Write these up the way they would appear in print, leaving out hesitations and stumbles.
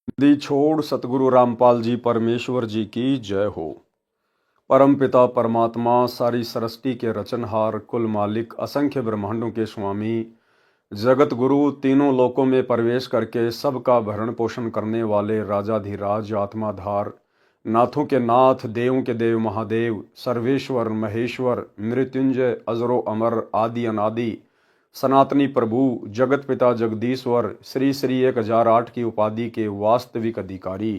दी छोड़ सतगुरु रामपाल जी परमेश्वर जी की जय हो। परम पिता परमात्मा सारी सृष्टि के रचनहार कुल मालिक असंख्य ब्रह्मांडों के स्वामी जगत गुरु तीनों लोकों में प्रवेश करके सबका भरण पोषण करने वाले राजाधिराज आत्माधार नाथों के नाथ देवों के देव महादेव सर्वेश्वर महेश्वर मृत्युंजय अजरो अमर आदि अनादि सनातनी प्रभु जगत पिता जगदीश्वर श्री श्री 1008 की उपाधि के वास्तविक अधिकारी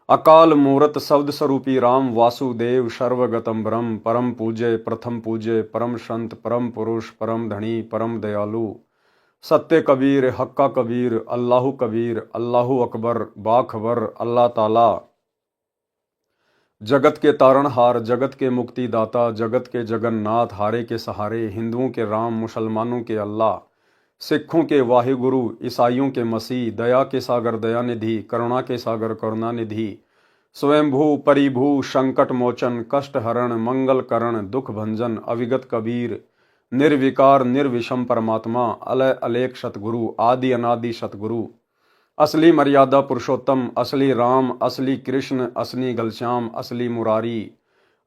अकाल मूरत शब्द स्वरूपी राम वासुदेव सर्वगतम ब्रह्म परम पूज्य प्रथम पूज्य परम संत परम पुरुष परम धनी परम दयालु सत्य कबीर हक्का कबीर अल्लाहु अकबर बाखबर अल्लाह ताला जगत के तारणहार जगत के मुक्तिदाता जगत के जगन्नाथ हारे के सहारे हिंदुओं के राम मुसलमानों के अल्लाह सिखों के वाहिगुरु ईसाइयों के मसीह दया के सागर दयानिधि करुणा के सागर करुणानिधि स्वयंभू परिभू संकट मोचन कष्ट हरण मंगल करण दुख भंजन अविगत कबीर निर्विकार निर्विषम परमात्मा अलय अलेख सतगुरु आदि अनादि सतगुरु असली मर्यादा पुरुषोत्तम असली राम असली कृष्ण असली घनश्याम असली मुरारी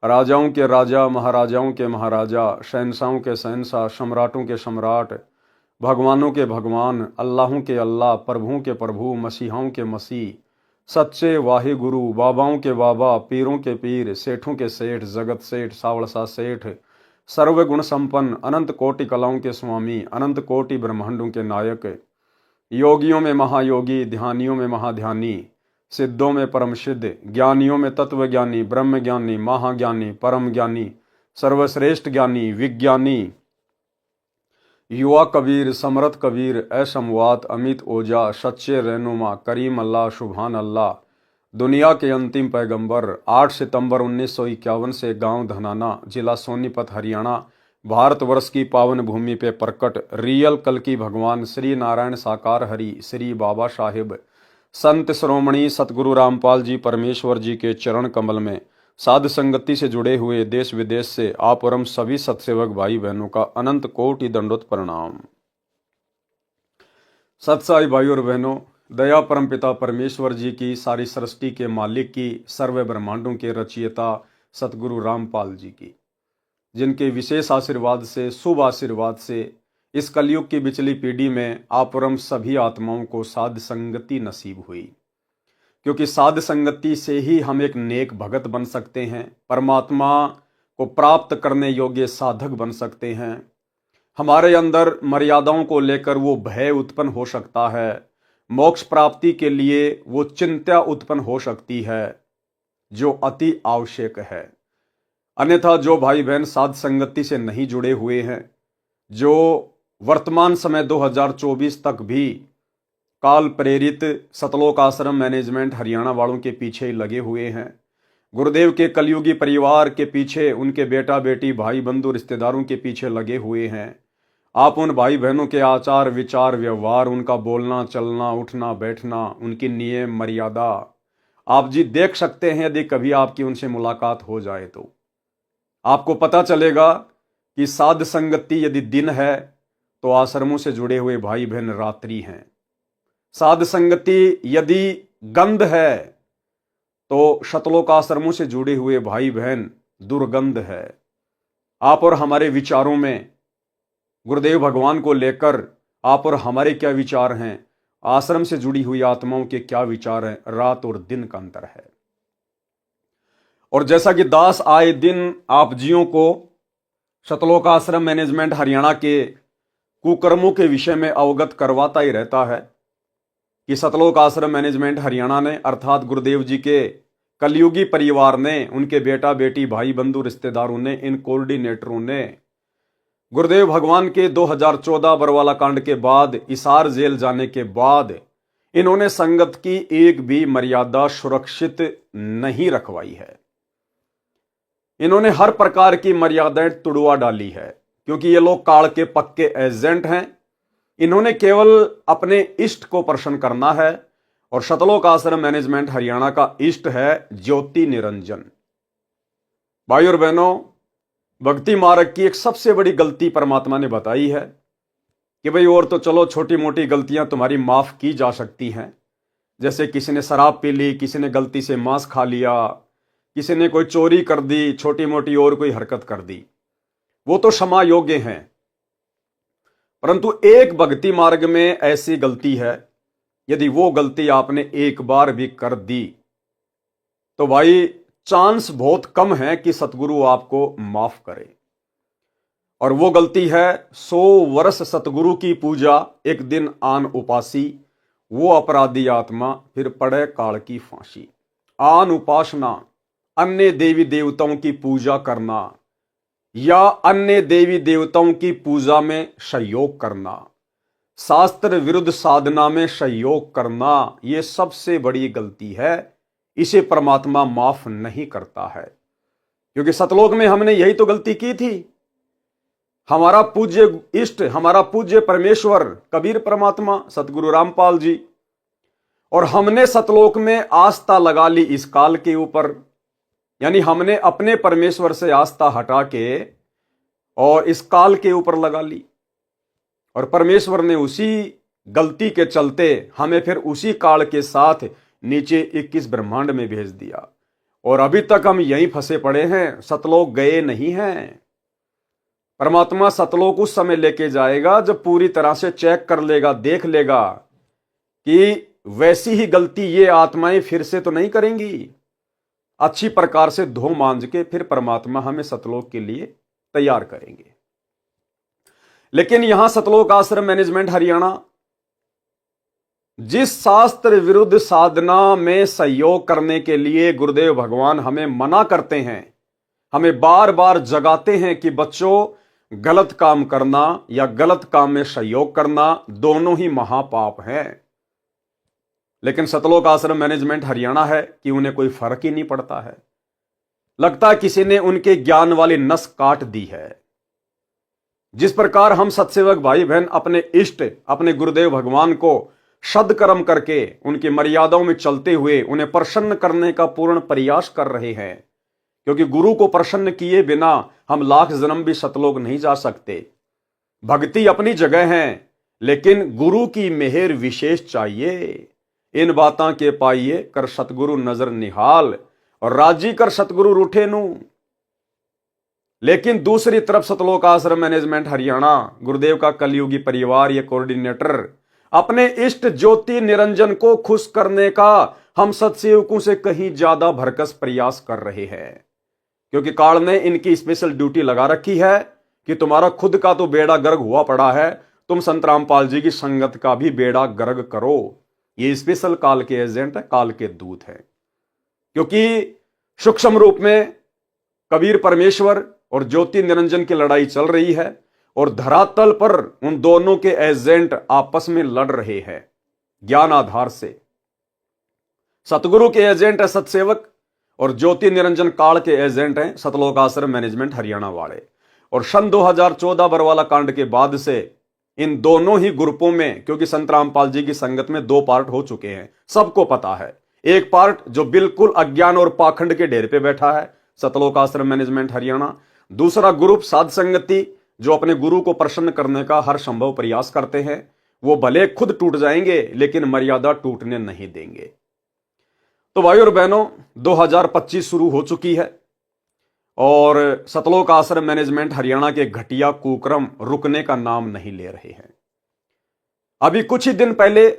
राजाओं के राजा महाराजाओं के महाराजा शहंशाहों के शहंशाह सम्राटों के सम्राट भगवानों के भगवान अल्लाहों के अल्लाह प्रभुओं के प्रभु मसीहाओं के मसीह सच्चे वाहे गुरु बाबाओं के बाबा पीरों के पीर सेठों के सेठ जगत सेठ सावड़सा सेठ सर्वगुण संपन्न अनंत कोटि कलाओं के स्वामी अनंत कोटि ब्रह्मांडों के नायक योगियों में महायोगी ध्यानियों में महाध्यानी सिद्धों में परम सिद्ध ज्ञानियों में तत्व ज्ञानी ब्रह्म ज्ञानी महाज्ञानी परम ज्ञानी सर्वश्रेष्ठ ज्ञानी विज्ञानी युवा कबीर समरथ कबीर असमवात अमित ओजा सच्चे रहनुमा करीम अल्लाह सुभान अल्लाह दुनिया के अंतिम पैगंबर 8 सितंबर 1951 से गांव धनाना जिला सोनीपत हरियाणा भारतवर्ष की पावन भूमि पे प्रकट रियल कल की भगवान श्री नारायण साकार हरि श्री बाबा साहिब संत श्रोमणी सतगुरु रामपाल जी परमेश्वर जी के चरण कमल में साध संगति से जुड़े हुए देश विदेश से आप और हम सभी सत्सेवक भाई बहनों का अनंत कोटि दंडोत प्रणाम। सत्साई भाई और बहनों, दया परम पिता परमेश्वर जी की सारी सृष्टि के मालिक की सर्व ब्रह्मांडों के रचयिता सतगुरु रामपाल जी की जिनके विशेष आशीर्वाद से शुभ आशीर्वाद से इस कलयुग की बिचली पीढ़ी में आप और हम सभी आत्माओं को साध संगति नसीब हुई, क्योंकि साध संगति से ही हम एक नेक भगत बन सकते हैं, परमात्मा को प्राप्त करने योग्य साधक बन सकते हैं। हमारे अंदर मर्यादाओं को लेकर वो भय उत्पन्न हो सकता है, मोक्ष प्राप्ति के लिए वो चिंता उत्पन्न हो सकती है जो अति आवश्यक है। अन्यथा जो भाई बहन साध संगति से नहीं जुड़े हुए हैं, जो वर्तमान समय 2024 तक भी काल प्रेरित सतलोक आश्रम मैनेजमेंट हरियाणा वालों के पीछे ही लगे हुए हैं, गुरुदेव के कलयुगी परिवार के पीछे उनके बेटा बेटी भाई बंधु रिश्तेदारों के पीछे लगे हुए हैं, आप उन भाई बहनों के आचार विचार व्यवहार उनका बोलना चलना उठना बैठना उनकी नियम मर्यादा आप जी देख सकते हैं। यदि कभी आपकी उनसे मुलाकात हो जाए तो आपको पता चलेगा कि साध संगति यदि दिन है तो आश्रमों से जुड़े हुए भाई बहन रात्रि हैं। साध संगति यदि गंध है तो शतलोक आश्रमों से जुड़े हुए भाई बहन दुर्गंध है। आप और हमारे विचारों में गुरुदेव भगवान को लेकर आप और हमारे क्या विचार हैं, आश्रम से जुड़ी हुई आत्माओं के क्या विचार हैं, रात और दिन का अंतर है। और जैसा कि दास आए दिन आप जियों को शतलोक आश्रम मैनेजमेंट हरियाणा के कुकर्मों के विषय में अवगत करवाता ही रहता है कि सतलोक आश्रम मैनेजमेंट हरियाणा ने अर्थात गुरुदेव जी के कलयुगी परिवार ने, उनके बेटा बेटी भाई बंधु रिश्तेदारों ने, इन कोऑर्डिनेटरों ने गुरुदेव भगवान के 2014 बरवाला कांड के बाद इसार जेल जाने के बाद इन्होंने संगत की एक भी मर्यादा सुरक्षित नहीं रखवाई है। इन्होंने हर प्रकार की मर्यादाएं तुड़वा डाली है, क्योंकि ये लोग काल के पक्के एजेंट हैं। इन्होंने केवल अपने इष्ट को प्रसन्न करना है और शतलोक आश्रम मैनेजमेंट हरियाणा का इष्ट है ज्योति निरंजन। भाई और बहनों, भक्ति मार्ग की एक सबसे बड़ी गलती परमात्मा ने बताई है कि भाई और तो चलो छोटी मोटी गलतियां तुम्हारी माफ की जा सकती हैं, जैसे किसी ने शराब पी ली, किसी ने गलती से मांस खा लिया, किसी ने कोई चोरी कर दी, छोटी मोटी और कोई हरकत कर दी, वो तो क्षमा योग्य हैं। परंतु एक भक्ति मार्ग में ऐसी गलती है, यदि वो गलती आपने एक बार भी कर दी तो भाई चांस बहुत कम है कि सतगुरु आपको माफ करे। और वो गलती है 100 वर्ष सतगुरु की पूजा, एक दिन आन उपासी, वो अपराधी आत्मा फिर पड़े काल की फांसी। आन उपासना, अन्य देवी देवताओं की पूजा करना या अन्य देवी देवताओं की पूजा में सहयोग करना, शास्त्र विरुद्ध साधना में सहयोग करना, ये सबसे बड़ी गलती है। इसे परमात्मा माफ नहीं करता है, क्योंकि सतलोक में हमने यही तो गलती की थी। हमारा पूज्य इष्ट, हमारा पूज्य परमेश्वर कबीर परमात्मा सतगुरु रामपाल जी, और हमने सतलोक में आस्था लगा ली इस काल के ऊपर। यानी हमने अपने परमेश्वर से आस्था हटा के और इस काल के ऊपर लगा ली, और परमेश्वर ने उसी गलती के चलते हमें फिर उसी काल के साथ नीचे 21 ब्रह्मांड में भेज दिया। और अभी तक हम यहीं फंसे पड़े हैं, सतलोक गए नहीं हैं। परमात्मा सतलोक उस समय लेके जाएगा जब पूरी तरह से चेक कर लेगा, देख लेगा कि वैसी ही गलती ये आत्माएं फिर से तो नहीं करेंगी। अच्छी प्रकार से धो मांज के फिर परमात्मा हमें सतलोक के लिए तैयार करेंगे। लेकिन यहां सतलोक आश्रम मैनेजमेंट हरियाणा जिस शास्त्र विरुद्ध साधना में सहयोग करने के लिए गुरुदेव भगवान हमें मना करते हैं, हमें बार बार जगाते हैं कि बच्चों, गलत काम करना या गलत काम में सहयोग करना दोनों ही महापाप हैं। लेकिन सतलोक आश्रम मैनेजमेंट हरियाणा है कि उन्हें कोई फर्क ही नहीं पड़ता है। लगता है किसी ने उनके ज्ञान वाली नस काट दी है। जिस प्रकार हम सत्सेवक भाई बहन अपने इष्ट, अपने गुरुदेव भगवान को सदकर्म करके उनकी मर्यादाओं में चलते हुए उन्हें प्रसन्न करने का पूर्ण प्रयास कर रहे हैं, क्योंकि गुरु को प्रसन्न किए बिना हम लाख जन्म भी सतलोक नहीं जा सकते। भक्ति अपनी जगह है, लेकिन गुरु की मेहर विशेष चाहिए। इन बातां के पाइए कर सतगुरु नजर निहाल, और राजी कर सतगुरु रूठे नू। लेकिन दूसरी तरफ सतलोक आश्रम मैनेजमेंट हरियाणा, गुरुदेव का कलयुगी परिवार या कोऑर्डिनेटर, अपने इष्ट ज्योति निरंजन को खुश करने का हम सत्सेवकों से कहीं ज्यादा भरकस प्रयास कर रहे हैं, क्योंकि काल ने इनकी स्पेशल ड्यूटी लगा रखी है कि तुम्हारा खुद का तो बेड़ा गर्क हुआ पड़ा है, तुम संत रामपाल जी की संगत का भी बेड़ा गर्क करो। ये स्पेशल काल के एजेंट है, काल के दूत है। क्योंकि सूक्ष्म रूप में कबीर परमेश्वर और ज्योति निरंजन की लड़ाई चल रही है, और धरातल पर उन दोनों के एजेंट आपस में लड़ रहे हैं ज्ञान आधार से। सतगुरु के एजेंट है सतसेवक, और ज्योति निरंजन काल के एजेंट हैं सतलोक आश्रम मैनेजमेंट हरियाणा वाले। और सन 2014 बरवाला कांड के बाद से इन दोनों ही ग्रुपों में, क्योंकि संत रामपाल जी की संगत में 2 पार्ट हो चुके हैं, सबको पता है। एक पार्ट जो बिल्कुल अज्ञान और पाखंड के ढेर पे बैठा है, सतलोक आश्रम मैनेजमेंट हरियाणा। दूसरा ग्रुप साध संगति, जो अपने गुरु को प्रसन्न करने का हर संभव प्रयास करते हैं। वो भले खुद टूट जाएंगे, लेकिन मर्यादा टूटने नहीं देंगे। तो भाई और बहनों, 2025 शुरू हो चुकी है, और सतलोक आश्रम मैनेजमेंट हरियाणा के घटिया कुक्रम रुकने का नाम नहीं ले रहे हैं। अभी कुछ ही दिन पहले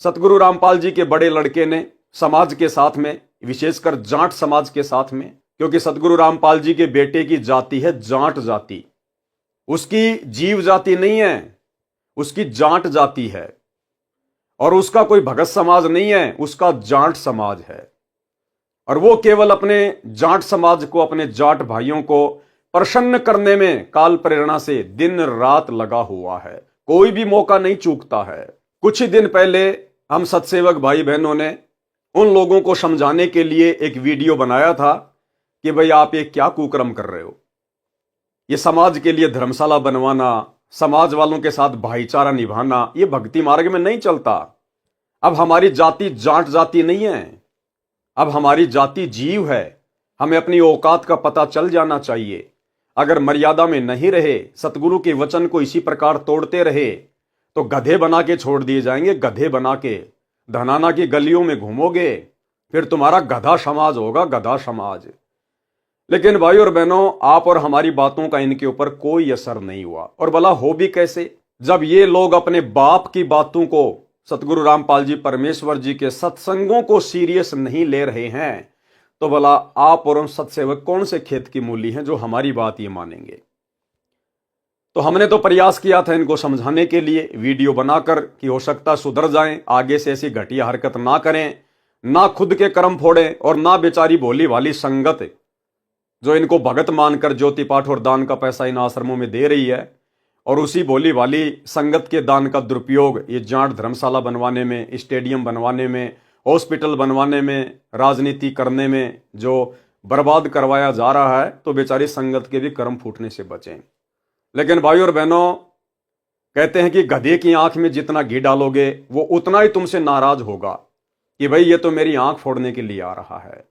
सतगुरु रामपाल जी के बड़े लड़के ने समाज के साथ में, विशेषकर जाट समाज के साथ में, क्योंकि सतगुरु रामपाल जी के बेटे की जाति है जाट जाति, उसकी जीव जाति नहीं है, उसकी जाट जाति है। और उसका कोई भगत समाज नहीं है, उसका जाट समाज है। और वो केवल अपने जाट समाज को, अपने जाट भाइयों को प्रसन्न करने में काल प्रेरणा से दिन रात लगा हुआ है, कोई भी मौका नहीं चूकता है। कुछ ही दिन पहले हम सत्सेवक भाई बहनों ने उन लोगों को समझाने के लिए एक वीडियो बनाया था कि भाई आप ये क्या कुकर्म कर रहे हो। ये समाज के लिए धर्मशाला बनवाना, समाज वालों के साथ भाईचारा निभाना, ये भक्ति मार्ग में नहीं चलता। अब हमारी जाति जाट जाति नहीं है, अब हमारी जाति जीव है। हमें अपनी औकात का पता चल जाना चाहिए। अगर मर्यादा में नहीं रहे, सतगुरु के वचन को इसी प्रकार तोड़ते रहे, तो गधे बना के छोड़ दिए जाएंगे, गधे बना के। धनाना की गलियों में घूमोगे, फिर तुम्हारा गधा समाज होगा, गधा समाज। लेकिन भाई और बहनों, आप और हमारी बातों का इनके ऊपर कोई असर नहीं हुआ। और भला हो भी कैसे, जब ये लोग अपने बाप की बातों को, सतगुरु रामपाल जी परमेश्वर जी के सत्संगों को सीरियस नहीं ले रहे हैं, तो भला आप और उन सत्सेवक कौन से खेत की मूली हैं जो हमारी बात ये मानेंगे। तो हमने तो प्रयास किया था इनको समझाने के लिए, वीडियो बनाकर, कि हो सकता सुधर जाएं, आगे से ऐसी घटिया हरकत ना करें, ना खुद के कर्म फोड़ें और ना बेचारी भोली वाली संगत जो इनको भगत मानकर ज्योति पाठ और दान का पैसा इन आश्रमों में दे रही है, और उसी भोली वाली संगत के दान का दुरुपयोग ये जाट धर्मशाला बनवाने में, स्टेडियम बनवाने में, हॉस्पिटल बनवाने में, राजनीति करने में जो बर्बाद करवाया जा रहा है, तो बेचारी संगत के भी कर्म फूटने से बचें। लेकिन भाई और बहनों, कहते हैं कि गधे की आंख में जितना घी डालोगे वो उतना ही तुमसे नाराज होगा कि भाई ये तो मेरी आंख फोड़ने के लिए आ रहा है,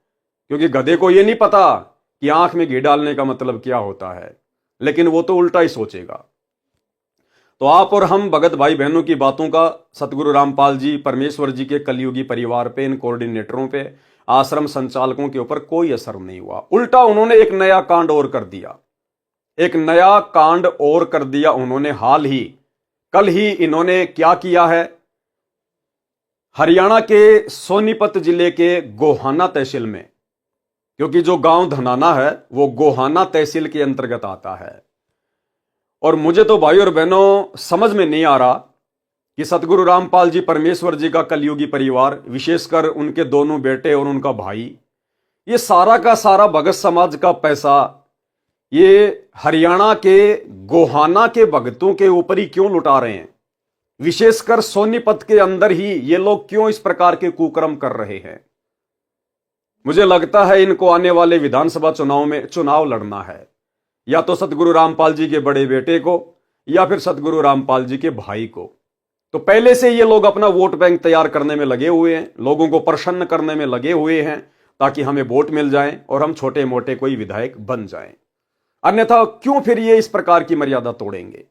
क्योंकि गधे को ये नहीं पता कि आंख में घी डालने का मतलब क्या होता है, लेकिन वो तो उल्टा ही सोचेगा। तो आप और हम भगत भाई बहनों की बातों का सतगुरु रामपाल जी परमेश्वर जी के कलयुगी परिवार पे, इन कोऑर्डिनेटरों पे, आश्रम संचालकों के ऊपर कोई असर नहीं हुआ। उल्टा उन्होंने एक नया कांड और कर दिया, एक नया कांड और कर दिया उन्होंने। हाल ही कल ही इन्होंने क्या किया है, हरियाणा के सोनीपत जिले के गोहाना तहसील में, क्योंकि जो गांव धनाना है वो गोहाना तहसील के अंतर्गत आता है, और मुझे तो भाई और बहनों समझ में नहीं आ रहा कि सतगुरु रामपाल जी परमेश्वर जी का कलयुगी परिवार, विशेषकर उनके दोनों बेटे और उनका भाई, ये सारा का सारा भगत समाज का पैसा ये हरियाणा के गोहाना के भगतों के ऊपर ही क्यों लुटा रहे हैं। विशेषकर सोनीपत के अंदर ही ये लोग क्यों इस प्रकार के कुकर्म कर रहे हैं। मुझे लगता है इनको आने वाले विधानसभा चुनाव में चुनाव लड़ना है, या तो सतगुरु रामपाल जी के बड़े बेटे को या फिर सतगुरु रामपाल जी के भाई को। तो पहले से ये लोग अपना वोट बैंक तैयार करने में लगे हुए हैं, लोगों को प्रसन्न करने में लगे हुए हैं, ताकि हमें वोट मिल जाए और हम छोटे मोटे कोई विधायक बन जाएं। अन्यथा क्यों फिर ये इस प्रकार की मर्यादा तोड़ेंगे।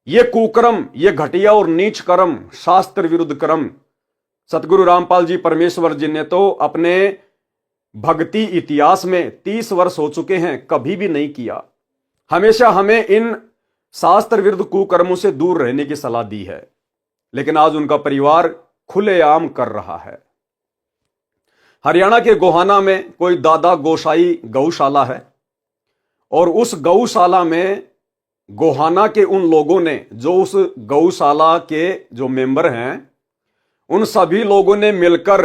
ये कुकर्म, ये घटिया और नीच कर्म, शास्त्र विरुद्ध कर्म सतगुरु रामपाल जी परमेश्वर जी ने तो अपने भक्ति इतिहास में 30 वर्ष हो चुके हैं कभी भी नहीं किया। हमेशा हमें इन शास्त्र विरुद्ध कुकर्मों से दूर रहने की सलाह दी है, लेकिन आज उनका परिवार खुलेआम कर रहा है। हरियाणा के गोहाना में कोई दादा गोसाई गौशाला है, और उस गौशाला में गोहाना के उन लोगों ने, जो उस गौशाला के जो मेंबर हैं, उन सभी लोगों ने मिलकर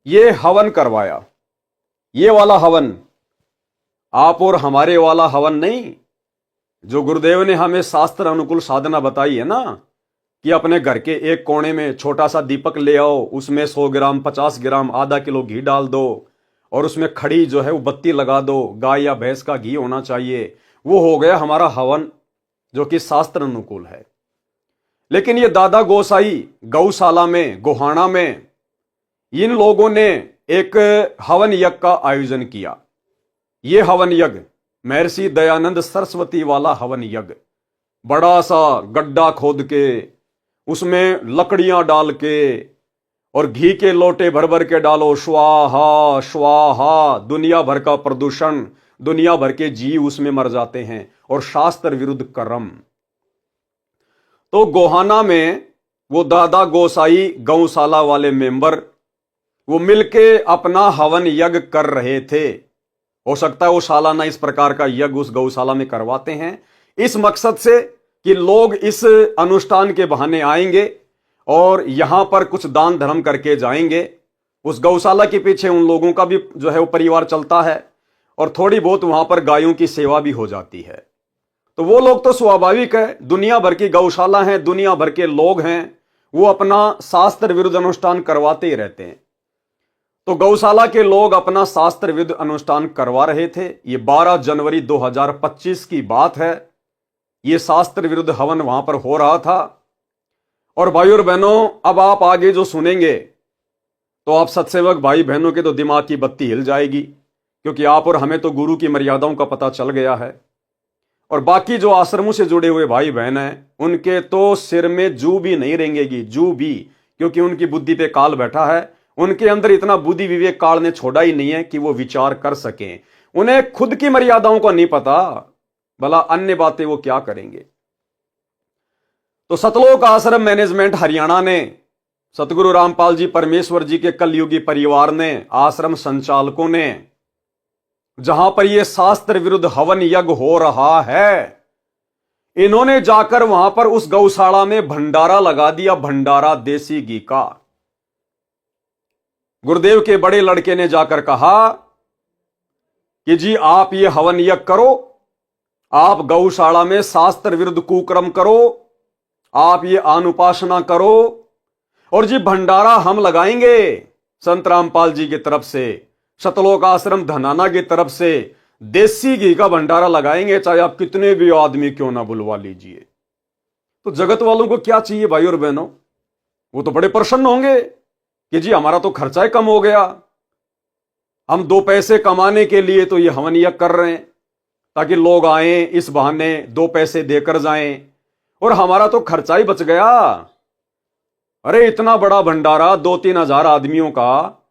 ये हवन करवाया। ये वाला हवन, आप और हमारे वाला हवन नहीं, जो गुरुदेव ने हमें शास्त्र अनुकूल साधना बताई है ना, कि अपने घर के एक कोने में छोटा सा दीपक ले आओ, उसमें 100 ग्राम, 50 ग्राम, आधा किलो घी डाल दो, और उसमें खड़ी जो है वो बत्ती लगा दो, गाय या भैंस का घी होना चाहिए। वो हो गया हमारा हवन, जो कि शास्त्र अनुकूल है। लेकिन ये दादा गोसाई गौशाला में, गोहाना में, इन लोगों ने एक हवन यज्ञ का आयोजन किया। ये हवन यज्ञ महर्षि दयानंद सरस्वती वाला हवन यज्ञ, बड़ा सा गड्ढा खोद के उसमें लकड़ियां डाल के और घी के लोटे भर भर के डालो, स्वाहा स्वाहा, दुनिया भर का प्रदूषण, दुनिया भर के जीव उसमें मर जाते हैं, और शास्त्र विरुद्ध कर्म। तो गोहाना में वो दादा गोसाई गौशाला वाले मेंबर वो मिलके अपना हवन यज्ञ कर रहे थे। हो सकता है वो सालाना इस प्रकार का यज्ञ उस गौशाला में करवाते हैं, इस मकसद से कि लोग इस अनुष्ठान के बहाने आएंगे और यहां पर कुछ दान धर्म करके जाएंगे। उस गौशाला के पीछे उन लोगों का भी जो है वो परिवार चलता है, और थोड़ी बहुत वहां पर गायों की सेवा भी हो जाती है। तो वो लोग तो स्वाभाविक है, दुनिया भर की गौशाला हैं, दुनिया भर के लोग हैं, वो अपना शास्त्र विरुद्ध अनुष्ठान करवाते ही रहते हैं। तो गौशाला के लोग अपना शास्त्र विरुद्ध अनुष्ठान करवा रहे थे। ये 12 जनवरी 2025 की बात है। ये शास्त्र विरुद्ध हवन वहां पर हो रहा था। और भाई और बहनों, अब आप आगे जो सुनेंगे तो आप सत्सेवक भाई बहनों के तो दिमाग की बत्ती हिल जाएगी, क्योंकि आप और हमें तो गुरु की मर्यादाओं का पता चल गया है। और बाकी जो आश्रमों से जुड़े हुए भाई बहन हैं, उनके तो सिर में जू भी नहीं रेंगेगी, जू भी, क्योंकि उनकी बुद्धि पे काल बैठा है। उनके अंदर इतना बुद्धि विवेक काल ने छोड़ा ही नहीं है कि वो विचार कर सकें। उन्हें खुद की मर्यादाओं का नहीं पता, भला अन्य बातें वो क्या करेंगे। तो सतलोक आश्रम मैनेजमेंट हरियाणा ने, सतगुरु रामपाल जी परमेश्वर जी के कलयुगी परिवार ने, आश्रम संचालकों ने, जहां पर यह शास्त्र विरुद्ध हवन यज्ञ हो रहा है, इन्होंने जाकर वहां पर उस गौशाला में भंडारा लगा दिया, भंडारा देसी घी का। गुरुदेव के बड़े लड़के ने जाकर कहा कि जी आप ये हवन यज्ञ करो, आप गौशाला में शास्त्र विरुद्ध कुकर्म करो, आप ये अनुपासना करो, और जी भंडारा हम लगाएंगे संत रामपाल जी की तरफ से, सतलोक आश्रम धनाना की तरफ से देसी घी का भंडारा लगाएंगे, चाहे आप कितने भी आदमी क्यों ना बुलवा लीजिए। तो जगत वालों को क्या चाहिए भाई और बहनों, वो तो बड़े प्रसन्न होंगे कि जी हमारा तो खर्चा ही कम हो गया, हम 2 पैसे कमाने के लिए तो ये हवन यज्ञ कर रहे हैं ताकि लोग आए, इस बहाने 2 पैसे देकर जाएं, और हमारा तो खर्चा ही बच गया। अरे इतना बड़ा भंडारा 2-3 हजार आदमियों का,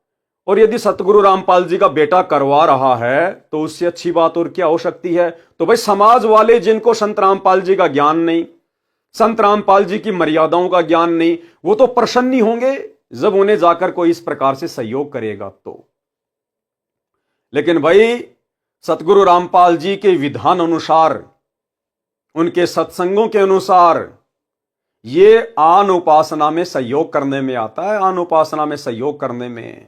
और यदि सतगुरु रामपाल जी का बेटा करवा रहा है तो उससे अच्छी बात और क्या हो सकती है। तो भाई समाज वाले जिनको संत रामपाल जी का ज्ञान नहीं, संत रामपाल जी की मर्यादाओं का ज्ञान नहीं, वो तो प्रसन्न ही होंगे जब उन्हें जाकर कोई इस प्रकार से सहयोग करेगा तो। लेकिन भाई सतगुरु रामपाल जी के विधान अनुसार, उनके सत्संगों के अनुसार ये आन उपासना में सहयोग करने में आता है, आन उपासना में सहयोग करने में।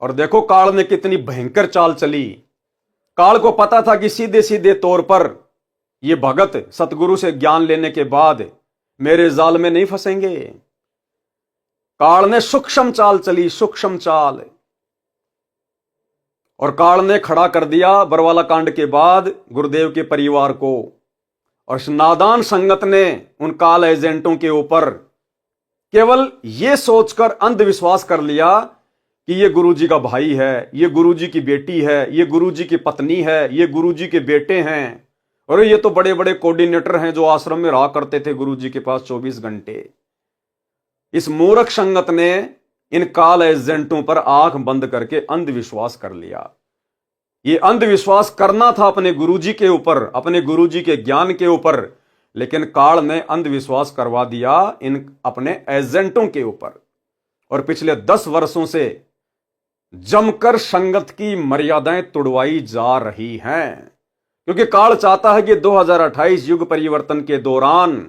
और देखो काल ने कितनी भयंकर चाल चली। काल को पता था कि सीधे सीधे तौर पर ये भगत सतगुरु से ज्ञान लेने के बाद मेरे जाल में नहीं फंसेंगे। काल ने सूक्ष्म चाल चली, सूक्ष्म चाल, और काल ने खड़ा कर दिया बरवाला कांड के बाद गुरुदेव के परिवार को, और नादान संगत ने उन काल एजेंटों के ऊपर केवल यह सोचकर अंधविश्वास कर लिया कि ये गुरुजी का भाई है, ये गुरुजी की बेटी है, ये गुरुजी की पत्नी है, ये गुरुजी के बेटे हैं, और ये तो बड़े बड़े कोऑर्डिनेटर हैं जो आश्रम में रहा करते थे गुरुजी के पास 24 घंटे। इस मूर्ख संगत ने इन काल एजेंटों पर आंख बंद करके अंधविश्वास कर लिया। ये अंधविश्वास करना था अपने गुरुजी के ऊपर, अपने गुरुजी के ज्ञान के ऊपर, लेकिन काल ने अंधविश्वास करवा दिया इन अपने एजेंटों के ऊपर। और पिछले 10 वर्षों से जमकर संगत की मर्यादाएं तोड़वाई जा रही हैं, क्योंकि काल चाहता है कि 2028 युग परिवर्तन के दौरान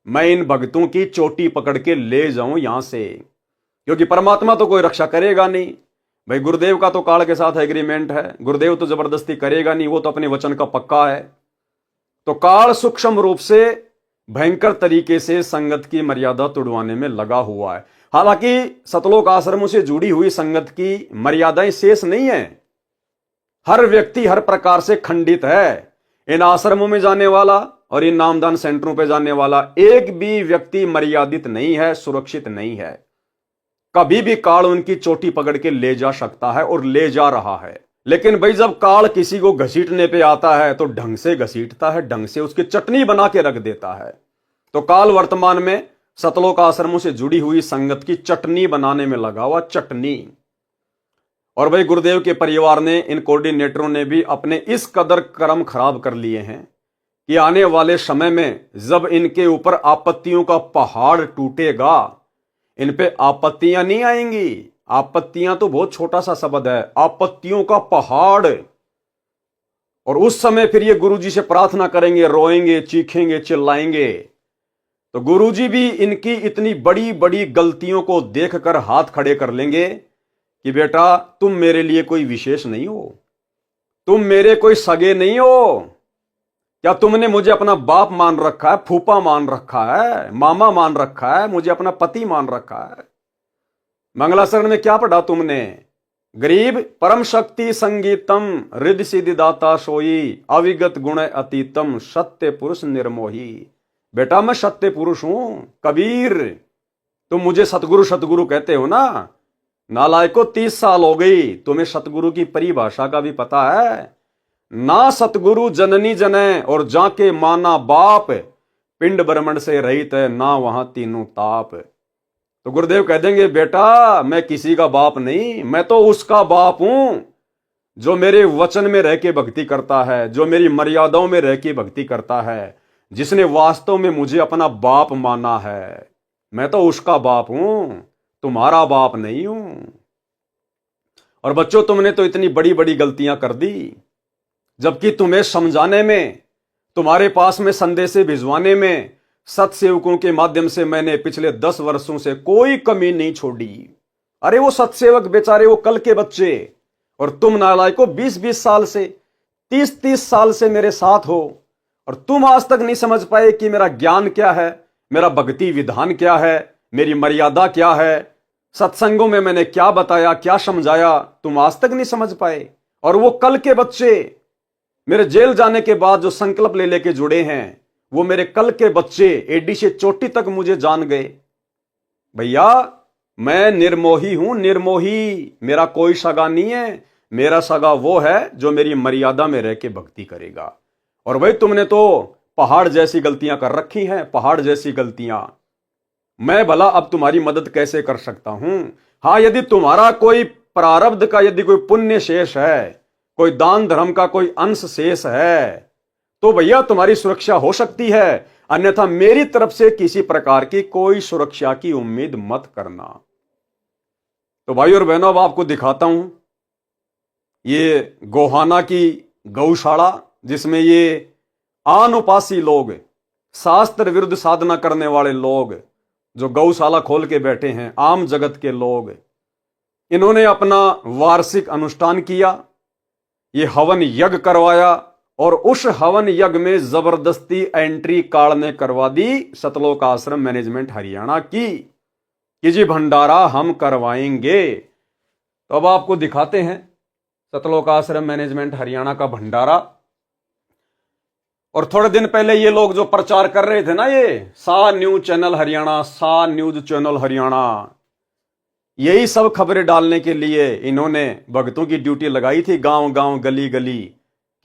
मैं इन भक्तों की चोटी पकड़ के ले जाऊं यहां से, क्योंकि परमात्मा तो कोई रक्षा करेगा नहीं। भाई गुरुदेव का तो काल के साथ एग्रीमेंट है, गुरुदेव तो जबरदस्ती करेगा नहीं, वो तो अपने वचन का पक्का है। तो काल सूक्ष्म रूप से भयंकर तरीके से संगत की मर्यादा तोड़वाने में लगा हुआ है। हालांकि सतलोक आश्रमों से जुड़ी हुई संगत की मर्यादाएं शेष नहीं है, हर व्यक्ति हर प्रकार से खंडित है। इन आश्रमों में जाने वाला और इन नामदान सेंटरों पर जाने वाला एक भी व्यक्ति मर्यादित नहीं है, सुरक्षित नहीं है। कभी भी काल उनकी चोटी पकड़ के ले जा सकता है और ले जा रहा है। लेकिन भाई जब काल किसी को घसीटने पे आता है तो ढंग से घसीटता है, ढंग से उसकी चटनी बना के रख देता है। तो काल वर्तमान में सतलोक आश्रमों से जुड़ी हुई संगत की चटनी बनाने में लगा हुआ, चटनी। और भाई गुरुदेव के परिवार ने, इन कोऑर्डिनेटरों ने भी अपने इस कदर कर्म खराब कर लिए हैं कि आने वाले समय में जब इनके ऊपर आपत्तियों का पहाड़ टूटेगा, इन पे आपत्तियां नहीं आएंगी। आपत्तियां तो बहुत छोटा सा शब्द है, आपत्तियों का पहाड़। और उस समय फिर ये गुरुजी से प्रार्थना करेंगे, रोएंगे, चीखेंगे, चिल्लाएंगे। तो गुरुजी भी इनकी इतनी बड़ी बड़ी गलतियों को देखकर हाथ खड़े कर लेंगे कि बेटा तुम मेरे लिए कोई विशेष नहीं हो, तुम मेरे कोई सगे नहीं हो। क्या तुमने मुझे अपना बाप मान रखा है, फूफा मान रखा है, मामा मान रखा है, मुझे अपना पति मान रखा है? मंगलाचरण में क्या पढ़ा तुमने? गरीब परम शक्ति संगीतम, रिद्धि सिद्धि दाता सोई, अविगत गुण अतीतम, सत्य पुरुष निर्मोही। बेटा मैं सत्य पुरुष हूं। कबीर तुम मुझे सतगुरु सतगुरु कहते हो ना, नालायको 30 साल हो गई, तुम्हें सतगुरु की परिभाषा का भी पता है? ना सतगुरु जननी जने और जाके माना बाप, पिंड ब्रह्मंड से रहित है ना वहां तीनों ताप। तो गुरुदेव कह देंगे, बेटा मैं किसी का बाप नहीं, मैं तो उसका बाप हूं जो मेरे वचन में रह के भक्ति करता है, जो मेरी मर्यादाओं में रह के भक्ति करता है, जिसने वास्तव में मुझे अपना बाप माना है। मैं तो उसका बाप हूं, तुम्हारा बाप नहीं हूं। और बच्चों, तुमने तो इतनी बड़ी बड़ी गलतियां कर दी, जबकि तुम्हें समझाने में, तुम्हारे पास में संदेशे भिजवाने में सत्सेवकों के माध्यम से मैंने पिछले 10 वर्षों से कोई कमी नहीं छोड़ी। अरे वो सत्सेवक बेचारे, वो कल के बच्चे, और तुम नालायकों 20-20 साल से, 30-30 साल से मेरे साथ हो, और तुम आज तक नहीं समझ पाए कि मेरा ज्ञान क्या है, मेरा भक्ति विधान क्या है, मेरी मर्यादा क्या है, सत्संगों में मैंने क्या बताया, क्या समझाया, तुम आज तक नहीं समझ पाए। और वो कल के बच्चे मेरे जेल जाने के बाद जो संकल्प ले लेके जुड़े हैं, वो मेरे कल के बच्चे एडी से चोटी तक मुझे जान गए। भैया मैं निर्मोही हूं, निर्मोही, मेरा कोई सगा नहीं है। मेरा सगा वो है जो मेरी मर्यादा में रह के भक्ति करेगा। और भाई तुमने तो पहाड़ जैसी गलतियां कर रखी हैं, पहाड़ जैसी गलतियां। मैं भला अब तुम्हारी मदद कैसे कर सकता हूं? हाँ, यदि तुम्हारा कोई प्रारब्ध का, यदि कोई पुण्य शेष है, कोई दान धर्म का कोई अंश शेष है, तो भैया तुम्हारी सुरक्षा हो सकती है, अन्यथा मेरी तरफ से किसी प्रकार की कोई सुरक्षा की उम्मीद मत करना। तो भाई और बहनों, अब आपको दिखाता हूं ये गोहाना की गौशाला, जिसमें ये अनुपासी लोग, शास्त्र विरुद्ध साधना करने वाले लोग, जो गौशाला खोल के बैठे हैं, आम जगत के लोग, इन्होंने अपना वार्षिक अनुष्ठान किया, ये हवन यज्ञ करवाया, और उस हवन यज्ञ में जबरदस्ती एंट्री कार्ड ने करवा दी सतलोक आश्रम मैनेजमेंट हरियाणा की कि जी भंडारा हम करवाएंगे। तो अब आपको दिखाते हैं सतलोक आश्रम मैनेजमेंट हरियाणा का भंडारा। और थोड़े दिन पहले ये लोग जो प्रचार कर रहे थे ना, ये सा न्यूज चैनल हरियाणा, सा न्यूज चैनल हरियाणा, यही सब खबरें डालने के लिए इन्होंने भक्तों की ड्यूटी लगाई थी, गांव गांव गली गली,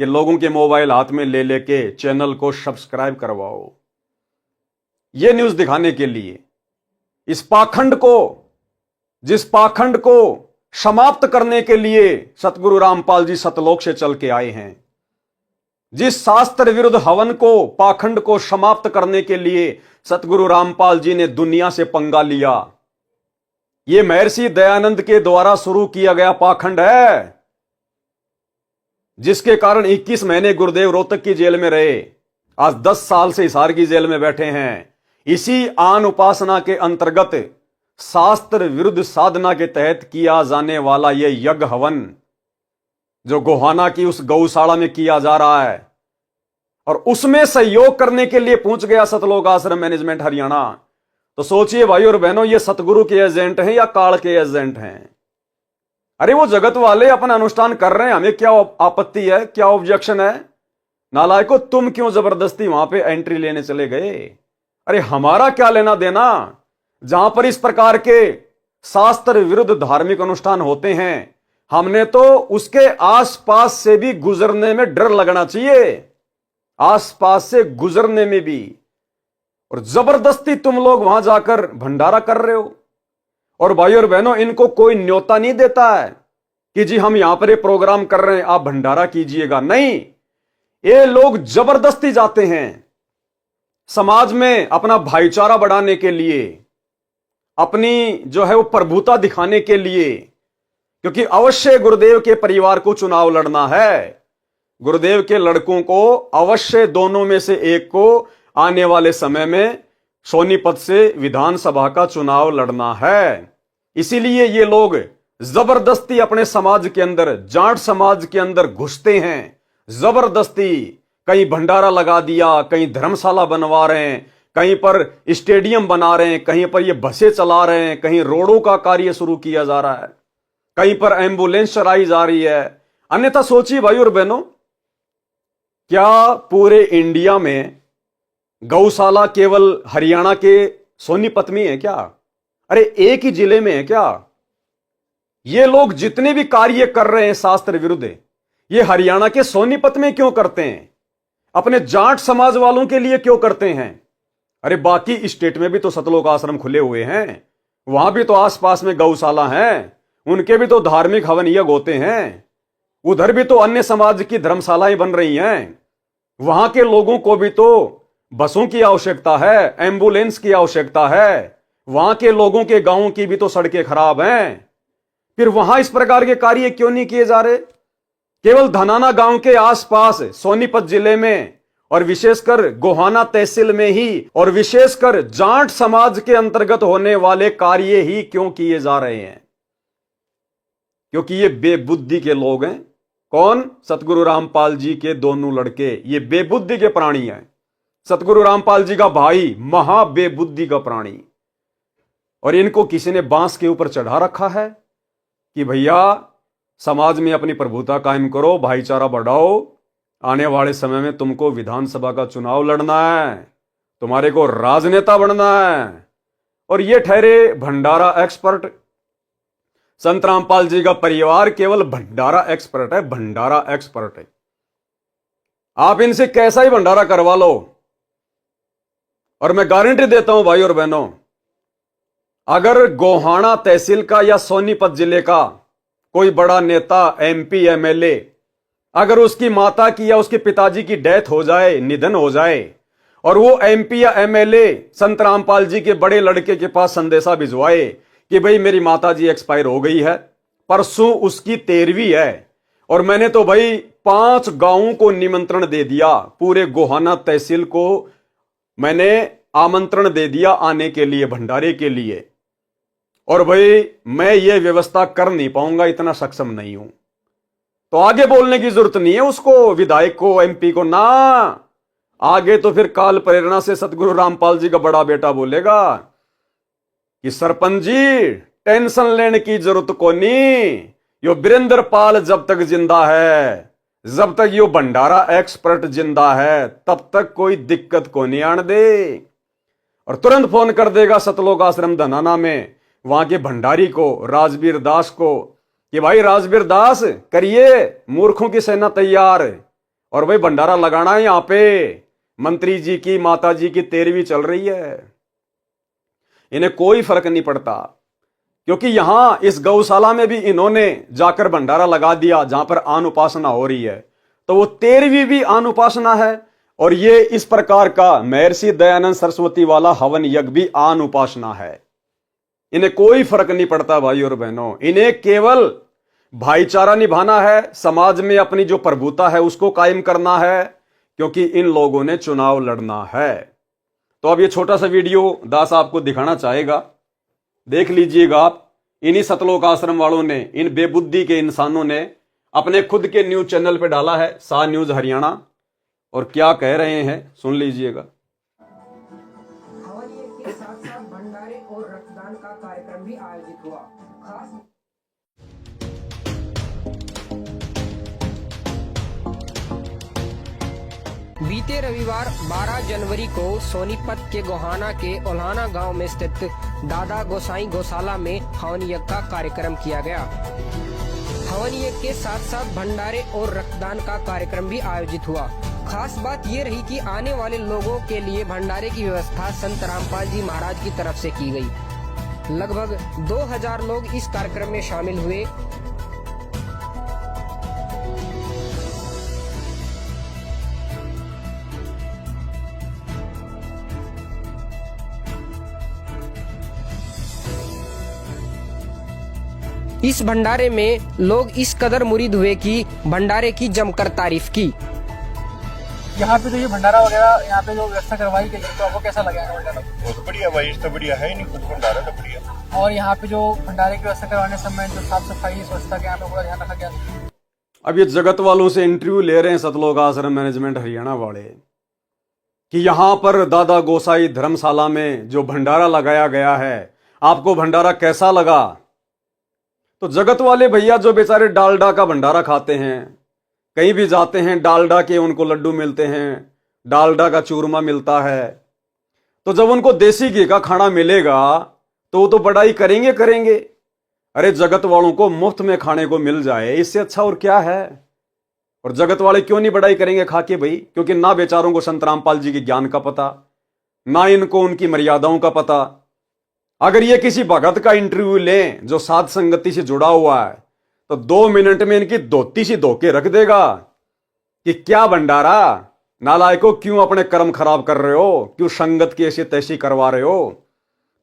कि लोगों के मोबाइल हाथ में ले लेके चैनल को सब्सक्राइब करवाओ। ये न्यूज दिखाने के लिए, इस पाखंड को, जिस पाखंड को समाप्त करने के लिए सतगुरु रामपाल जी सतलोक से चल के आए हैं, जिस शास्त्र विरुद्ध हवन को, पाखंड को समाप्त करने के लिए सतगुरु रामपाल जी ने दुनिया से पंगा लिया, ये महर्षि दयानंद के द्वारा शुरू किया गया पाखंड है, जिसके कारण 21 महीने गुरुदेव रोहतक की जेल में रहे, आज 10 साल से हिसार की जेल में बैठे हैं। इसी आन उपासना के अंतर्गत शास्त्र विरुद्ध साधना के तहत किया जाने वाला यह यज्ञ हवन, जो गोहाना की उस गौशाला में किया जा रहा है, और उसमें सहयोग करने के लिए पहुंच गया सतलोक आश्रम मैनेजमेंट हरियाणा। तो सोचिए भाई और बहनों, ये सतगुरु के एजेंट हैं या काल के एजेंट हैं? अरे वो जगत वाले अपना अनुष्ठान कर रहे हैं, हमें क्या आपत्ति है, क्या ऑब्जेक्शन है? नालायकों, तुम क्यों जबरदस्ती वहां पे एंट्री लेने चले गए? अरे हमारा क्या लेना देना? जहां पर इस प्रकार के शास्त्र विरुद्ध धार्मिक अनुष्ठान होते हैं, हमने तो उसके आसपास से भी गुजरने में डर लगना चाहिए, आसपास से गुजरने में भी। और जबरदस्ती तुम लोग वहां जाकर भंडारा कर रहे हो। और भाई और बहनों, इनको कोई न्योता नहीं देता है कि जी हम यहां पर ये प्रोग्राम कर रहे हैं, आप भंडारा कीजिएगा। नहीं, ये लोग जबरदस्ती जाते हैं समाज में अपना भाईचारा बढ़ाने के लिए, अपनी जो है वो प्रभुता दिखाने के लिए, क्योंकि अवश्य गुरुदेव के परिवार को चुनाव लड़ना है, गुरुदेव के लड़कों को अवश्य दोनों में से एक को आने वाले समय में सोनीपत से विधानसभा का चुनाव लड़ना है। इसीलिए ये लोग जबरदस्ती अपने समाज के अंदर, जाट समाज के अंदर घुसते हैं, जबरदस्ती कहीं भंडारा लगा दिया, कहीं धर्मशाला बनवा रहे हैं, कहीं पर स्टेडियम बना रहे हैं, कहीं पर ये बसें चला रहे हैं, कहीं रोडों का कार्य शुरू किया जा रहा है, कहीं पर एम्बुलेंस चलाई जा रही है। अन्यथा सोचिए भाई और बहनों, क्या पूरे इंडिया में गौशाला केवल हरियाणा के सोनीपत में है क्या? अरे एक ही जिले में है क्या? ये लोग जितने भी कार्य कर रहे हैं शास्त्र विरुद्ध, ये हरियाणा के सोनीपत में क्यों करते हैं? अपने जाट समाज वालों के लिए क्यों करते हैं? अरे बाकी स्टेट में भी तो सतलोक आश्रम खुले हुए हैं, वहां भी तो आसपास में गौशाला हैं, उनके भी तो धार्मिक हवन यज्ञ होते हैं। उधर भी तो अन्य समाज की धर्मशालाएं बन रही हैं। वहां के लोगों को भी तो बसों की आवश्यकता है, एम्बुलेंस की आवश्यकता है। वहां के लोगों के गांवों की भी तो सड़कें खराब हैं। फिर वहां इस प्रकार के कार्य क्यों नहीं किए जा रहे? केवल धनाना गांव के आसपास सोनीपत जिले में और विशेषकर गोहाना तहसील में ही और विशेषकर जाट समाज के अंतर्गत होने वाले कार्य ही क्यों किए जा रहे हैं? क्योंकि ये बेबुद्धि के लोग हैं। कौन? सतगुरु रामपाल जी के दोनों लड़के, ये बेबुद्धि के प्राणी हैं। सतगुरु रामपाल जी का भाई महा बेबुद्धि का प्राणी, और इनको किसी ने बांस के ऊपर चढ़ा रखा है कि भैया समाज में अपनी प्रभुता कायम करो, भाईचारा बढ़ाओ। आने वाले समय में तुमको विधानसभा का चुनाव लड़ना है, तुम्हारे को राजनेता बनना है। और ये ठहरे भंडारा एक्सपर्ट। संत रामपाल जी का परिवार केवल भंडारा एक्सपर्ट है, भंडारा एक्सपर्ट है। आप इनसे कैसा ही भंडारा करवा लो, और मैं गारंटी देता हूं भाई और बहनों, अगर गोहाना तहसील का या सोनीपत जिले का कोई बड़ा नेता, एमपी, एमएलए, अगर उसकी माता की या उसके पिताजी की डेथ हो जाए, निधन हो जाए, और वो एमपी या एमएलए संत रामपाल जी के बड़े लड़के के पास संदेशा भिजवाए कि भाई मेरी माता जी एक्सपायर हो गई है, परसों उसकी 13वीं है, और मैंने तो भाई 5 गांवों को निमंत्रण दे दिया, पूरे गोहाना तहसील को मैंने आमंत्रण दे दिया आने के लिए, भंडारे के लिए, और भाई मैं ये व्यवस्था कर नहीं पाऊंगा, इतना सक्षम नहीं हूं, तो आगे बोलने की जरूरत नहीं है उसको, विधायक को, एमपी को ना। आगे तो फिर काल प्रेरणा से सतगुरु रामपाल जी का बड़ा बेटा बोलेगा कि सरपंच जी टेंशन लेने की जरूरत को नहीं, यो वीरेंद्र पाल जब तक जिंदा है, जब तक यो भंडारा एक्सपर्ट जिंदा है, तब तक कोई दिक्कत को नहीं आने दे। और तुरंत फोन कर देगा सतलोक आश्रम धनाना में वहां के भंडारी को, राजवीर दास को, कि भाई राजवीर दास करिए, मूर्खों की सेना तैयार, और भाई भंडारा लगाना है यहां पे। मंत्री जी की माता जी की 13वीं चल रही है, इन्हें कोई फर्क नहीं पड़ता, क्योंकि यहां इस गौशाला में भी इन्होंने जाकर भंडारा लगा दिया जहां पर आन उपासना हो रही है, तो वो 13वीं भी आन उपासना है, और ये इस प्रकार का महर्षि दयानंद सरस्वती वाला हवन यज्ञ भी आन उपासना है। इन्हें कोई फर्क नहीं पड़ता भाई और बहनों, इन्हें केवल भाईचारा निभाना है, समाज में अपनी जो प्रभुता है उसको कायम करना है, क्योंकि इन लोगों ने चुनाव लड़ना है। तो अब ये छोटा सा वीडियो दास आपको दिखाना चाहेगा, देख लीजिएगा आप। इन्हीं सतलोक आश्रम वालों ने, इन बेबुद्धि के इंसानों ने अपने खुद के न्यूज चैनल पे डाला है, सा न्यूज हरियाणा, और क्या कह रहे हैं सुन लीजिएगा। के साथ साथ भंडारे और रक्तदान का कार्यक्रम भी आयोजित हुआ। खास बीते रविवार 12 जनवरी को सोनीपत के गोहाना के ओल्हाना गांव में स्थित दादा गोसाई गौशाला में हवन यज्ञ का कार्यक्रम किया गया। हवन यज्ञ के साथ साथ भंडारे और रक्तदान का कार्यक्रम भी आयोजित हुआ। खास बात ये रही कि आने वाले लोगों के लिए भंडारे की व्यवस्था संत रामपाल जी महाराज की तरफ से की गई। लगभग 2000 लोग इस कार्यक्रम में शामिल हुए। इस भंडारे में लोग इस कदर मुरीद हुए कि भंडारे की जमकर तारीफ की। यहाँ पे जो ये भंडारा वगैरह यहाँ पे जो व्यवस्था करवाई गई है, तो आपको कैसा लगा है भंडारा? बहुत बढ़िया भाई, इस तो बढ़िया है ही नहीं, कुछ भंडारा तो बढ़िया। और यहाँ पे जो भंडारे की व्यवस्था करवाने समय जो साफ सफाई स्वच्छता के यहाँ पे पूरा ध्यान रखा गया। अब ये जगत वालों से इंटरव्यू ले रहे हैं सतलोक आश्रम मैनेजमेंट हरियाणा वाले कि यहाँ पर दादा गोसाई धर्मशाला में जो भंडारा लगाया गया है, आपको भंडारा कैसा लगा? तो जगत वाले भैया जो बेचारे डालडा का भंडारा खाते हैं, कहीं भी जाते हैं डालडा के उनको लड्डू मिलते हैं, डालडा का चूरमा मिलता है, तो जब उनको देसी घी का खाना मिलेगा तो वो तो बड़ाई करेंगे करेंगे। अरे जगत वालों को मुफ्त में खाने को मिल जाए, इससे अच्छा और क्या है? और जगत वाले क्यों नहीं बड़ाई करेंगे खा के भाई? क्योंकि ना बेचारों को संत रामपाल जी के ज्ञान का पता, ना इनको उनकी मर्यादाओं का पता। अगर ये किसी भगत का इंटरव्यू लें जो साध संगति से जुड़ा हुआ है तो 2 मिनट में इनकी धोती सी धोके रख देगा कि क्या भंडारा, नालायकों क्यों अपने कर्म खराब कर रहे हो, क्यों संगत की ऐसी तैसी करवा रहे हो।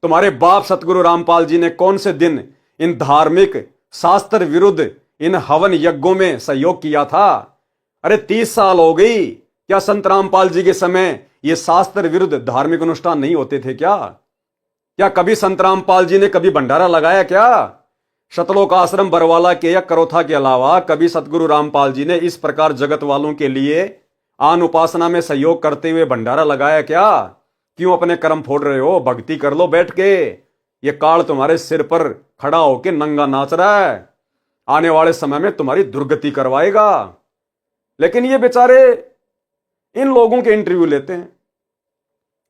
तुम्हारे बाप सतगुरु रामपाल जी ने कौन से दिन इन धार्मिक शास्त्र विरुद्ध इन हवन यज्ञों में सहयोग किया था। अरे 30 साल हो गई, क्या संत रामपाल जी के समय ये शास्त्र विरुद्ध धार्मिक अनुष्ठान नहीं होते थे क्या कभी संत रामपाल जी ने कभी भंडारा लगाया क्या। शतलोक आश्रम बरवाला के या करोथा के अलावा कभी सतगुरु रामपाल जी ने इस प्रकार जगत वालों के लिए आन उपासना में सहयोग करते हुए भंडारा लगाया क्या। क्यों अपने कर्म फोड़ रहे हो, भक्ति कर लो बैठ के। ये काल तुम्हारे सिर पर खड़ा होके नंगा नाच रहा है, आने वाले समय में तुम्हारी दुर्गति करवाएगा। लेकिन ये बेचारे इन लोगों के इंटरव्यू लेते हैं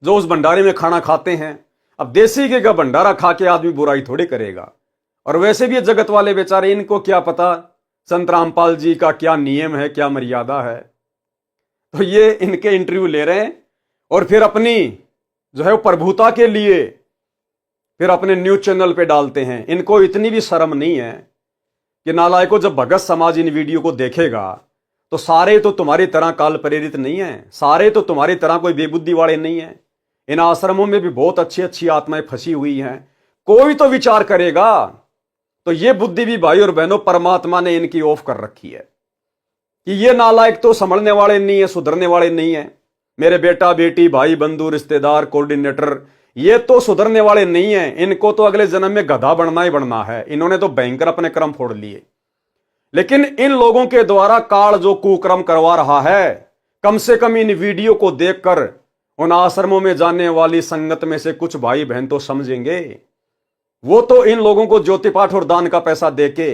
जो उस भंडारे में खाना खाते हैं। अब देसी घी का भंडारा खा के आदमी बुराई थोड़ी करेगा। और वैसे भी ये जगत वाले बेचारे, इनको क्या पता संत रामपाल जी का क्या नियम है, क्या मर्यादा है। तो ये इनके इंटरव्यू ले रहे हैं और फिर अपनी जो है वो प्रभुता के लिए फिर अपने न्यूज चैनल पे डालते हैं। इनको इतनी भी शर्म नहीं है कि नालायकों, जब भगत समाज इन वीडियो को देखेगा तो सारे तो तुम्हारी तरह काल प्रेरित नहीं है, सारे तो तुम्हारी तरह कोई बेबुद्धि वाले नहीं है। इन आश्रमों में भी बहुत अच्छी अच्छी आत्माएं फंसी हुई हैं। कोई तो विचार करेगा। तो ये बुद्धि भी भाई और बहनों परमात्मा ने इनकी ऑफ कर रखी है कि ये नालायक तो संभलने वाले नहीं है, सुधरने वाले नहीं है। मेरे बेटा बेटी भाई बंधु रिश्तेदार कोऑर्डिनेटर, ये तो सुधरने वाले नहीं है। इनको तो अगले जन्म में गधा बनना ही बनना है। इन्होंने तो भयंकर अपने कर्म फोड़ लिए। लेकिन इन लोगों के द्वारा काल जो कुकर्म करवा रहा है, कम से कम इन वीडियो को देखकर उन आश्रमों में जाने वाली संगत में से कुछ भाई बहन तो समझेंगे। वो तो इन लोगों को ज्योति पाठ और दान का पैसा देके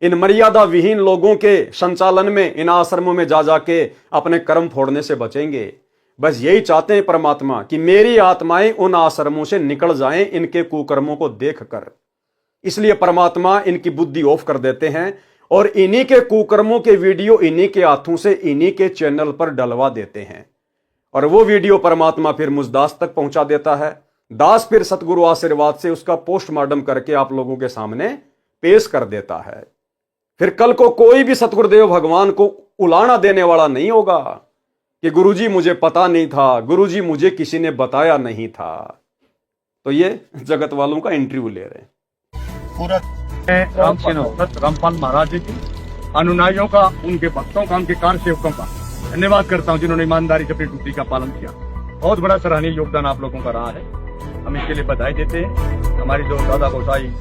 इन मर्यादा विहीन लोगों के संचालन में इन आश्रमों में जा जाके अपने कर्म फोड़ने से बचेंगे। बस यही चाहते हैं परमात्मा कि मेरी आत्माएं उन आश्रमों से निकल जाएं इनके कुकर्मों को देखकर। इसलिए परमात्मा इनकी बुद्धि ऑफ कर देते हैं और इन्हीं के कुकर्मों के वीडियो इन्हीं के हाथों से इन्हीं के चैनल पर डलवा देते हैं। और वो वीडियो परमात्मा फिर मुझ दास तक पहुंचा देता है। दास फिर सतगुरु आशीर्वाद से उसका पोस्टमार्टम करके आप लोगों के सामने पेश कर देता है। फिर कल को कोई भी सतगुरुदेव भगवान को उलाना देने वाला नहीं होगा कि गुरुजी मुझे पता नहीं था, गुरुजी मुझे किसी ने बताया नहीं था। तो ये जगत वालों का इंटरव्यू ले रहे हैं। पूरा रामपाल महाराज जी की अनुयायियों का, उनके भक्तों का, उनके कार सेवकों का धन्यवाद करता हूं जिन्होंने ईमानदारी से अपनी ड्यूटी का पालन किया। बहुत बड़ा सराहनीय योगदान आप लोगों का रहा है, हम इसके लिए बधाई देते हैं। हमारी जो दादा गोसाई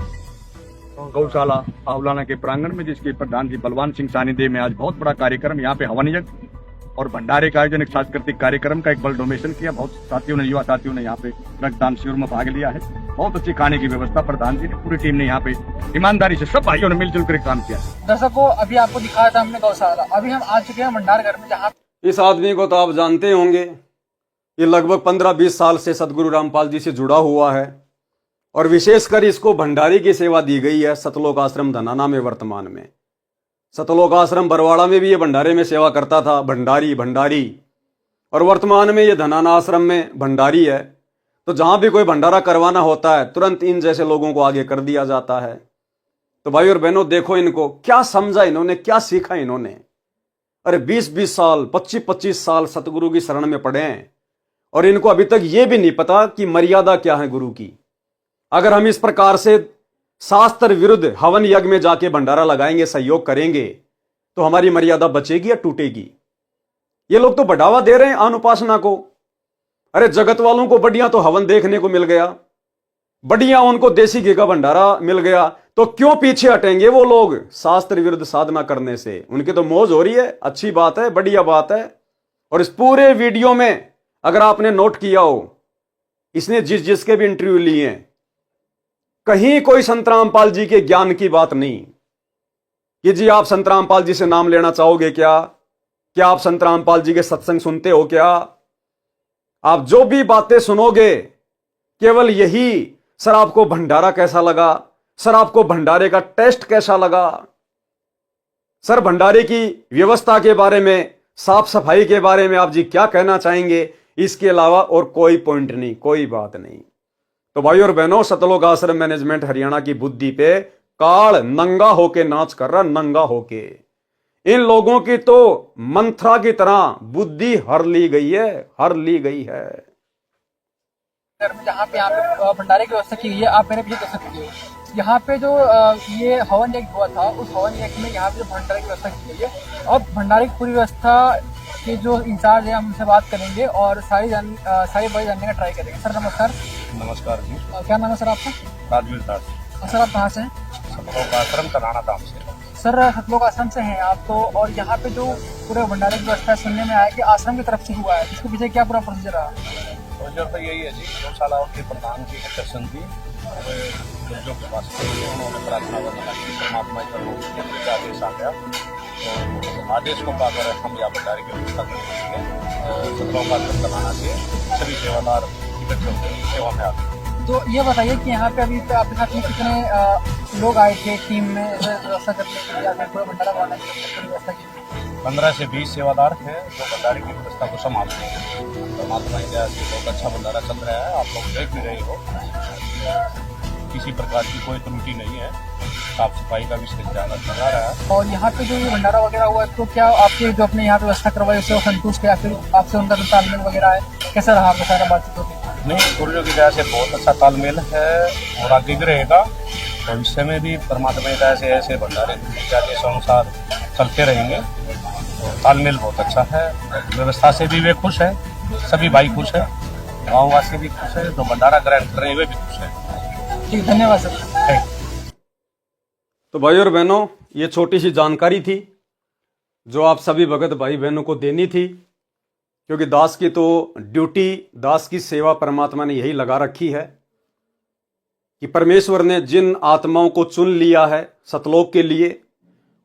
गौशाला आहुलाना के प्रांगण में, जिसके प्रधान जी बलवान सिंह सानिध्य में आज बहुत बड़ा कार्यक्रम, यहाँ पे हवन यज्ञ और भंडारे का आयोजन, एक सांस्कृतिक कार्यक्रम का एक बल डोनेशन किया। बहुत साथियों ने, युवा साथियों ने यहाँ पे रक्तदान शिविर में भाग लिया है। बहुत अच्छी खाने की व्यवस्था प्रधान जी ने, पूरी टीम ने यहाँ पे ईमानदारी से सब भाइयों ने मिलजुल कर काम किया। दर्शकों, अभी आपको दिखाया था हमने गौशाला, अभी हम आ चुके हैं भंडार घर में, जहाँ इस आदमी को तो आप जानते होंगे, ये लगभग 15-20 साल से सतगुरु रामपाल जी से जुड़ा हुआ है और विशेषकर इसको भंडारी की सेवा दी गई है सतलोक आश्रम धनाना में। वर्तमान में सतलोक आश्रम बरवाड़ा में भी ये भंडारे में सेवा करता था, भंडारी, और वर्तमान में ये धनाना आश्रम में भंडारी है। तो जहां भी कोई भंडारा करवाना होता है तुरंत इन जैसे लोगों को आगे कर दिया जाता है। तो भाई और बहनों, देखो इनको क्या समझा इन्होंने, क्या सीखा इन्होंने। अरे 20-20 साल, 25-25 साल सतगुरु की शरण में पड़े हैं और इनको अभी तक ये भी नहीं पता कि मर्यादा क्या है गुरु की। अगर हम इस प्रकार से शास्त्र विरुद्ध हवन यज्ञ में जाके भंडारा लगाएंगे, सहयोग करेंगे, तो हमारी मर्यादा बचेगी या टूटेगी। ये लोग तो बढ़ावा दे रहे हैं अनुपासना को। अरे जगत वालों को बढ़िया तो हवन देखने को मिल गया, बढ़िया उनको देसी घी का भंडारा मिल गया, तो क्यों पीछे हटेंगे वो लोग शास्त्र विरुद्ध साधना करने से। उनकी तो मौज हो रही है, अच्छी बात है, बढ़िया बात है। और इस पूरे वीडियो में अगर आपने नोट किया हो, इसने जिसके भी इंटरव्यू लिए हैं, कहीं कोई संत रामपाल जी के ज्ञान की बात नहीं कि जी आप संत रामपाल जी से नाम लेना चाहोगे क्या आप संत रामपाल जी के सत्संग सुनते हो क्या। आप जो भी बातें सुनोगे केवल यही, सर आपको भंडारा कैसा लगा, सर आपको भंडारे का टेस्ट कैसा लगा, सर भंडारे की व्यवस्था के बारे में, साफ सफाई के बारे में आप जी क्या कहना चाहेंगे। इसके अलावा और कोई पॉइंट नहीं, कोई बात नहीं। तो भाई और बहनों, सतलोक आश्रम मैनेजमेंट हरियाणा की बुद्धि पे काल नंगा होके नाच कर रहा, नंगा होके। इन लोगों की तो मंत्रा की तरह बुद्धि हर ली गई है, हर ली गई है। जहाँ पे यहाँ पे भंडारे की व्यवस्था की गई है, आप मेरे पीछे देख सकते हो। यहाँ पे जो ये हवन यज्ञ हुआ था, उस हवन यज्ञ में यहाँ पे जो भंडारे की व्यवस्था की गई है। अब भंडारे की पूरी व्यवस्था के जो इंचार्ज है, हम उनसे बात करेंगे और सारी बातें जानने का ट्राई करेंगे। सर नमस्कार। नमस्कार जी। क्या नाम है सर आपका? राजवीर दास। सर आप कहाँ से हैं? सतलोक आश्रम तराना धाम से। सर सतलोक आश्रम से हैं आप तो, और यहाँ पे जो पूरे भंडारे की व्यवस्था सुनने में आया कि आश्रम की तरफ से हुआ है, इसके पीछे क्या पूरा प्रोसीजर रहा? प्रोसीजर तो यही है जी, गौशाला के प्रधान की दर्शन दी जो के वास्ते उन्होंने प्रार्थना वंदना की, परमात्मा का आदेश आ गया, तो आदेश को पाकर हम यहाँ भंडारे की व्यवस्था करते हैं। सतलोक आश्रम तराना से सभी सेवादार इकट्ठे होकर सेवा में आते हैं। तो ये बताइए कि यहाँ पे अभी आपके साथ में कितने लोग आए थे टीम में व्यवस्था करने के लिए, या फिर पूरा भंडारा बनाने की व्यवस्था की? 15 से 20 सेवादार थे जो भंडारे की व्यवस्था को संभालते हैं। परमात्मा की दया से बहुत अच्छा भंडारा चल रहा है, आप लोग देख भी रहे हो। किसी प्रकार की कोई त्रुटि नहीं है, साफ सफाई का विशेष ध्यान रखा जा रहा है। और यहाँ पे जो ये भंडारा वगैरह हुआ है, तो क्या आपके जो अपने यहाँ पे व्यवस्था करवाई उससे वो संतुष्ट है, फिर आपसे उनका जो तालमेल वगैरह है, कैसा रहा आपका सारा बातचीत होगी? नहीं, गुरुजों की दया से बहुत अच्छा तालमेल है और आगे भी रहेगा। भविष्य में भी परमात्मा की दया से ऐसे भंडारे के अनुसार चलते रहेंगे। और तालमेल बहुत अच्छा है, व्यवस्था से भी वे खुश है, सभी भाई खुश है, गाँववासी भी खुश है, तो भंडारा ग्रहण कर रहे हुए भी खुश है। ठीक, धन्यवाद सर। तो भाई और बहनों, ये छोटी सी जानकारी थी जो आप सभी भगत भाई बहनों को देनी थी, क्योंकि दास की तो ड्यूटी, दास की सेवा परमात्मा ने यही लगा रखी है कि परमेश्वर ने जिन आत्माओं को चुन लिया है सतलोक के लिए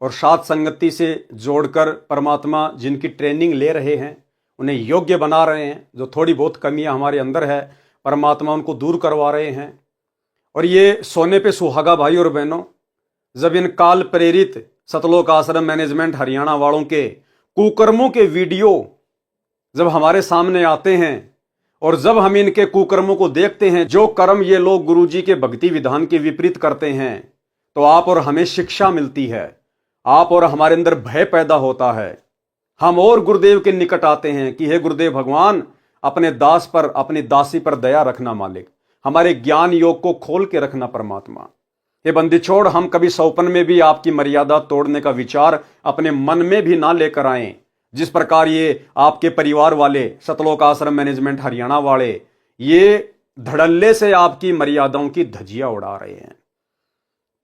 और साथ संगति से जोड़कर परमात्मा जिनकी ट्रेनिंग ले रहे हैं, उन्हें योग्य बना रहे हैं। जो थोड़ी बहुत कमियां हमारे अंदर है, परमात्मा उनको दूर करवा रहे हैं। और ये सोने पे सुहागा भाई और बहनों, जब इन काल प्रेरित सतलोक आश्रम मैनेजमेंट हरियाणा वालों के कुकर्मों के वीडियो जब हमारे सामने आते हैं और जब हम इनके कुकर्मों को देखते हैं, जो कर्म ये लोग गुरुजी के भक्ति विधान के विपरीत करते हैं, तो आप और हमें शिक्षा मिलती है, आप और हमारे अंदर भय पैदा होता है। हम और गुरुदेव के निकट आते हैं कि हे गुरुदेव भगवान, अपने दास पर, अपनी दासी पर दया रखना मालिक, हमारे ज्ञान योग को खोल के रखना परमात्मा। हे बंदी छोड़, हम कभी सौपन में भी आपकी मर्यादा तोड़ने का विचार अपने मन में भी ना लेकर आए। जिस प्रकार ये आपके परिवार वाले, सतलोक आश्रम मैनेजमेंट हरियाणा वाले, ये धड़ल्ले से आपकी मर्यादाओं की धज्जियां उड़ा रहे हैं।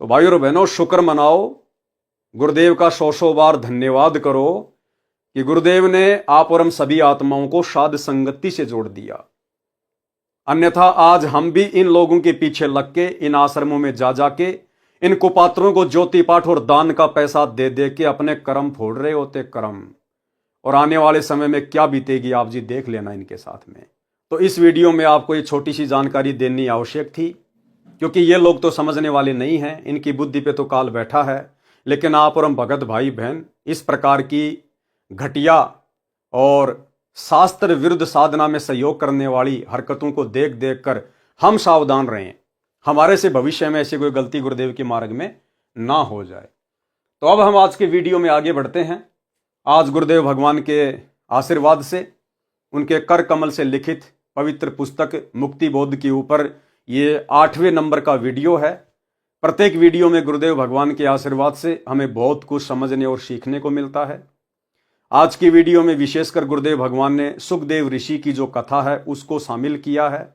तो भाई और बहनों, शुक्र मनाओ, गुरुदेव का 100 बार धन्यवाद करो कि गुरुदेव ने आप और हम सभी आत्माओं को साध संगति से जोड़ दिया। अन्यथा आज हम भी इन लोगों के पीछे लग के, इन आश्रमों में जा जाके इन कुपात्रों को ज्योति पाठ और दान का पैसा दे दे के अपने कर्म फोड़ रहे होते, कर्म। और आने वाले समय में क्या बीतेगी आप जी देख लेना इनके साथ में। तो इस वीडियो में आपको ये छोटी सी जानकारी देनी आवश्यक थी, क्योंकि ये लोग तो समझने वाले नहीं हैं, इनकी बुद्धि पे तो काल बैठा है। लेकिन आप और हम भगत भाई बहन इस प्रकार की घटिया और शास्त्र विरुद्ध साधना में सहयोग करने वाली हरकतों को देख देख कर हम सावधान रहें, हमारे से भविष्य में ऐसी कोई गलती गुरुदेव के मार्ग में ना हो जाए। तो अब हम आज के वीडियो में आगे बढ़ते हैं। आज गुरुदेव भगवान के आशीर्वाद से, उनके कर कमल से लिखित पवित्र पुस्तक मुक्ति बोध के ऊपर ये 8वें नंबर का वीडियो है। प्रत्येक वीडियो में गुरुदेव भगवान के आशीर्वाद से हमें बहुत कुछ समझने और सीखने को मिलता है। आज की वीडियो में विशेषकर गुरुदेव भगवान ने सुखदेव ऋषि की जो कथा है उसको शामिल किया है।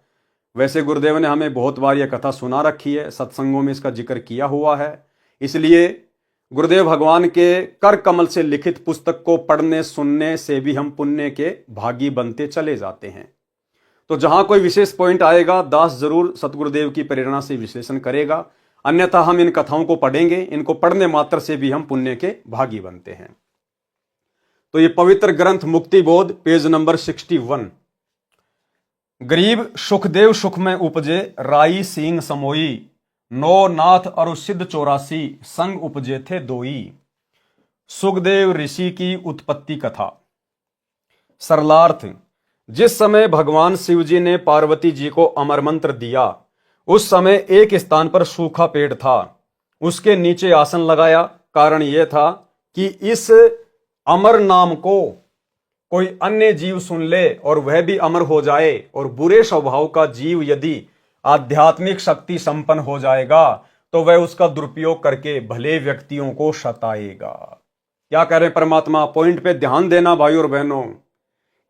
वैसे गुरुदेव ने हमें बहुत बार यह कथा सुना रखी है, सत्संगों में इसका जिक्र किया हुआ है। इसलिए गुरुदेव भगवान के कर कमल से लिखित पुस्तक को पढ़ने सुनने से भी हम पुण्य के भागी बनते चले जाते हैं। तो जहां कोई विशेष पॉइंट आएगा, दास जरूर सतगुरुदेव की प्रेरणा से विश्लेषण करेगा, अन्यथा हम इन कथाओं को पढ़ेंगे, इनको पढ़ने मात्र से भी हम पुण्य के भागी बनते हैं। तो ये पवित्र ग्रंथ मुक्ति बोध, पेज नंबर 61। गरीब सुखदेव सुख में उपजे, राई सिंह समोई, नो नाथ और सिद्ध 84 संग उपजे थे दोई। सुखदेव ऋषि की उत्पत्ति कथा। सरलार्थ, जिस समय भगवान शिव जी ने पार्वती जी को अमर मंत्र दिया, उस समय एक स्थान पर सूखा पेड़ था, उसके नीचे आसन लगाया। कारण यह था कि इस अमर नाम को कोई अन्य जीव सुन ले और वह भी अमर हो जाए, और बुरे स्वभाव का जीव यदि आध्यात्मिक शक्ति संपन्न हो जाएगा तो वह उसका दुरुपयोग करके भले व्यक्तियों को सताएगा। क्या कह रहे हैं परमात्मा? पॉइंट पे ध्यान देना भाई और बहनों।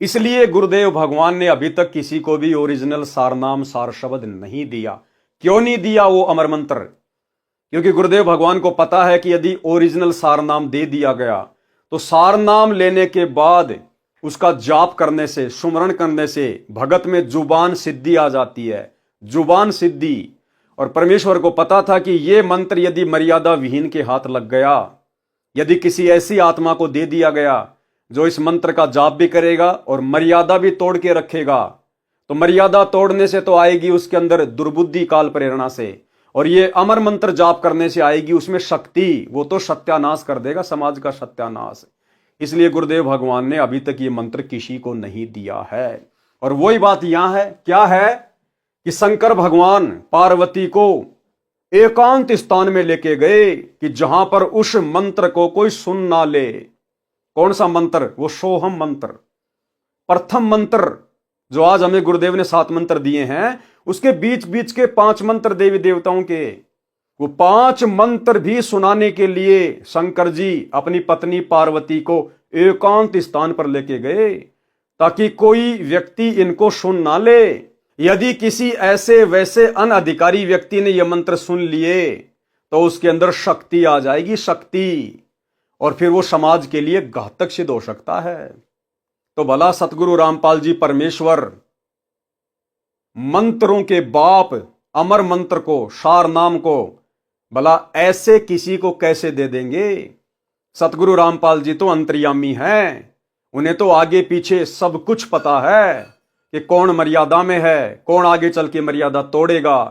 इसलिए गुरुदेव भगवान ने अभी तक किसी को भी ओरिजिनल सारनाम सार शब्द नहीं दिया। क्यों नहीं दिया वो अमर मंत्र? क्योंकि गुरुदेव भगवान को पता है कि यदि ओरिजिनल सारनाम दे दिया गया तो सारनाम लेने के बाद उसका जाप करने से, सुमरण करने से भगत में जुबान सिद्धि आ जाती है, जुबान सिद्धि। और परमेश्वर को पता था कि ये मंत्र यदि मर्यादा विहीन के हाथ लग गया, यदि किसी ऐसी आत्मा को दे दिया गया जो इस मंत्र का जाप भी करेगा और मर्यादा भी तोड़ के रखेगा, तो मर्यादा तोड़ने से तो आएगी उसके अंदर दुर्बुद्धि काल प्रेरणा से, और ये अमर मंत्र जाप करने से आएगी उसमें शक्ति। वो तो सत्यानाश कर देगा, समाज का सत्यानाश। इसलिए गुरुदेव भगवान ने अभी तक ये मंत्र किसी को नहीं दिया है। और वही बात यहां है, क्या है कि शंकर भगवान पार्वती को एकांत स्थान में लेके गए कि जहां पर उस मंत्र को कोई सुन ना ले। कौन सा मंत्र? वो सोहम मंत्र, प्रथम मंत्र जो आज हमें गुरुदेव ने 7 मंत्र दिए हैं, उसके बीच बीच के 5 मंत्र देवी देवताओं के, वो 5 मंत्र भी सुनाने के लिए शंकर जी अपनी पत्नी पार्वती को एकांत स्थान पर लेके गए ताकि कोई व्यक्ति इनको सुन ना ले। यदि किसी ऐसे वैसे अनधिकारी व्यक्ति ने यह मंत्र सुन लिए तो उसके अंदर शक्ति आ जाएगी, शक्ति, और फिर वो समाज के लिए घातक सिद्ध हो सकता है। तो भला सतगुरु रामपाल जी परमेश्वर मंत्रों के बाप अमर मंत्र को, सार नाम को, भला ऐसे किसी को कैसे दे देंगे? सतगुरु रामपाल जी तो अंतर्यामी हैं, उन्हें तो आगे पीछे सब कुछ पता है कि कौन मर्यादा में है, कौन आगे चल के मर्यादा तोड़ेगा,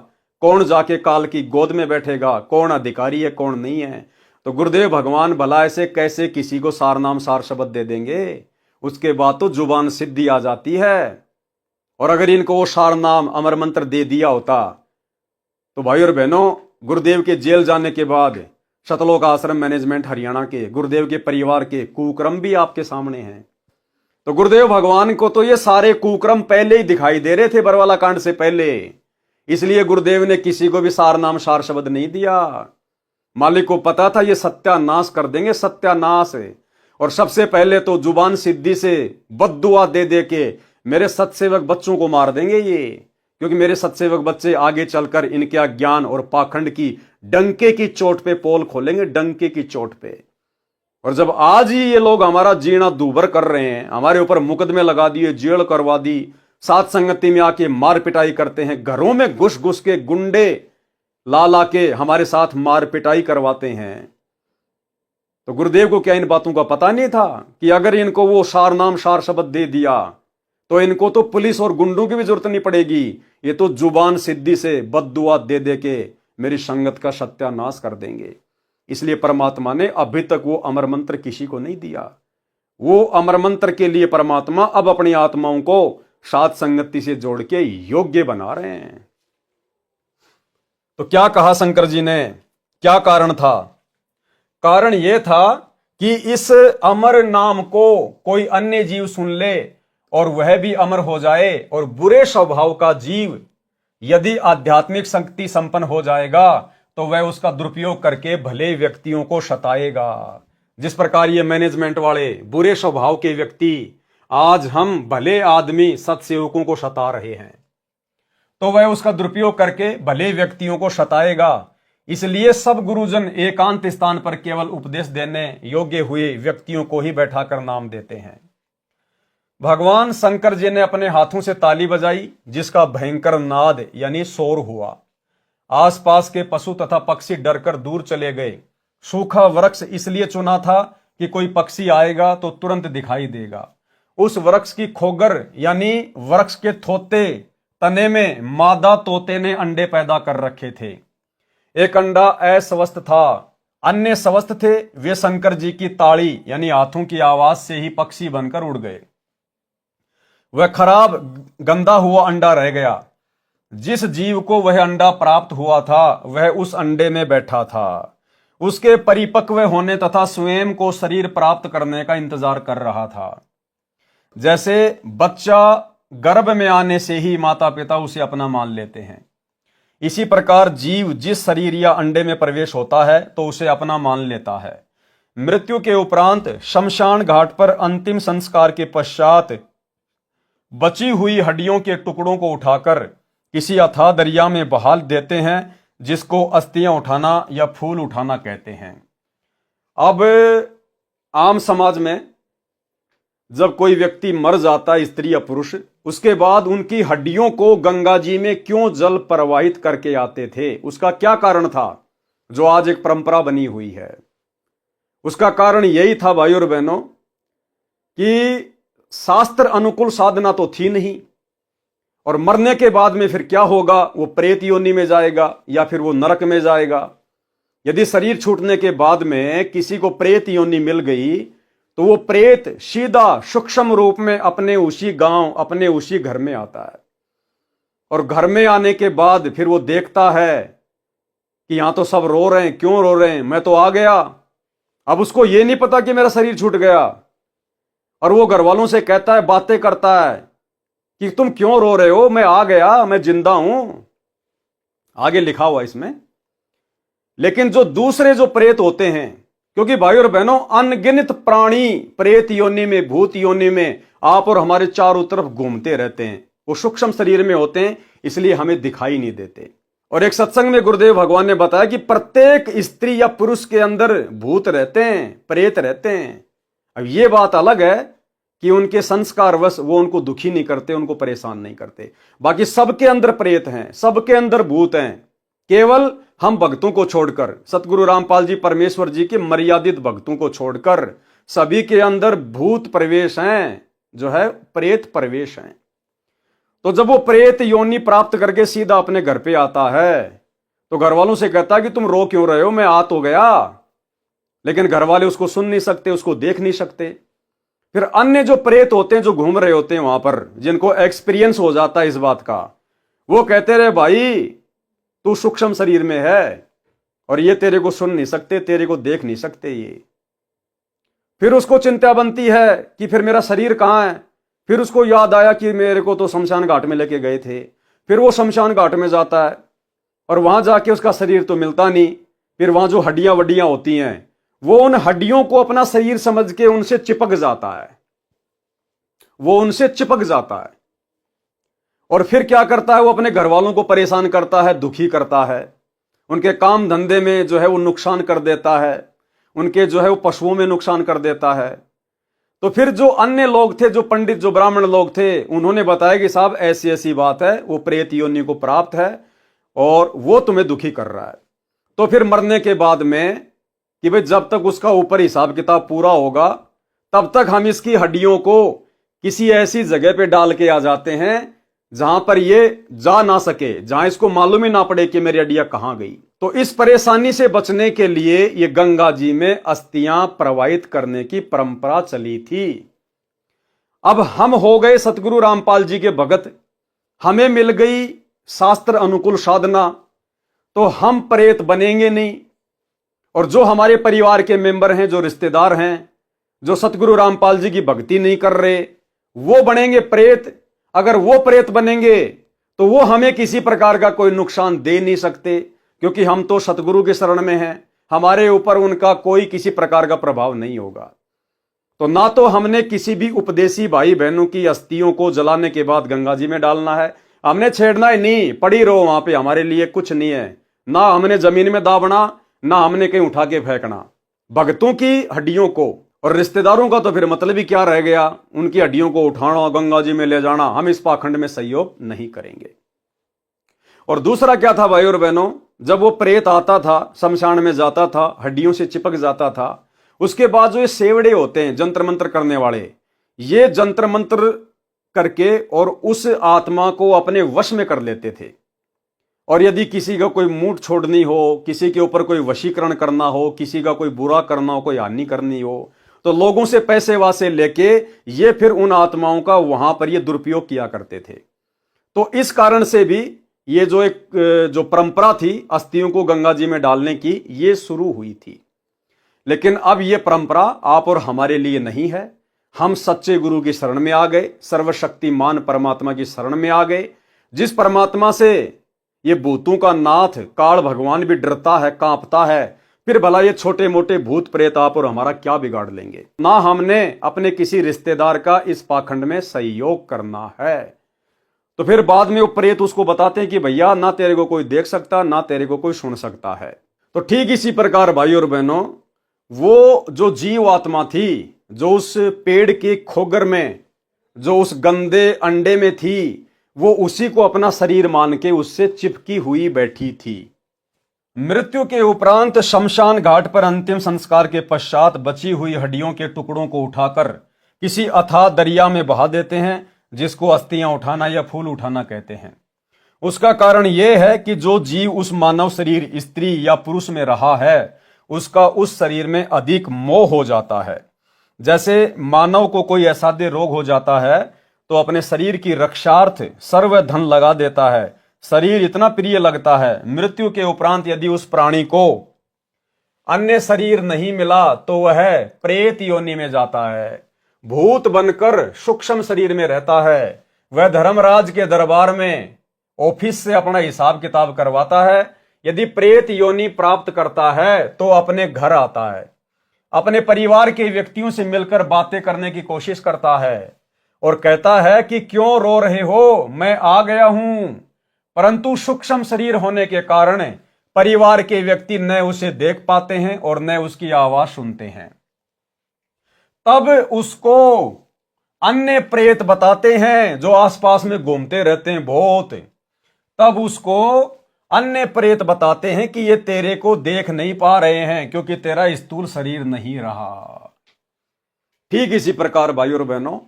कौन जाके काल की गोद में बैठेगा, कौन अधिकारी है कौन नहीं है। तो गुरुदेव भगवान भला ऐसे कैसे किसी को सार नाम सार शब्द दे देंगे? उसके बाद तो जुबान सिद्धि आ जाती है। और अगर इनको वो सार नाम अमर मंत्र दे दिया होता तो भाई और बहनों, गुरुदेव के जेल जाने के बाद शतलोक आश्रम मैनेजमेंट हरियाणा के गुरुदेव के परिवार के कुक्रम भी आपके सामने हैं। तो गुरुदेव भगवान को तो ये सारे कुक्रम पहले ही दिखाई दे रहे थे, बरवाला कांड से पहले। इसलिए गुरुदेव ने किसी को भी सार नाम सार शब्द नहीं दिया। मालिक को पता था ये सत्यानाश कर देंगे, सत्यानाश। और सबसे पहले तो जुबान सिद्धि से बद्दुआ दे दे के मेरे सत्सेवक बच्चों को मार देंगे ये, क्योंकि मेरे सत्सेवक बच्चे आगे चलकर इनके अज्ञान और पाखंड की डंके की चोट पे पोल खोलेंगे, डंके की चोट पे। और जब आज ही ये लोग हमारा जीना दूभर कर रहे हैं, हमारे ऊपर मुकदमे लगा दिए, जेल करवा दी, साथ संगति में आके मार पिटाई करते हैं, घरों में घुस घुस के गुंडे ला ला के हमारे साथ मार पिटाई करवाते हैं, तो गुरुदेव को क्या इन बातों का पता नहीं था कि अगर इनको वो सार नाम सार शब्द दे दिया तो इनको तो पुलिस और गुंडों की भी जरूरत नहीं पड़ेगी, ये तो जुबान सिद्धि से बद्दुआ दे दे के मेरी संगत का सत्यानाश कर देंगे। इसलिए परमात्मा ने अभी तक वो अमर मंत्र किसी को नहीं दिया। वो अमर मंत्र के लिए परमात्मा अब अपनी आत्माओं को साथ संगति से जोड़ के योग्य बना रहे हैं। तो क्या कहा शंकर जी ने, क्या कारण था? कारण यह था कि इस अमर नाम को कोई अन्य जीव सुन ले और वह भी अमर हो जाए, और बुरे स्वभाव का जीव यदि आध्यात्मिक शक्ति संपन्न हो जाएगा तो वह उसका दुरुपयोग करके भले व्यक्तियों को सताएगा। जिस प्रकार ये मैनेजमेंट वाले बुरे स्वभाव के व्यक्ति आज हम भले आदमी सत्सेवकों को सता रहे हैं, तो वह उसका दुरुपयोग करके भले व्यक्तियों को सताएगा। इसलिए सब गुरुजन एकांत स्थान पर केवल उपदेश देने योग्य हुए व्यक्तियों को ही बैठाकर नाम देते हैं। भगवान शंकर जी ने अपने हाथों से ताली बजाई, जिसका भयंकर नाद यानी शोर हुआ। आसपास के पशु तथा पक्षी डरकर दूर चले गए। सूखा वृक्ष इसलिए चुना था कि कोई पक्षी आएगा तो तुरंत दिखाई देगा। उस वृक्ष की खोगर यानी वृक्ष के थोते तने में मादा तोते ने अंडे पैदा कर रखे थे। एक अंडा अस्वस्थ था, अन्य स्वस्थ थे। वे शंकर जी की ताड़ी यानी हाथों की आवाज से ही पक्षी बनकर उड़ गए। वह खराब गंदा हुआ अंडा रह गया। जिस जीव को वह अंडा प्राप्त हुआ था वह उस अंडे में बैठा था, उसके परिपक्व होने तथा स्वयं को शरीर प्राप्त करने का इंतजार कर रहा था। जैसे बच्चा गर्भ में आने से ही माता पिता उसे अपना मान लेते हैं, इसी प्रकार जीव जिस शरीर या अंडे में प्रवेश होता है तो उसे अपना मान लेता है। मृत्यु के उपरांत शमशान घाट पर अंतिम संस्कार के पश्चात बची हुई हड्डियों के टुकड़ों को उठाकर किसी अथाह दरिया में बहा देते हैं, जिसको अस्थियां उठाना या फूल उठाना कहते हैं। अब आम समाज में जब कोई व्यक्ति मर जाता है, स्त्री या पुरुष, उसके बाद उनकी हड्डियों को गंगा जी में क्यों जल प्रवाहित करके आते थे, उसका क्या कारण था जो आज एक परंपरा बनी हुई है। उसका कारण यही था भाई और बहनों कि शास्त्र अनुकूल साधना तो थी नहीं, और मरने के बाद में फिर क्या होगा, वो प्रेत योनि में जाएगा या फिर वो नरक में जाएगा। यदि शरीर छूटने के बाद में किसी को प्रेत योनि मिल गई तो वो प्रेत सीधा सूक्ष्म रूप में अपने उसी गांव, अपने उसी घर में आता है, और घर में आने के बाद फिर वो देखता है कि यहां तो सब रो रहे हैं, क्यों रो रहे हैं, मैं तो आ गया। अब उसको ये नहीं पता कि मेरा शरीर छूट गया, और वो घर वालों से कहता है, बातें करता है कि तुम क्यों रो रहे हो, मैं आ गया, मैं जिंदा हूं, आगे लिखा हुआ इसमें। लेकिन जो दूसरे जो प्रेत होते हैं, क्योंकि भाई और बहनों अनगिनत प्राणी प्रेत योनि में, भूत योनि में आप और हमारे चारों तरफ घूमते रहते हैं, वो सूक्ष्म शरीर में होते हैं, इसलिए हमें दिखाई नहीं देते। और एक सत्संग में गुरुदेव भगवान ने बताया कि प्रत्येक स्त्री या पुरुष के अंदर भूत रहते हैं, प्रेत रहते हैं। अब ये बात अलग है कि उनके संस्कारवश वो उनको दुखी नहीं करते, उनको परेशान नहीं करते। बाकी सबके अंदर प्रेत हैं, सबके अंदर भूत हैं, केवल हम भक्तों को छोड़कर, सतगुरु रामपाल जी परमेश्वर जी के मर्यादित भक्तों को छोड़कर सभी के अंदर भूत प्रवेश हैं, जो है प्रेत प्रवेश हैं। तो जब वो प्रेत योनि प्राप्त करके सीधा अपने घर पे आता है तो घर वालों से कहता है कि तुम रो क्यों रहे हो, मैं आ तो गया। लेकिन घर वाले उसको सुन नहीं सकते, उसको देख नहीं सकते। फिर अन्य जो प्रेत होते हैं जो घूम रहे होते हैं वहां पर, जिनको एक्सपीरियंस हो जाता है इस बात का, वो कहते रहे भाई तू सूक्ष्म शरीर में है और ये तेरे को सुन नहीं सकते, तेरे को देख नहीं सकते ये। फिर उसको चिंता बनती है कि फिर मेरा शरीर कहां है। फिर उसको याद आया कि मेरे को तो शमशान घाट में लेके गए थे। फिर वो शमशान घाट में जाता है और वहां जाके उसका शरीर तो मिलता नहीं। फिर वहां जो हड्डियां वड्डियां होती हैं वो उन हड्डियों को अपना शरीर समझ के उनसे चिपक जाता है, वो उनसे चिपक जाता है। और फिर क्या करता है, वो अपने घर वालों को परेशान करता है, दुखी करता है, उनके काम धंधे में जो है वो नुकसान कर देता है, उनके जो है वो पशुओं में नुकसान कर देता है। तो फिर जो अन्य लोग थे, जो पंडित, जो ब्राह्मण लोग थे, उन्होंने बताया कि साहब ऐसी ऐसी बात है, वो प्रेत योनि को प्राप्त है और वो तुम्हें दुखी कर रहा है। तो फिर मरने के बाद में कि भाई जब तक उसका ऊपर हिसाब किताब पूरा होगा तब तक हम इसकी हड्डियों को किसी ऐसी जगह पे डाल के आ जाते हैं जहां पर ये जा ना सके, जहां इसको मालूम ही ना पड़े कि मेरी हड्डियां कहां गई। तो इस परेशानी से बचने के लिए ये गंगा जी में अस्थियां प्रवाहित करने की परंपरा चली थी। अब हम हो गए सतगुरु रामपाल जी के भगत, हमें मिल गई शास्त्र अनुकूल साधना, तो हम प्रेत बनेंगे नहीं। और जो हमारे परिवार के मेंबर हैं, जो रिश्तेदार हैं, जो सतगुरु रामपाल जी की भक्ति नहीं कर रहे, वो बनेंगे प्रेत। अगर वो प्रेत बनेंगे तो वो हमें किसी प्रकार का कोई नुकसान दे नहीं सकते, क्योंकि हम तो सतगुरु के शरण में हैं, हमारे ऊपर उनका कोई किसी प्रकार का प्रभाव नहीं होगा। तो ना तो हमने किसी भी उपदेशी भाई बहनों की अस्थियों को जलाने के बाद गंगा जी में डालना है, हमने छेड़ना ही नहीं, पड़ी रहो वहां पे, हमारे लिए कुछ नहीं है। ना हमने जमीन में दाबना, ना हमने कहीं उठा के फेंकना। भक्तों की हड्डियों को, और रिश्तेदारों का तो फिर मतलब ही क्या रह गया, उनकी हड्डियों को उठाना, गंगा जी में ले जाना, हम इस पाखंड में सहयोग नहीं करेंगे। और दूसरा क्या था भाई और बहनों, जब वो प्रेत आता था, शमशान में जाता था, हड्डियों से चिपक जाता था, उसके बाद जो ये सेवड़े होते हैं जंत्र मंत्र करने वाले, ये जंत्र मंत्र करके और उस आत्मा को अपने वश में कर लेते थे। और यदि किसी का कोई मूठ छोड़नी हो, किसी के ऊपर कोई वशीकरण करना हो, किसी का कोई बुरा करना हो, कोई हानि करनी हो, तो लोगों से पैसे वासे लेके ये फिर उन आत्माओं का वहां पर ये दुरुपयोग किया करते थे। तो इस कारण से भी ये जो एक जो परंपरा थी अस्थियों को गंगा जी में डालने की, ये शुरू हुई थी। लेकिन अब ये परंपरा आप और हमारे लिए नहीं है। हम सच्चे गुरु की शरण में आ गए, सर्वशक्तिमान परमात्मा की शरण में आ गए, जिस परमात्मा से ये भूतों का नाथ काल भगवान भी डरता है, कांपता है। फिर भला ये छोटे मोटे भूत प्रेत आप और हमारा क्या बिगाड़ लेंगे। ना हमने अपने किसी रिश्तेदार का इस पाखंड में सहयोग करना है। तो फिर बाद में वो प्रेत उसको बताते हैं कि भैया ना तेरे को कोई देख सकता, ना तेरे को कोई सुन सकता है। तो ठीक इसी प्रकार भाई और बहनों, वो जो जीव आत्मा थी, जो उस पेड़ के खोगर में, जो उस गंदे अंडे में थी, वो उसी को अपना शरीर मान के उससे चिपकी हुई बैठी थी। मृत्यु के उपरांत शमशान घाट पर अंतिम संस्कार के पश्चात बची हुई हड्डियों के टुकड़ों को उठाकर किसी अथाह दरिया में बहा देते हैं, जिसको अस्थियां उठाना या फूल उठाना कहते हैं। उसका कारण यह है कि जो जीव उस मानव शरीर स्त्री या पुरुष में रहा है, उसका उस शरीर में अधिक मोह हो जाता है। जैसे मानव को कोई असाध्य रोग हो जाता है तो अपने शरीर की रक्षार्थ सर्व धन लगा देता है। शरीर इतना प्रिय लगता है। मृत्यु के उपरांत यदि उस प्राणी को अन्य शरीर नहीं मिला तो वह प्रेत योनि में जाता है, भूत बनकर सूक्ष्म शरीर में रहता है। वह धर्मराज के दरबार में ऑफिस से अपना हिसाब किताब करवाता है। यदि प्रेत योनि प्राप्त करता है तो अपने घर आता है, अपने परिवार के व्यक्तियों से मिलकर बातें करने की कोशिश करता है और कहता है कि क्यों रो रहे हो, मैं आ गया हूं। परंतु सूक्ष्म शरीर होने के कारण परिवार के व्यक्ति न उसे देख पाते हैं और न उसकी आवाज सुनते हैं। तब उसको अन्य प्रेत बताते हैं जो आसपास में घूमते रहते हैं बहुत। तब उसको अन्य प्रेत बताते हैं कि ये तेरे को देख नहीं पा रहे हैं क्योंकि तेरा स्थूल शरीर नहीं रहा। ठीक इसी प्रकार भाई और बहनों,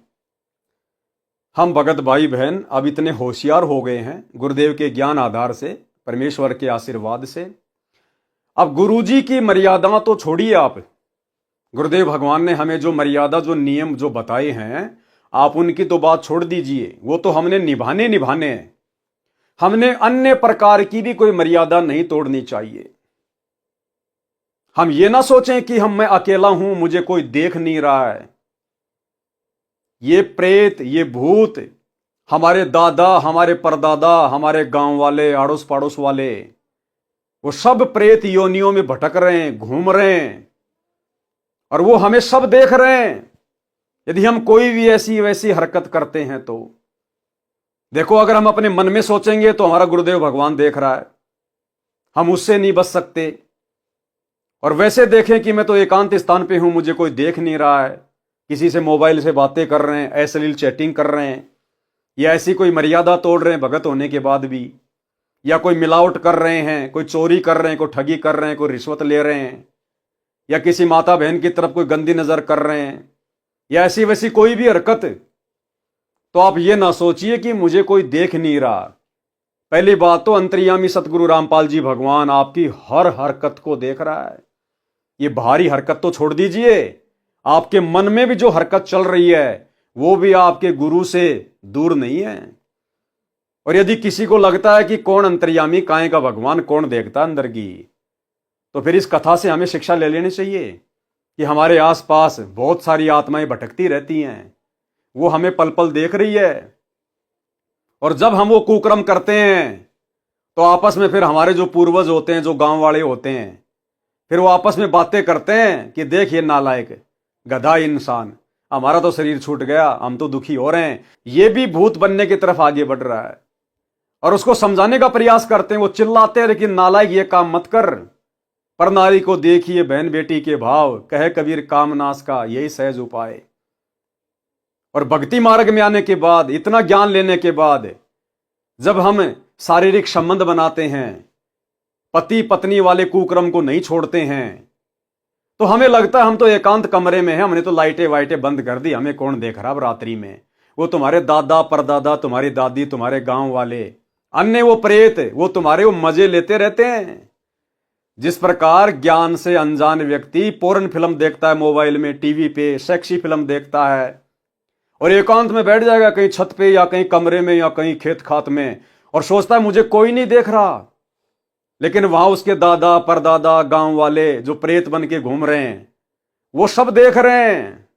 हम भगत भाई बहन अब इतने होशियार हो गए हैं गुरुदेव के ज्ञान आधार से, परमेश्वर के आशीर्वाद से। अब गुरुजी की मर्यादा तो छोड़िए आप, गुरुदेव भगवान ने हमें जो मर्यादा, जो नियम जो बताए हैं, आप उनकी तो बात छोड़ दीजिए, वो तो हमने निभाने हैं। हमने अन्य प्रकार की भी कोई मर्यादा नहीं तोड़नी चाहिए। हम ये ना सोचें कि मैं अकेला हूं, मुझे कोई देख नहीं रहा है। ये प्रेत, ये भूत, हमारे दादा, हमारे परदादा, हमारे गांव वाले, आड़ोस पड़ोस वाले, वो सब प्रेत योनियों में भटक रहे हैं, घूम रहे हैं और वो हमें सब देख रहे हैं। यदि हम कोई भी ऐसी वैसी हरकत करते हैं तो देखो, अगर हम अपने मन में सोचेंगे तो हमारा गुरुदेव भगवान देख रहा है, हम उससे नहीं बच सकते। और वैसे देखें कि मैं तो एकांत स्थान पे हूं, मुझे कोई देख नहीं रहा है, किसी से मोबाइल से बातें कर रहे हैं, अश्लील चैटिंग कर रहे हैं, या ऐसी कोई मर्यादा तोड़ रहे हैं भगत होने के बाद भी, या कोई मिलावट कर रहे हैं, कोई चोरी कर रहे हैं, कोई ठगी कर रहे हैं, कोई रिश्वत ले रहे हैं, या किसी माता बहन की तरफ कोई गंदी नजर कर रहे हैं, या ऐसी वैसी कोई भी हरकत, तो आप ये ना सोचिए कि मुझे कोई देख नहीं रहा। पहली बात तो अंतर्यामी सतगुरु रामपाल जी भगवान आपकी हर हरकत को देख रहा है। ये बाहरी हरकत तो छोड़ दीजिए, आपके मन में भी जो हरकत चल रही है वो भी आपके गुरु से दूर नहीं है। और यदि किसी को लगता है कि कौन अंतर्यामी, काहे का भगवान, कौन देखता अंदर की, तो फिर इस कथा से हमें शिक्षा ले लेनी चाहिए कि हमारे आसपास बहुत सारी आत्माएं भटकती रहती हैं, वो हमें पल पल देख रही है। और जब हम वो कुकर्म करते हैं तो आपस में फिर हमारे जो पूर्वज होते हैं, जो गांव वाले होते हैं, फिर वो आपस में बातें करते हैं कि देख ये नालायक गधा इंसान, हमारा तो शरीर छूट गया, हम तो दुखी हो रहे हैं। ये भी भूत बनने की तरफ आगे बढ़ रहा है और उसको समझाने का प्रयास करते हैं। वो चिल्लाते हैं लेकिन नालायक ये काम मत कर, पर नारी को देखिए बहन बेटी के भाव, कहे कबीर कामनाश का यही सहज उपाय। और भक्ति मार्ग में आने के बाद, इतना ज्ञान लेने के बाद, जब हम शारीरिक संबंध बनाते हैं, पति पत्नी वाले कुक्रम को नहीं छोड़ते हैं, तो हमें लगता है हम तो एकांत कमरे में हैं, हमने तो लाइटें वाइटें बंद कर दी, हमें कौन देख रहा अब रात्रि में। वो तुम्हारे दादा परदादा, तुम्हारी दादी, तुम्हारे गांव वाले, अन्य वो प्रेत, वो तुम्हारे वो मजे लेते रहते हैं। जिस प्रकार ज्ञान से अनजान व्यक्ति पोर्न फिल्म देखता है मोबाइल में, टीवी पे सेक्सी फिल्म देखता है और एकांत में बैठ जाएगा कहीं छत पे या कहीं कमरे में या कहीं खेत खात में और सोचता है मुझे कोई नहीं देख रहा, लेकिन वहां उसके दादा परदादा गांव वाले जो प्रेत बन के घूम रहे हैं वो सब देख रहे हैं,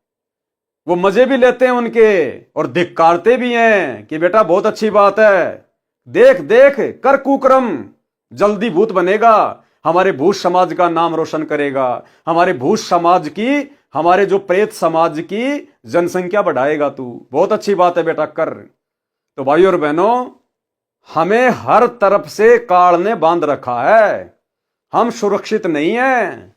वो मजे भी लेते हैं उनके और धिक्कारते भी हैं कि बेटा बहुत अच्छी बात है, देख देख कर कुकर्म, जल्दी भूत बनेगा, हमारे भूत समाज का नाम रोशन करेगा, हमारे भूत समाज की, हमारे जो प्रेत समाज की जनसंख्या बढ़ाएगा तू, बहुत अच्छी बात है बेटा कर। तो भाइयों और बहनों, हमें हर तरफ से काल ने बांध रखा है, हम सुरक्षित नहीं हैं।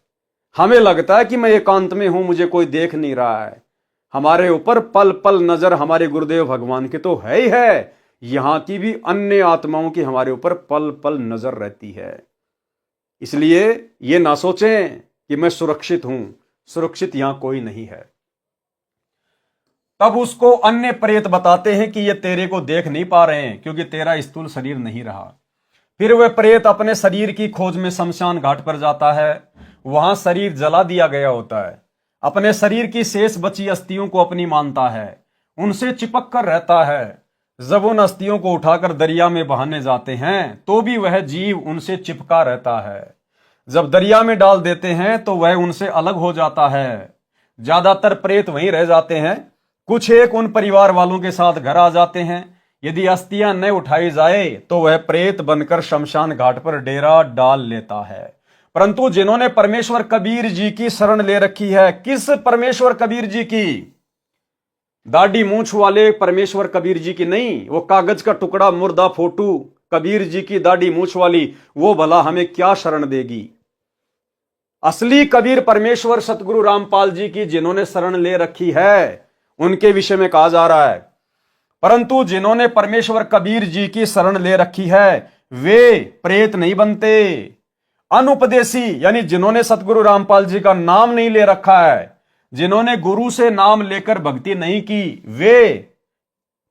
हमें लगता है कि मैं एकांत में हूं, मुझे कोई देख नहीं रहा है। हमारे ऊपर पल पल नजर हमारे गुरुदेव भगवान की तो है ही है, यहां की भी अन्य आत्माओं की हमारे ऊपर पल पल नजर रहती है। इसलिए ये ना सोचें कि मैं सुरक्षित हूं, सुरक्षित यहां कोई नहीं है। तब उसको अन्य प्रेत बताते हैं कि ये तेरे को देख नहीं पा रहे हैं क्योंकि तेरा स्थूल शरीर नहीं रहा। फिर वह प्रेत अपने शरीर की खोज में शमशान घाट पर जाता है, वहां शरीर जला दिया गया होता है, अपने शरीर की शेष बची अस्थियों को अपनी मानता है, उनसे चिपक कर रहता है। जब उन अस्थियों को उठाकर दरिया में बहाने जाते हैं तो भी वह जीव उनसे चिपका रहता है। जब दरिया में डाल देते हैं तो वह उनसे अलग हो जाता है। ज्यादातर प्रेत वहीं रह जाते हैं, कुछ एक उन परिवार वालों के साथ घर आ जाते हैं। यदि अस्थियां न उठाई जाए तो वह प्रेत बनकर शमशान घाट पर डेरा डाल लेता है। परंतु जिन्होंने परमेश्वर कबीर जी की शरण ले रखी है, किस परमेश्वर कबीर जी की? दाढ़ी मूंछ वाले परमेश्वर कबीर जी की नहीं, वो कागज का टुकड़ा मुर्दा फोटू कबीर जी की दाढ़ी मूंछ वाली, वो भला हमें क्या शरण देगी? असली कबीर परमेश्वर सतगुरु रामपाल जी की जिन्होंने शरण ले रखी है, उनके विषय में कहा जा रहा है। परंतु जिन्होंने परमेश्वर कबीर जी की शरण ले रखी है वे प्रेत नहीं बनते। अनुपदेशी यानी जिन्होंने सतगुरु रामपाल जी का नाम नहीं ले रखा है, जिन्होंने गुरु से नाम लेकर भक्ति नहीं की, वे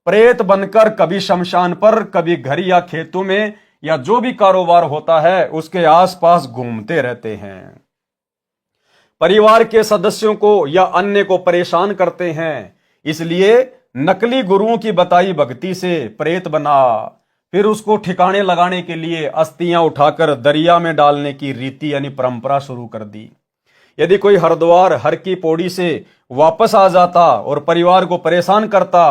प्रेत बनकर कभी शमशान पर, कभी घर या खेतों में या जो भी कारोबार होता है उसके आसपास घूमते रहते हैं, परिवार के सदस्यों को या अन्य को परेशान करते हैं। इसलिए नकली गुरुओं की बताई भक्ति से प्रेत बना, फिर उसको ठिकाने लगाने के लिए अस्थियां उठाकर दरिया में डालने की रीति यानी परंपरा शुरू कर दी। यदि कोई हरिद्वार हर की पौड़ी से वापस आ जाता और परिवार को परेशान करता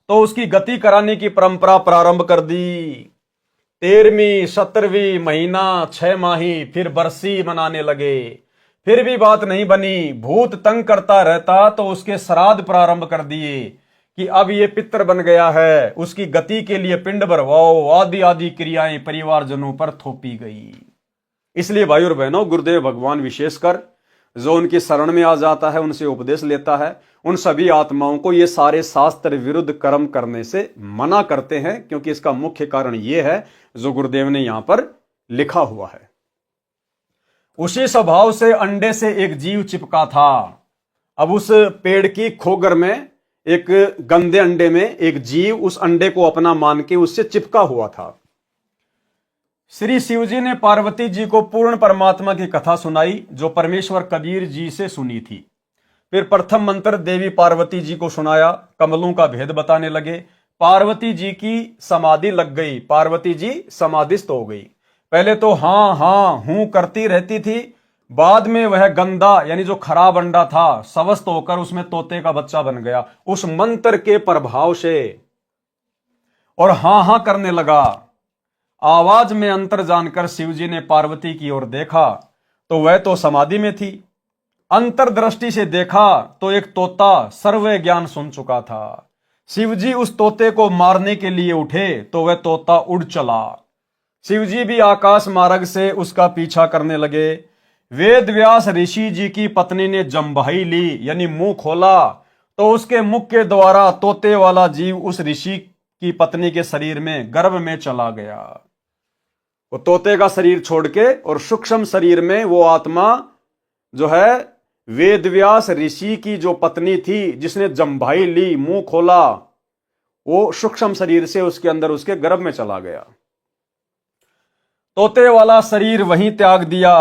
तो उसकी गति कराने की परंपरा प्रारंभ कर दी। 13वीं 17वीं महीना 6 माही फिर बरसी मनाने लगे, फिर भी बात नहीं बनी, भूत तंग करता रहता तो उसके श्राद्ध प्रारंभ कर दिए कि अब ये पितर बन गया है, उसकी गति के लिए पिंड भरवाओ, आदि आदि क्रियाएं परिवारजनों पर थोपी गई। इसलिए भाई और बहनों, गुरुदेव भगवान विशेषकर जो उनकी शरण में आ जाता है, उनसे उपदेश लेता है, उन सभी आत्माओं को ये सारे शास्त्र विरुद्ध कर्म करने से मना करते हैं, क्योंकि इसका मुख्य कारण ये है जो गुरुदेव ने यहां पर लिखा हुआ है। उसी स्वभाव से अंडे से एक जीव चिपका था। अब उस पेड़ की खोगर में एक गंदे अंडे में एक जीव उस अंडे को अपना मान के उससे चिपका हुआ था। श्री शिव जी ने पार्वती जी को पूर्ण परमात्मा की कथा सुनाई जो परमेश्वर कबीर जी से सुनी थी। फिर प्रथम मंत्र देवी पार्वती जी को सुनाया, कमलों का भेद बताने लगे। पार्वती जी की समाधि लग गई, पार्वती जी समाधिस्थ हो गई। पहले तो हाँ हाँ हूं करती रहती थी, बाद में वह गंदा यानी जो खराब अंडा था स्वस्थ होकर उसमें तोते का बच्चा बन गया उस मंत्र के प्रभाव से, और हाँ हाँ करने लगा। आवाज में अंतर जानकर शिवजी ने पार्वती की ओर देखा तो वह तो समाधि में थी। अंतर्दृष्टि से देखा तो एक तोता सर्व ज्ञान सुन चुका था। शिवजी उस तोते को मारने के लिए उठे तो वह तोता उड़ चला। शिवजी भी आकाश मार्ग से उसका पीछा करने लगे। वेद व्यास ऋषि जी की पत्नी ने जम्भाई ली यानी मुंह खोला तो उसके मुख के द्वारा तोते वाला जीव उस ऋषि की पत्नी के शरीर में गर्भ में चला गया। वो तोते का शरीर छोड़ के और सूक्ष्म शरीर में वो आत्मा जो है वेद व्यास ऋषि की जो पत्नी थी जिसने जम्भाई ली मुंह खोला, वो सूक्ष्म शरीर से उसके अंदर उसके गर्भ में चला गया। तोते वाला शरीर वहीं त्याग दिया।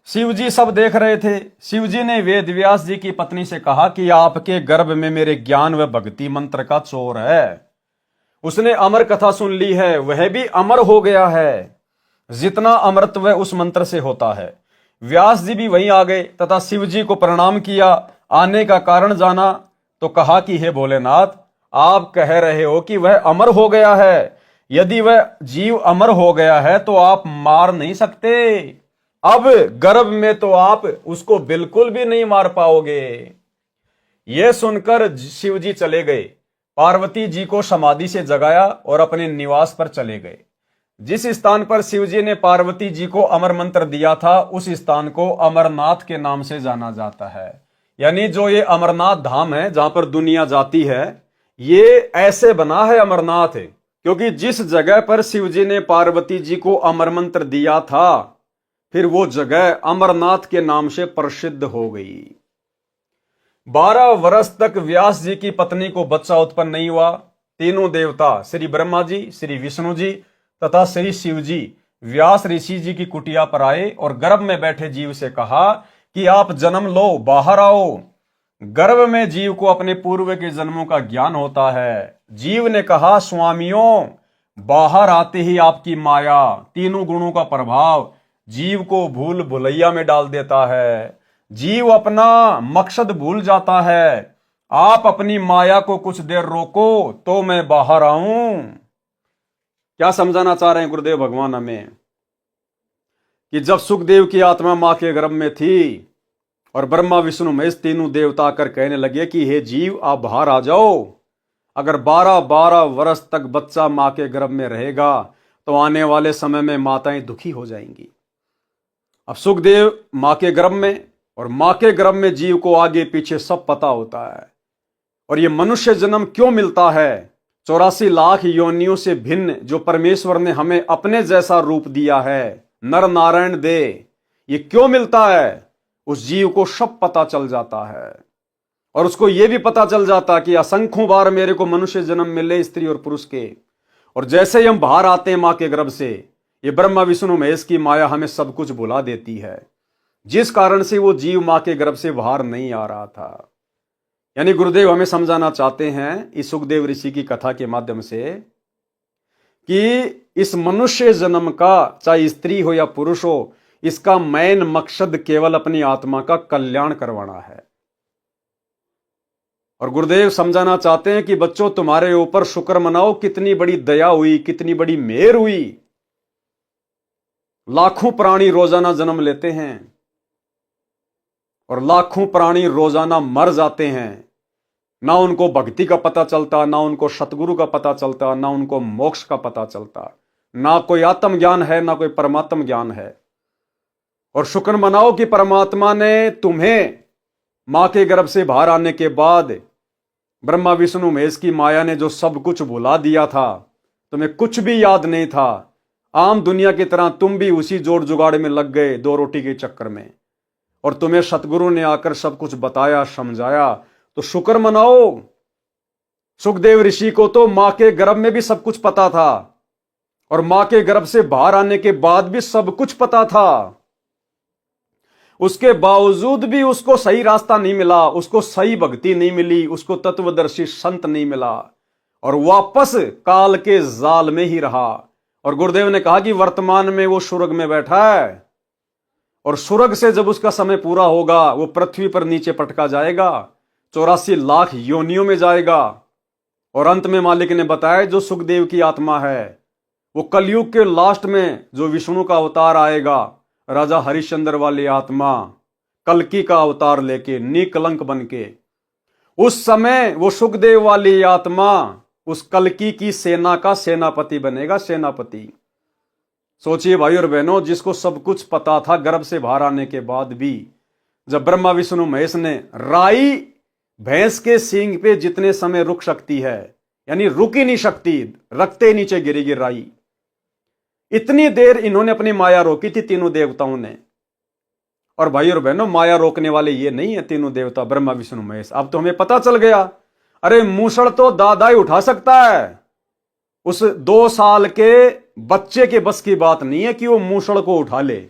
शिवजी सब देख रहे थे। शिवजी ने वेद व्यास जी की पत्नी से कहा कि आपके गर्भ में मेरे ज्ञान व भक्ति मंत्र का चोर है। उसने अमर कथा सुन ली है, वह भी अमर हो गया है। जितना अमृतत्व उस मंत्र से होता है। व्यास जी भी वहीं आ गए तथा शिव जी को प्रणाम किया। आने का कारण जाना तो कहा कि हे भोलेनाथ, आप कह रहे हो कि वह अमर हो गया है। यदि वह जीव अमर हो गया है तो आप मार नहीं सकते। अब गर्भ में तो आप उसको बिल्कुल भी नहीं मार पाओगे। यह सुनकर शिव जी चले गए, पार्वती जी को समाधि से जगाया और अपने निवास पर चले गए। जिस स्थान पर शिव जी ने पार्वती जी को अमर मंत्र दिया था, उस स्थान को अमरनाथ के नाम से जाना जाता है। यानी जो ये अमरनाथ धाम है जहां पर दुनिया जाती है, ये ऐसे बना है अमरनाथ, क्योंकि जिस जगह पर शिव जी ने पार्वती जी को अमर मंत्र दिया था, फिर वो जगह अमरनाथ के नाम से प्रसिद्ध हो गई। 12 वर्ष तक व्यास जी की पत्नी को बच्चा उत्पन्न नहीं हुआ। तीनों देवता श्री ब्रह्मा जी, श्री विष्णु जी तथा श्री शिव जी व्यास ऋषि जी की कुटिया पर आए और गर्भ में बैठे जीव से कहा कि आप जन्म लो, बाहर आओ। गर्भ में जीव को अपने पूर्व के जन्मों का ज्ञान होता है। जीव ने कहा, स्वामियों, बाहर आते ही आपकी माया, तीनों गुणों का प्रभाव जीव को भूल भुलैया में डाल देता है। जीव अपना मकसद भूल जाता है। आप अपनी माया को कुछ देर रोको तो मैं बाहर आऊं। क्या समझाना चाह रहे हैं गुरुदेव भगवान हमें? कि जब सुखदेव की आत्मा मां के गर्भ में थी और ब्रह्मा विष्णु महेश तीनों देवता आकर कहने लगे कि हे जीव, आप बाहर आ जाओ। अगर 12 वर्ष तक बच्चा मां के गर्भ में रहेगा तो आने वाले समय में माताएं दुखी हो जाएंगी। अब सुखदेव मां के गर्भ में, और मां के गर्भ में जीव को आगे पीछे सब पता होता है। और ये मनुष्य जन्म क्यों मिलता है? 84 लाख योनियों से भिन्न जो परमेश्वर ने हमें अपने जैसा रूप दिया है, नर नारायण दे, ये क्यों मिलता है? उस जीव को सब पता चल जाता है। और उसको यह भी पता चल जाता कि असंख्यों बार मेरे को मनुष्य जन्म मिले, स्त्री और पुरुष के। और जैसे ही हम बाहर आते हैं मां के गर्भ से, ये ब्रह्मा विष्णु महेश की माया हमें सब कुछ भुला देती है, जिस कारण से वो जीव मां के गर्भ से बाहर नहीं आ रहा था। यानी गुरुदेव हमें समझाना चाहते हैं इस सुखदेव ऋषि की कथा के माध्यम से कि इस मनुष्य जन्म का, चाहे स्त्री हो या पुरुष हो, इसका मेन मकसद केवल अपनी आत्मा का कल्याण करवाना है। और गुरुदेव समझाना चाहते हैं कि बच्चों, तुम्हारे ऊपर शुक्र मनाओ, कितनी बड़ी दया हुई, कितनी बड़ी मेहर हुई। लाखों प्राणी रोजाना जन्म लेते हैं और लाखों प्राणी रोजाना मर जाते हैं। ना उनको भक्ति का पता चलता, ना उनको सतगुरु का पता चलता, ना उनको मोक्ष का पता चलता, ना कोई आत्म ज्ञान है, ना कोई परमात्म ज्ञान है। और शुक्र मनाओ कि परमात्मा ने तुम्हें मां के गर्भ से बाहर आने के बाद ब्रह्मा विष्णु महेश की माया ने जो सब कुछ भुला दिया था, तुम्हें कुछ भी याद नहीं था। आम दुनिया की तरह तुम भी उसी जोड़ जुगाड़ में लग गए 2 रोटी के चक्कर में, और तुम्हें सतगुरु ने आकर सब कुछ बताया, समझाया। तो शुक्र मनाओ। सुखदेव ऋषि को तो मां के गर्भ में भी सब कुछ पता था और मां के गर्भ से बाहर आने के बाद भी सब कुछ पता था। उसके बावजूद भी उसको सही रास्ता नहीं मिला, उसको सही भक्ति नहीं मिली, उसको तत्वदर्शी संत नहीं मिला और वापस काल के जाल में ही रहा। और गुरुदेव ने कहा कि वर्तमान में वो स्वर्ग में बैठा है और स्वर्ग से जब उसका समय पूरा होगा वो पृथ्वी पर नीचे पटका जाएगा, 84 लाख योनियों में जाएगा। और अंत में मालिक ने बताया जो सुखदेव की आत्मा है वो कलयुग के लास्ट में जो विष्णु का अवतार आएगा, राजा हरिश्चंद्र वाली आत्मा, कल्कि का अवतार लेके निकलंक बन के, उस समय वो सुखदेव वाली आत्मा उस कल्कि की सेना का सेनापति बनेगा, सेनापति। सोचिए भाई और बहनों, जिसको सब कुछ पता था गर्भ से बाहर आने के बाद भी, जब ब्रह्मा विष्णु महेश ने राई भैंस के सींग पे जितने समय रुक सकती है, यानी रुक ही नहीं सकती, रखते नीचे गिरेगी राई, इतनी देर इन्होंने अपनी माया रोकी थी तीनों देवताओं ने। और भाई और बहनों, माया रोकने वाले ये नहीं है तीनों देवता ब्रह्मा विष्णु महेश। अब तो हमें पता चल गया, अरे मूसड़ तो दादा ही उठा सकता है, उस 2 साल के बच्चे के बस की बात नहीं है कि वो मूसड़ को उठा ले।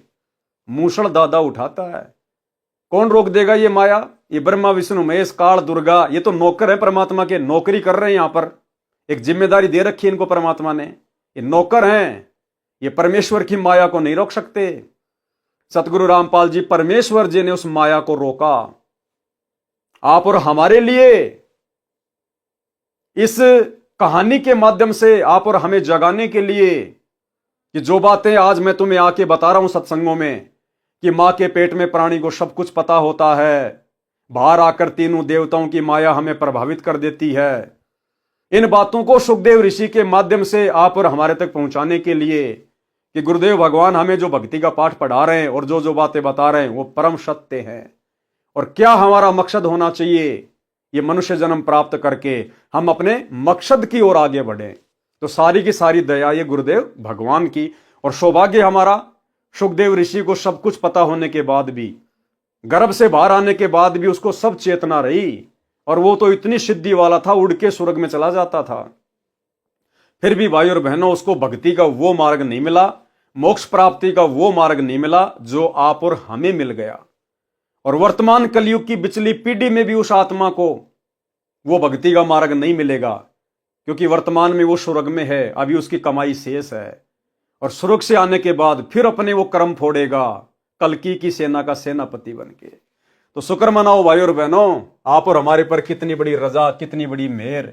मूसड़ दादा उठाता है, कौन रोक देगा ये माया? ये ब्रह्मा विष्णु महेश काल दुर्गा, ये तो नौकर है परमात्मा के, नौकरी कर रहे हैं यहां पर। एक जिम्मेदारी दे रखी है इनको परमात्मा ने, ये नौकर हैं, ये परमेश्वर की माया को नहीं रोक सकते। सतगुरु रामपाल जी परमेश्वर जी ने उस माया को रोका आप और हमारे लिए। इस कहानी के माध्यम से आप और हमें जगाने के लिए कि जो बातें आज मैं तुम्हें आके बता रहा हूं सत्संगों में, कि मां के पेट में प्राणी को सब कुछ पता होता है, बाहर आकर तीनों देवताओं की माया हमें प्रभावित कर देती है। इन बातों को सुखदेव ऋषि के माध्यम से आप और हमारे तक पहुंचाने के लिए कि गुरुदेव भगवान हमें जो भक्ति का पाठ पढ़ा रहे हैं और जो जो बातें बता रहे हैं वो परम सत्य है। और क्या हमारा मकसद होना चाहिए, ये मनुष्य जन्म प्राप्त करके हम अपने मकसद की ओर आगे बढ़े। तो सारी की सारी दया ये गुरुदेव भगवान की, और सौभाग्य हमारा सुखदेव ऋषि को सब कुछ पता होने के बाद भी, गर्भ से बाहर आने के बाद भी उसको सब चेतना रही, और वो तो इतनी सिद्धि वाला था, उड़ के स्वर्ग में चला जाता था। फिर भी भाई और बहनों उसको भक्ति का वो मार्ग नहीं मिला, मोक्ष प्राप्ति का वो मार्ग नहीं मिला जो आप और हमें मिल गया। और वर्तमान कलयुग की पिछली पीढ़ी में भी उस आत्मा को वो भक्ति का मार्ग नहीं मिलेगा, क्योंकि वर्तमान में वो स्वर्ग में है, अभी उसकी कमाई शेष है। और स्वर्ग से आने के बाद फिर अपने वो कर्म फोड़ेगा कल्कि की सेना का सेनापति बनके। तो शुक्र मनाओ भाई और बहनों, आप और हमारे पर कितनी बड़ी रजा, कितनी बड़ी मेहर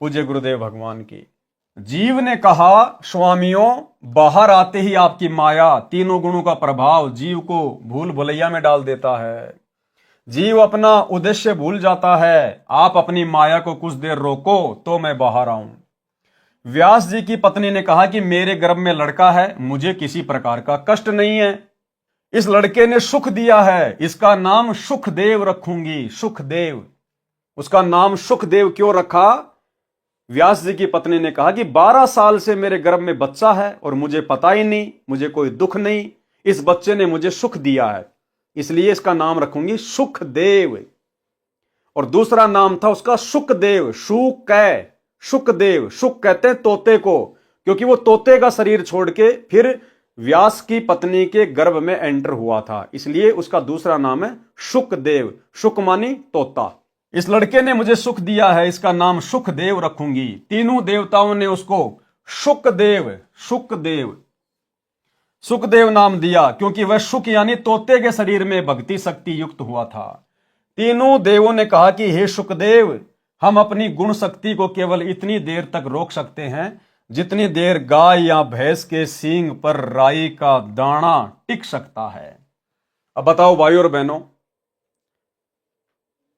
पूज्य गुरुदेव भगवान की। जीव ने कहा स्वामियों, बाहर आते ही आपकी माया, तीनों गुणों का प्रभाव जीव को भूल भुलैया में डाल देता है। जीव अपना उद्देश्य भूल जाता है, आप अपनी माया को कुछ देर रोको तो मैं बाहर आऊं। व्यास जी की पत्नी ने कहा कि मेरे गर्भ में लड़का है, मुझे किसी प्रकार का कष्ट नहीं है, इस लड़के ने सुख दिया है, इसका नाम सुखदेव रखूंगी। सुखदेव, उसका नाम सुखदेव क्यों रखा? व्यास जी की पत्नी ने कहा कि 12 साल से मेरे गर्भ में बच्चा है और मुझे पता ही नहीं, मुझे कोई दुख नहीं, इस बच्चे ने मुझे सुख दिया है, इसलिए इसका नाम रखूंगी सुखदेव। और दूसरा नाम था उसका सुखदेव, सुखदेव, सुख कहते हैं तोते को, क्योंकि वो तोते का शरीर छोड़ के फिर व्यास की पत्नी के गर्भ में एंटर हुआ था, इसलिए उसका दूसरा नाम है सुखदेव। सुख मानी तोता। इस लड़के ने मुझे सुख दिया है, इसका नाम सुखदेव रखूंगी। तीनों देवताओं ने उसको सुखदेव नाम दिया, क्योंकि वह सुख यानी तोते के शरीर में भक्ति शक्ति युक्त हुआ था। तीनों देवों ने कहा कि हे सुखदेव, हम अपनी गुण शक्ति को केवल इतनी देर तक रोक सकते हैं जितनी देर गाय या भैंस के सींग पर राई का दाना टिक सकता है। अब बताओ भाई और बहनों,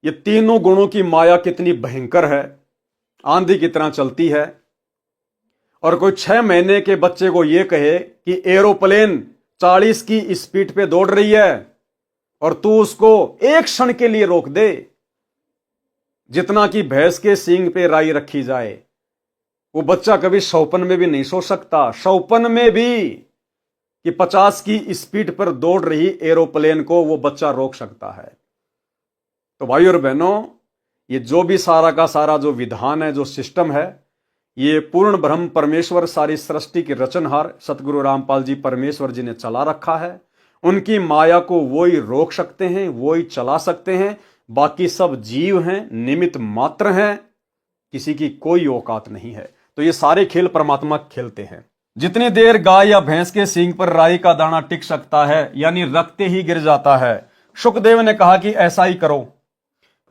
ये तीनों गुणों की माया कितनी भयंकर है, आंधी की तरह चलती है। और कोई 6 महीने के बच्चे को यह कहे कि एरोप्लेन 40 की स्पीड पे दौड़ रही है और तू उसको एक क्षण के लिए रोक दे, जितना कि भैंस के सींग पे राई रखी जाए, वो बच्चा कभी सौपन में भी नहीं सो सकता। सौपन में भी कि 50 की स्पीड पर दौड़ रही एरोप्लेन को वो बच्चा रोक सकता है। तो भाई और बहनों, ये जो भी सारा का सारा जो विधान है, जो सिस्टम है, ये पूर्ण ब्रह्म परमेश्वर सारी सृष्टि के रचनहार सतगुरु रामपाल जी परमेश्वर जी ने चला रखा है। उनकी माया को वो ही रोक सकते हैं, वो ही चला सकते हैं। बाकी सब जीव हैं, निमित्त मात्र हैं, किसी की कोई औकात नहीं है। तो ये सारे खेल परमात्मा खेलते हैं। जितनी देर गाय या भैंस के सींग पर राई का दाना टिक सकता है, यानी रखते ही गिर जाता है। सुखदेव ने कहा कि ऐसा ही करो।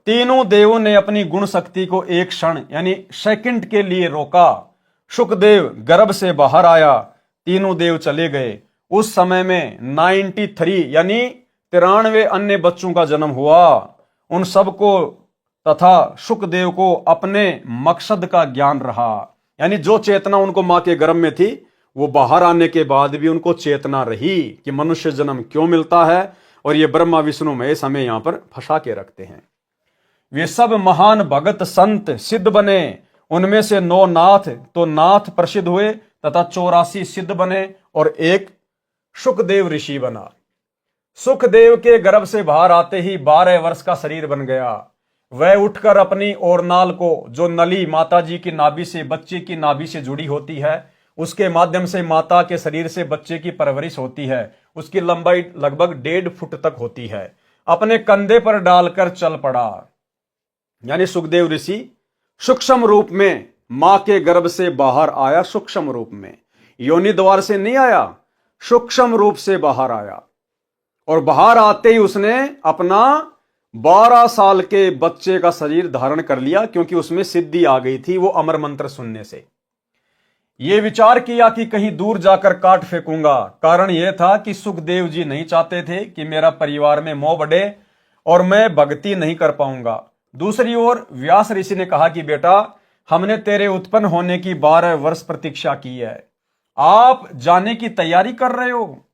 तीनों देवों ने अपनी गुण शक्ति को एक क्षण यानी सेकंड के लिए रोका। सुखदेव गर्भ से बाहर आया, तीनों देव चले गए। उस समय में 93 यानी 93 अन्य बच्चों का जन्म हुआ। उन सबको तथा सुखदेव को अपने मकसद का ज्ञान रहा, यानी जो चेतना उनको मां के गर्भ में थी वो बाहर आने के बाद भी उनको चेतना रही कि मनुष्य जन्म क्यों मिलता है। और ये ब्रह्मा विष्णु महेश हमें यहां पर फंसा के रखते हैं। वे सब महान भगत संत सिद्ध बने, उनमें से 9 नाथ तो नाथ प्रसिद्ध हुए तथा 84 सिद्ध बने और एक सुखदेव ऋषि बना। सुखदेव के गर्भ से बाहर आते ही 12 वर्ष का शरीर बन गया। वह उठकर अपनी ओरनाल को, जो नली माता जी की नाभि से, बच्चे की नाभि से जुड़ी होती है, उसके माध्यम से माता के शरीर से बच्चे की परवरिश होती है। उसकी लंबाई लगभग 1.5 फुट तक होती है। अपने कंधे पर डालकर चल पड़ा, यानी सुखदेव ऋषि सूक्ष्म रूप में मां के गर्भ से बाहर आया सूक्ष्म रूप में, योनि द्वार से नहीं आया, सूक्ष्म रूप से बाहर आया। और बाहर आते ही उसने अपना 12 साल के बच्चे का शरीर धारण कर लिया, क्योंकि उसमें सिद्धि आ गई थी वो अमर मंत्र सुनने से। ये विचार किया कि कहीं दूर जाकर काट फेंकूंगा। कारण यह था कि सुखदेव जी नहीं चाहते थे कि मेरा परिवार में मोह बढ़े और मैं भक्ति नहीं कर पाऊंगा। दूसरी ओर व्यास ऋषि ने कहा कि बेटा, हमने तेरे उत्पन्न होने की 12 वर्ष प्रतीक्षा की है, आप जाने की तैयारी कर रहे हो।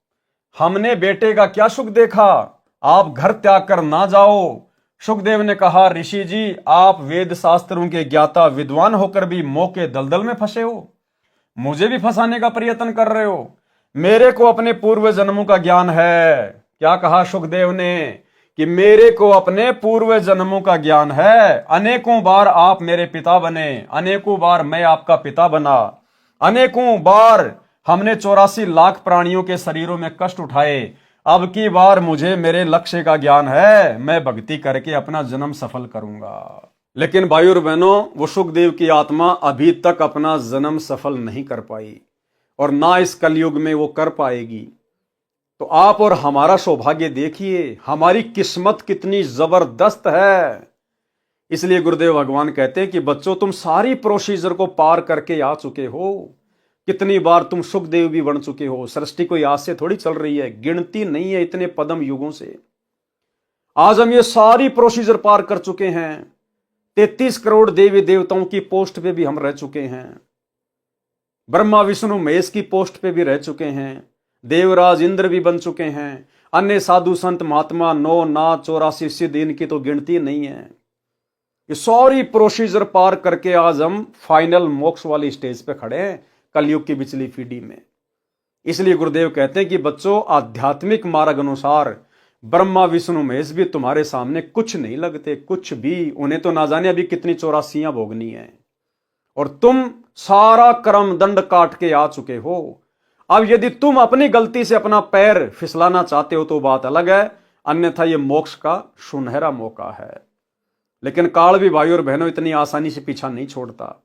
हमने बेटे का क्या सुख देखा, आप घर त्याग कर ना जाओ। सुखदेव ने कहा, ऋषि जी, आप वेद शास्त्रों के ज्ञाता विद्वान होकर भी मोह के दलदल में फंसे हो, मुझे भी फंसाने का प्रयत्न कर रहे हो। मेरे को अपने पूर्व जन्मों का ज्ञान है। क्या कहा सुखदेव ने कि मेरे को अपने पूर्व जन्मों का ज्ञान है। अनेकों बार आप मेरे पिता बने, अनेकों बार मैं आपका पिता बना, अनेकों बार हमने 84 लाख प्राणियों के शरीरों में कष्ट उठाए। अब की बार मुझे मेरे लक्ष्य का ज्ञान है, मैं भक्ति करके अपना जन्म सफल करूंगा। लेकिन भाई और बहनों, वो सुखदेव की आत्मा अभी तक अपना जन्म सफल नहीं कर पाई और ना इस कलयुग में वो कर पाएगी। तो आप और हमारा सौभाग्य देखिए, हमारी किस्मत कितनी जबरदस्त है। इसलिए गुरुदेव भगवान कहते हैं कि बच्चों, तुम सारी प्रोसीजर को पार करके आ चुके हो। कितनी बार तुम सुखदेव भी बन चुके हो। सृष्टि कोई आज से थोड़ी चल रही है, गिनती नहीं है इतने पदम युगों से। आज हम ये सारी प्रोसीजर पार कर चुके हैं। 33 करोड़ देवी देवताओं की पोस्ट पे भी हम रह चुके हैं, ब्रह्मा विष्णु महेश की पोस्ट पे भी रह चुके हैं, देवराज इंद्र भी बन चुके हैं, अन्य साधु संत महात्मा 9 नाथ 84 सिद्ध, इनकी तो गिनती नहीं है। ये सारी प्रोसीजर पार करके आज हम फाइनल मोक्ष वाली स्टेज पे खड़े हैं, कलयुग की पिछली पीढ़ी में। इसलिए गुरुदेव कहते हैं कि बच्चों, आध्यात्मिक मार्ग अनुसार ब्रह्मा विष्णु महेश भी तुम्हारे सामने कुछ नहीं लगते, कुछ भी। उन्हें तो ना जाने अभी कितनी 84 भोगनी है, और तुम सारा कर्म दंड काट के आ चुके हो। अब यदि तुम अपनी गलती से अपना पैर फिसलाना चाहते हो तो बात अलग है, अन्यथा ये मोक्ष का सुनहरा मौका है। लेकिन काल भी भाई और बहनों इतनी आसानी से पीछा नहीं छोड़ता,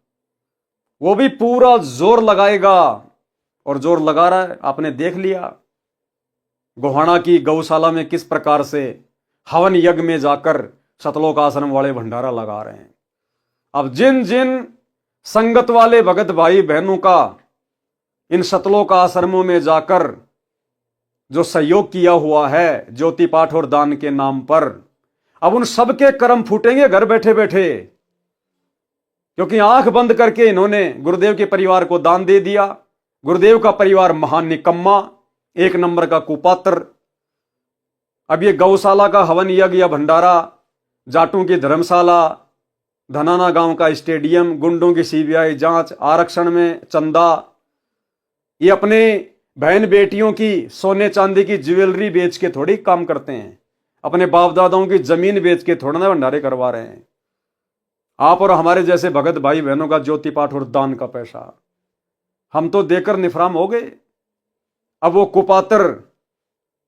वो भी पूरा जोर लगाएगा, और जोर लगा रहा है। आपने देख लिया गोहाना की गौशाला में किस प्रकार से हवन यज्ञ में जाकर सतलोक आश्रम वाले भंडारा लगा रहे हैं। अब जिन जिन संगत वाले भगत भाई बहनों का इन सतलोक आश्रमों में जाकर जो सहयोग किया हुआ है ज्योति पाठ और दान के नाम पर, अब उन सबके कर्म फूटेंगे घर बैठे बैठे, क्योंकि आंख बंद करके इन्होंने गुरुदेव के परिवार को दान दे दिया। गुरुदेव का परिवार महान निकम्मा, 1 नंबर का कुपात्र। अब ये गौशाला का हवन यज्ञ या भंडारा, जाटों की धर्मशाला, धनाना गांव का स्टेडियम, गुंडों की सीबीआई जांच, आरक्षण में चंदा, ये अपने बहन बेटियों की सोने चांदी की ज्वेलरी बेच के थोड़ी काम करते हैं, अपने बाप दादाओं की जमीन बेच के थोड़ा ना भंडारे करवा रहे हैं। आप और हमारे जैसे भगत भाई बहनों का ज्योति पाठ और दान का पैसा हम तो देकर निफराम हो गए। अब वो कुपात्र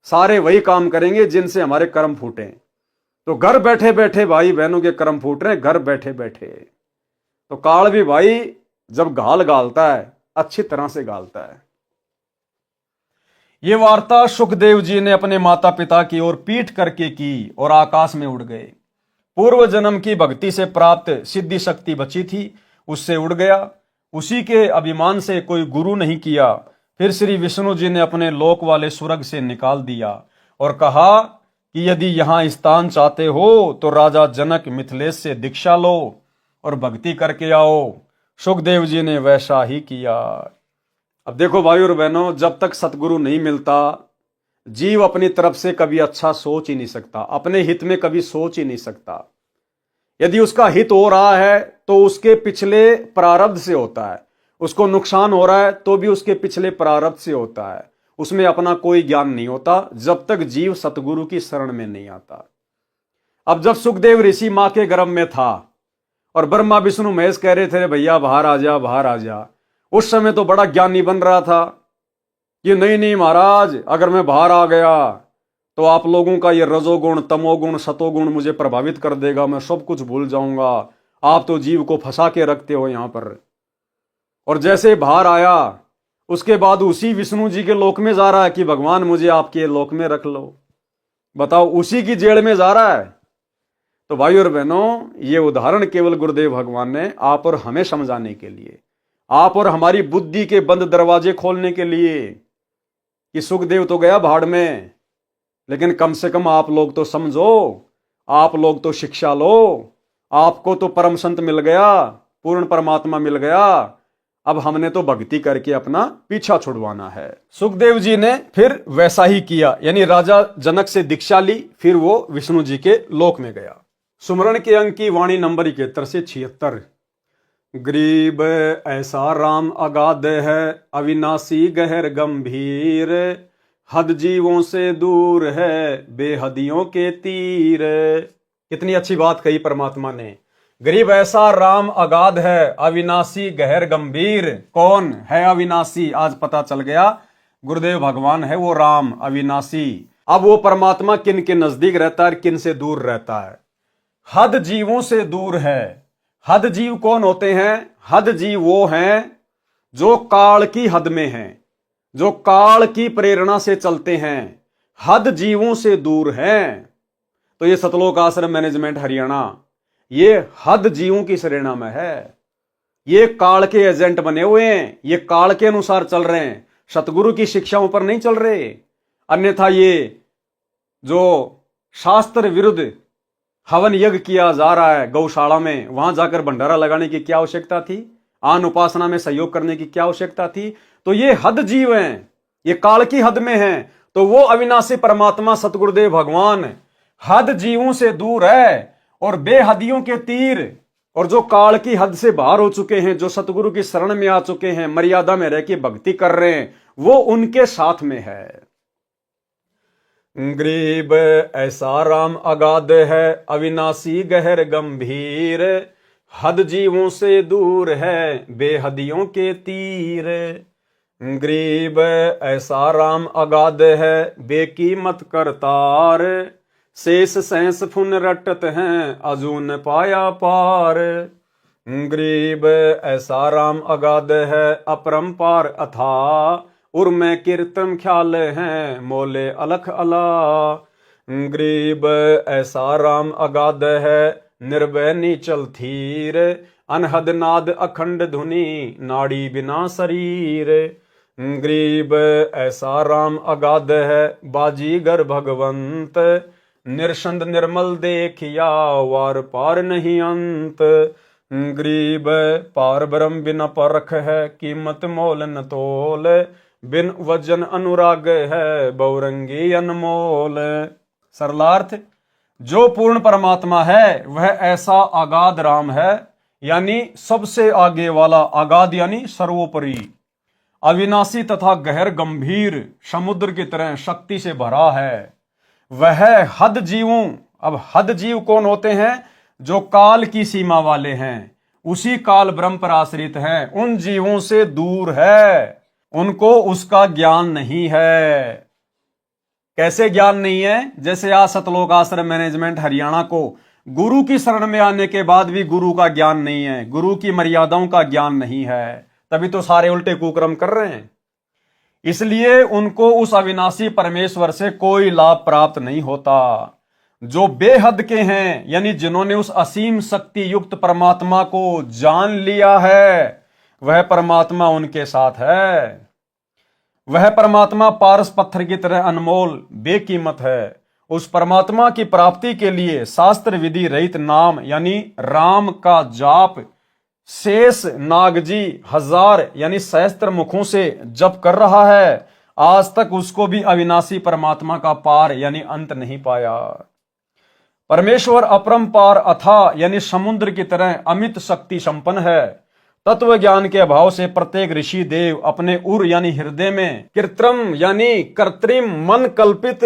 सारे वही काम करेंगे जिनसे हमारे कर्म फूटे। तो घर बैठे बैठे भाई बहनों के कर्म फूट रहे, घर बैठे बैठे। तो काल भी भाई जब गाल गालता है अच्छी तरह से गालता है। ये वार्ता सुखदेव जी ने अपने माता पिता की ओर पीठ करके की और आकाश में उड़ गए। पूर्व जन्म की भक्ति से प्राप्त सिद्धि शक्ति बची थी, उससे उड़ गया। उसी के अभिमान से कोई गुरु नहीं किया। फिर श्री विष्णु जी ने अपने लोक वाले स्वर्ग से निकाल दिया और कहा कि यदि यहां स्थान चाहते हो तो राजा जनक मिथिलेश से दीक्षा लो और भक्ति करके आओ। सुखदेव जी ने वैसा ही किया। अब देखो भाई और बहनों, जब तक सतगुरु नहीं मिलता जीव अपनी तरफ से कभी अच्छा सोच ही नहीं सकता, अपने हित में कभी सोच ही नहीं सकता। यदि उसका हित हो रहा है तो उसके पिछले प्रारब्ध से होता है, उसको नुकसान हो रहा है तो भी उसके पिछले प्रारब्ध से होता है। उसमें अपना कोई ज्ञान नहीं होता जब तक जीव सतगुरु की शरण में नहीं आता। अब जब सुखदेव ऋषि मां के गर्भ में था और ब्रह्मा विष्णु महेश कह रहे थे भैया बाहर आ जा बाहर आ जा, उस समय तो बड़ा ज्ञानी बन रहा था कि नहीं नहीं महाराज, अगर मैं बाहर आ गया तो आप लोगों का ये रजोगुण तमोगुण सतोगुण मुझे प्रभावित कर देगा, मैं सब कुछ भूल जाऊंगा। आप तो जीव को फंसा के रखते हो यहाँ पर, और जैसे बाहर आया उसके बाद उसी विष्णु जी के लोक में जा रहा है कि भगवान मुझे आपके लोक में रख लो। बताओ, उसी की जेड़ में जा रहा है। तो भाई और बहनों, ये उदाहरण केवल गुरुदेव भगवान ने आप और हमें समझाने के लिए, आप और हमारी बुद्धि के बंद दरवाजे खोलने के लिए, कि सुखदेव तो गया भाड़ में, लेकिन कम से कम आप लोग तो समझो, आप लोग तो शिक्षा लो, आपको तो परम संत मिल गया, पूर्ण परमात्मा मिल गया, अब हमने तो भक्ति करके अपना पीछा छुड़वाना है। सुखदेव जी ने फिर वैसा ही किया, यानी राजा जनक से दीक्षा ली, फिर वो विष्णु जी के लोक में गया। सुमरण के अंक की वाणी नंबर 71 से 76। गरीब ऐसा राम अगाध है, अविनाशी गहर गंभीर, हद जीवों से दूर है, बेहदियों के तीर। कितनी अच्छी बात कही परमात्मा ने। गरीब ऐसा राम अगाध है, अविनाशी गहर गंभीर। कौन है अविनाशी? आज पता चल गया, गुरुदेव भगवान है वो राम अविनाशी। अब वो परमात्मा किन के नजदीक रहता है, किन से दूर रहता है? हद जीवों से दूर है। हद जीव कौन होते हैं? हद जीव वो हैं जो काल की हद में हैं, जो काल की प्रेरणा से चलते हैं, हद जीवों से दूर हैं। तो ये सतलोक आश्रम मैनेजमेंट हरियाणा ये हद जीवों की श्रेणी में है। ये काल के एजेंट बने हुए हैं, ये काल के अनुसार चल रहे हैं, सतगुरु की शिक्षाओं पर नहीं चल रहे। अन्यथा ये जो शास्त्र विरुद्ध हवन यज्ञ किया जा रहा है गौशाला में, वहां जाकर भंडारा लगाने की क्या आवश्यकता थी? आन उपासना में सहयोग करने की क्या आवश्यकता थी? तो ये हद जीव हैं, ये काल की हद में हैं। तो वो अविनाशी परमात्मा सतगुरुदेव भगवान हद जीवों से दूर है और बेहदियों के तीर, और जो काल की हद से बाहर हो चुके हैं, जो सतगुरु की शरण में आ चुके हैं, मर्यादा में रह के भक्ति कर रहे हैं, वो उनके साथ में है। गरीब ऐसा राम अगाध है, अविनाशी गहर गंभीर, हद जीवों से दूर है, बेहदियों के तीर। गरीब ऐसा राम अगाध है, बेकीमत करतार, शेष सैंस फुन रटत हैं, अजून पाया पार। गरीब ऐसा राम अगाध है, अपरंपार अथा, उर्मे कीर्तन ख्याल हैं, मोले अलख अला। गरीब ऐसा राम अगाध है, निर्भय नीचल थीर, अनहद नाद अखंड धुनी, नाड़ी बिना शरीर। गरीब ऐसा राम अगाध है, बाजीगर भगवंत, निरसंद निर्मल देखिया, वार पार नहीं अंत। गरीब पार ब्रह्म बिना परख है, कीमत मोल न तोल, बिन वजन अनुराग है, बहुरंगी अनमोल। सरलार्थ, जो पूर्ण परमात्मा है वह ऐसा अगाध राम है, यानी सबसे आगे वाला, अगाध यानी सर्वोपरि, अविनाशी तथा गहर गंभीर, समुद्र की तरह शक्ति से भरा है। वह हद जीवों, अब हद जीव कौन होते हैं? जो काल की सीमा वाले हैं, उसी काल ब्रह्म पर आश्रित हैं, उन जीवों से दूर है, उनको उसका ज्ञान नहीं है। कैसे ज्ञान नहीं है? जैसे आज सतलोक आश्रम मैनेजमेंट हरियाणा को गुरु की शरण में आने के बाद भी गुरु का ज्ञान नहीं है, गुरु की मर्यादाओं का ज्ञान नहीं है, तभी तो सारे उल्टे कुकर्म कर रहे हैं। इसलिए उनको उस अविनाशी परमेश्वर से कोई लाभ प्राप्त नहीं होता। जो बेहद के हैं, यानी जिन्होंने उस असीम शक्ति युक्त परमात्मा को जान लिया है, वह परमात्मा उनके साथ है। वह परमात्मा पारस पत्थर की तरह अनमोल बेकीमत है। उस परमात्मा की प्राप्ति के लिए शास्त्र विधि रहित नाम यानी राम का जाप शेष नागजी 1000 यानी सहस्त्र मुखों से जप कर रहा है, आज तक उसको भी अविनाशी परमात्मा का पार यानी अंत नहीं पाया। परमेश्वर अपरंपार अथा यानी समुद्र की तरह अमित शक्ति संपन्न है। तत्व ज्ञान के अभाव से प्रत्येक ऋषि देव अपने उर यानी हृदय में कृत्रिम यानी कृत्रिम मन कल्पित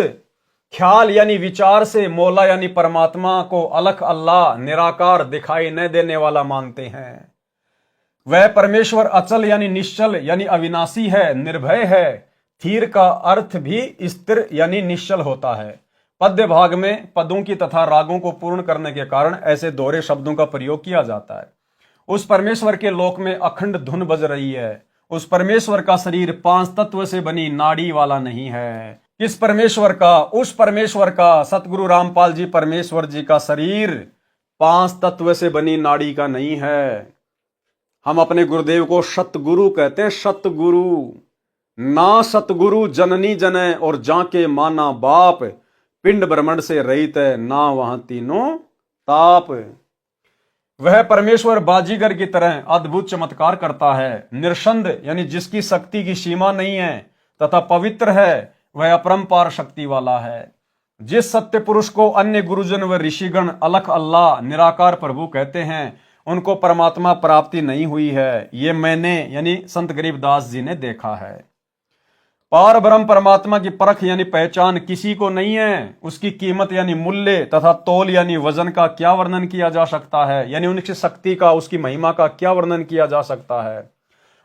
ख्याल यानी विचार से मौला यानी परमात्मा को अलख अल्लाह निराकार दिखाई न देने वाला मानते हैं। वह परमेश्वर अचल यानी निश्चल यानी अविनाशी है, निर्भय है। थीर का अर्थ भी स्थिर यानी निश्चल होता है। पद्य भाग में पदों की तथा रागों को पूर्ण करने के कारण ऐसे दोहरे शब्दों का प्रयोग किया जाता है। उस परमेश्वर के लोक में अखंड धुन बज रही है। उस परमेश्वर का शरीर 5 तत्व से बनी नाड़ी वाला नहीं है। किस परमेश्वर का? उस परमेश्वर का, सतगुरु रामपाल जी परमेश्वर जी का शरीर 5 तत्व से बनी नाड़ी का नहीं है। हम अपने गुरुदेव को सतगुरु कहते हैं, सतगुरु। ना सतगुरु जननी जने और जाके माना बाप, पिंड ब्रह्मंड से रहित है ना वहां तीनों ताप। वह परमेश्वर बाजीगर की तरह अद्भुत चमत्कार करता है। निरसंद यानी जिसकी शक्ति की सीमा नहीं है तथा पवित्र है, वह अपरंपार शक्ति वाला है। जिस सत्य पुरुष को अन्य गुरुजन व ऋषिगण अलख अल्लाह निराकार प्रभु कहते हैं, उनको परमात्मा प्राप्ति नहीं हुई है। ये मैंने यानी संत गरीबदास जी ने देखा है। पार ब्रह्म परमात्मा की परख यानी पहचान किसी को नहीं है। उसकी कीमत यानी मूल्य तथा तोल यानी वजन का क्या वर्णन किया जा सकता है? यानी उनकी शक्ति का, उसकी महिमा का क्या वर्णन किया जा सकता है?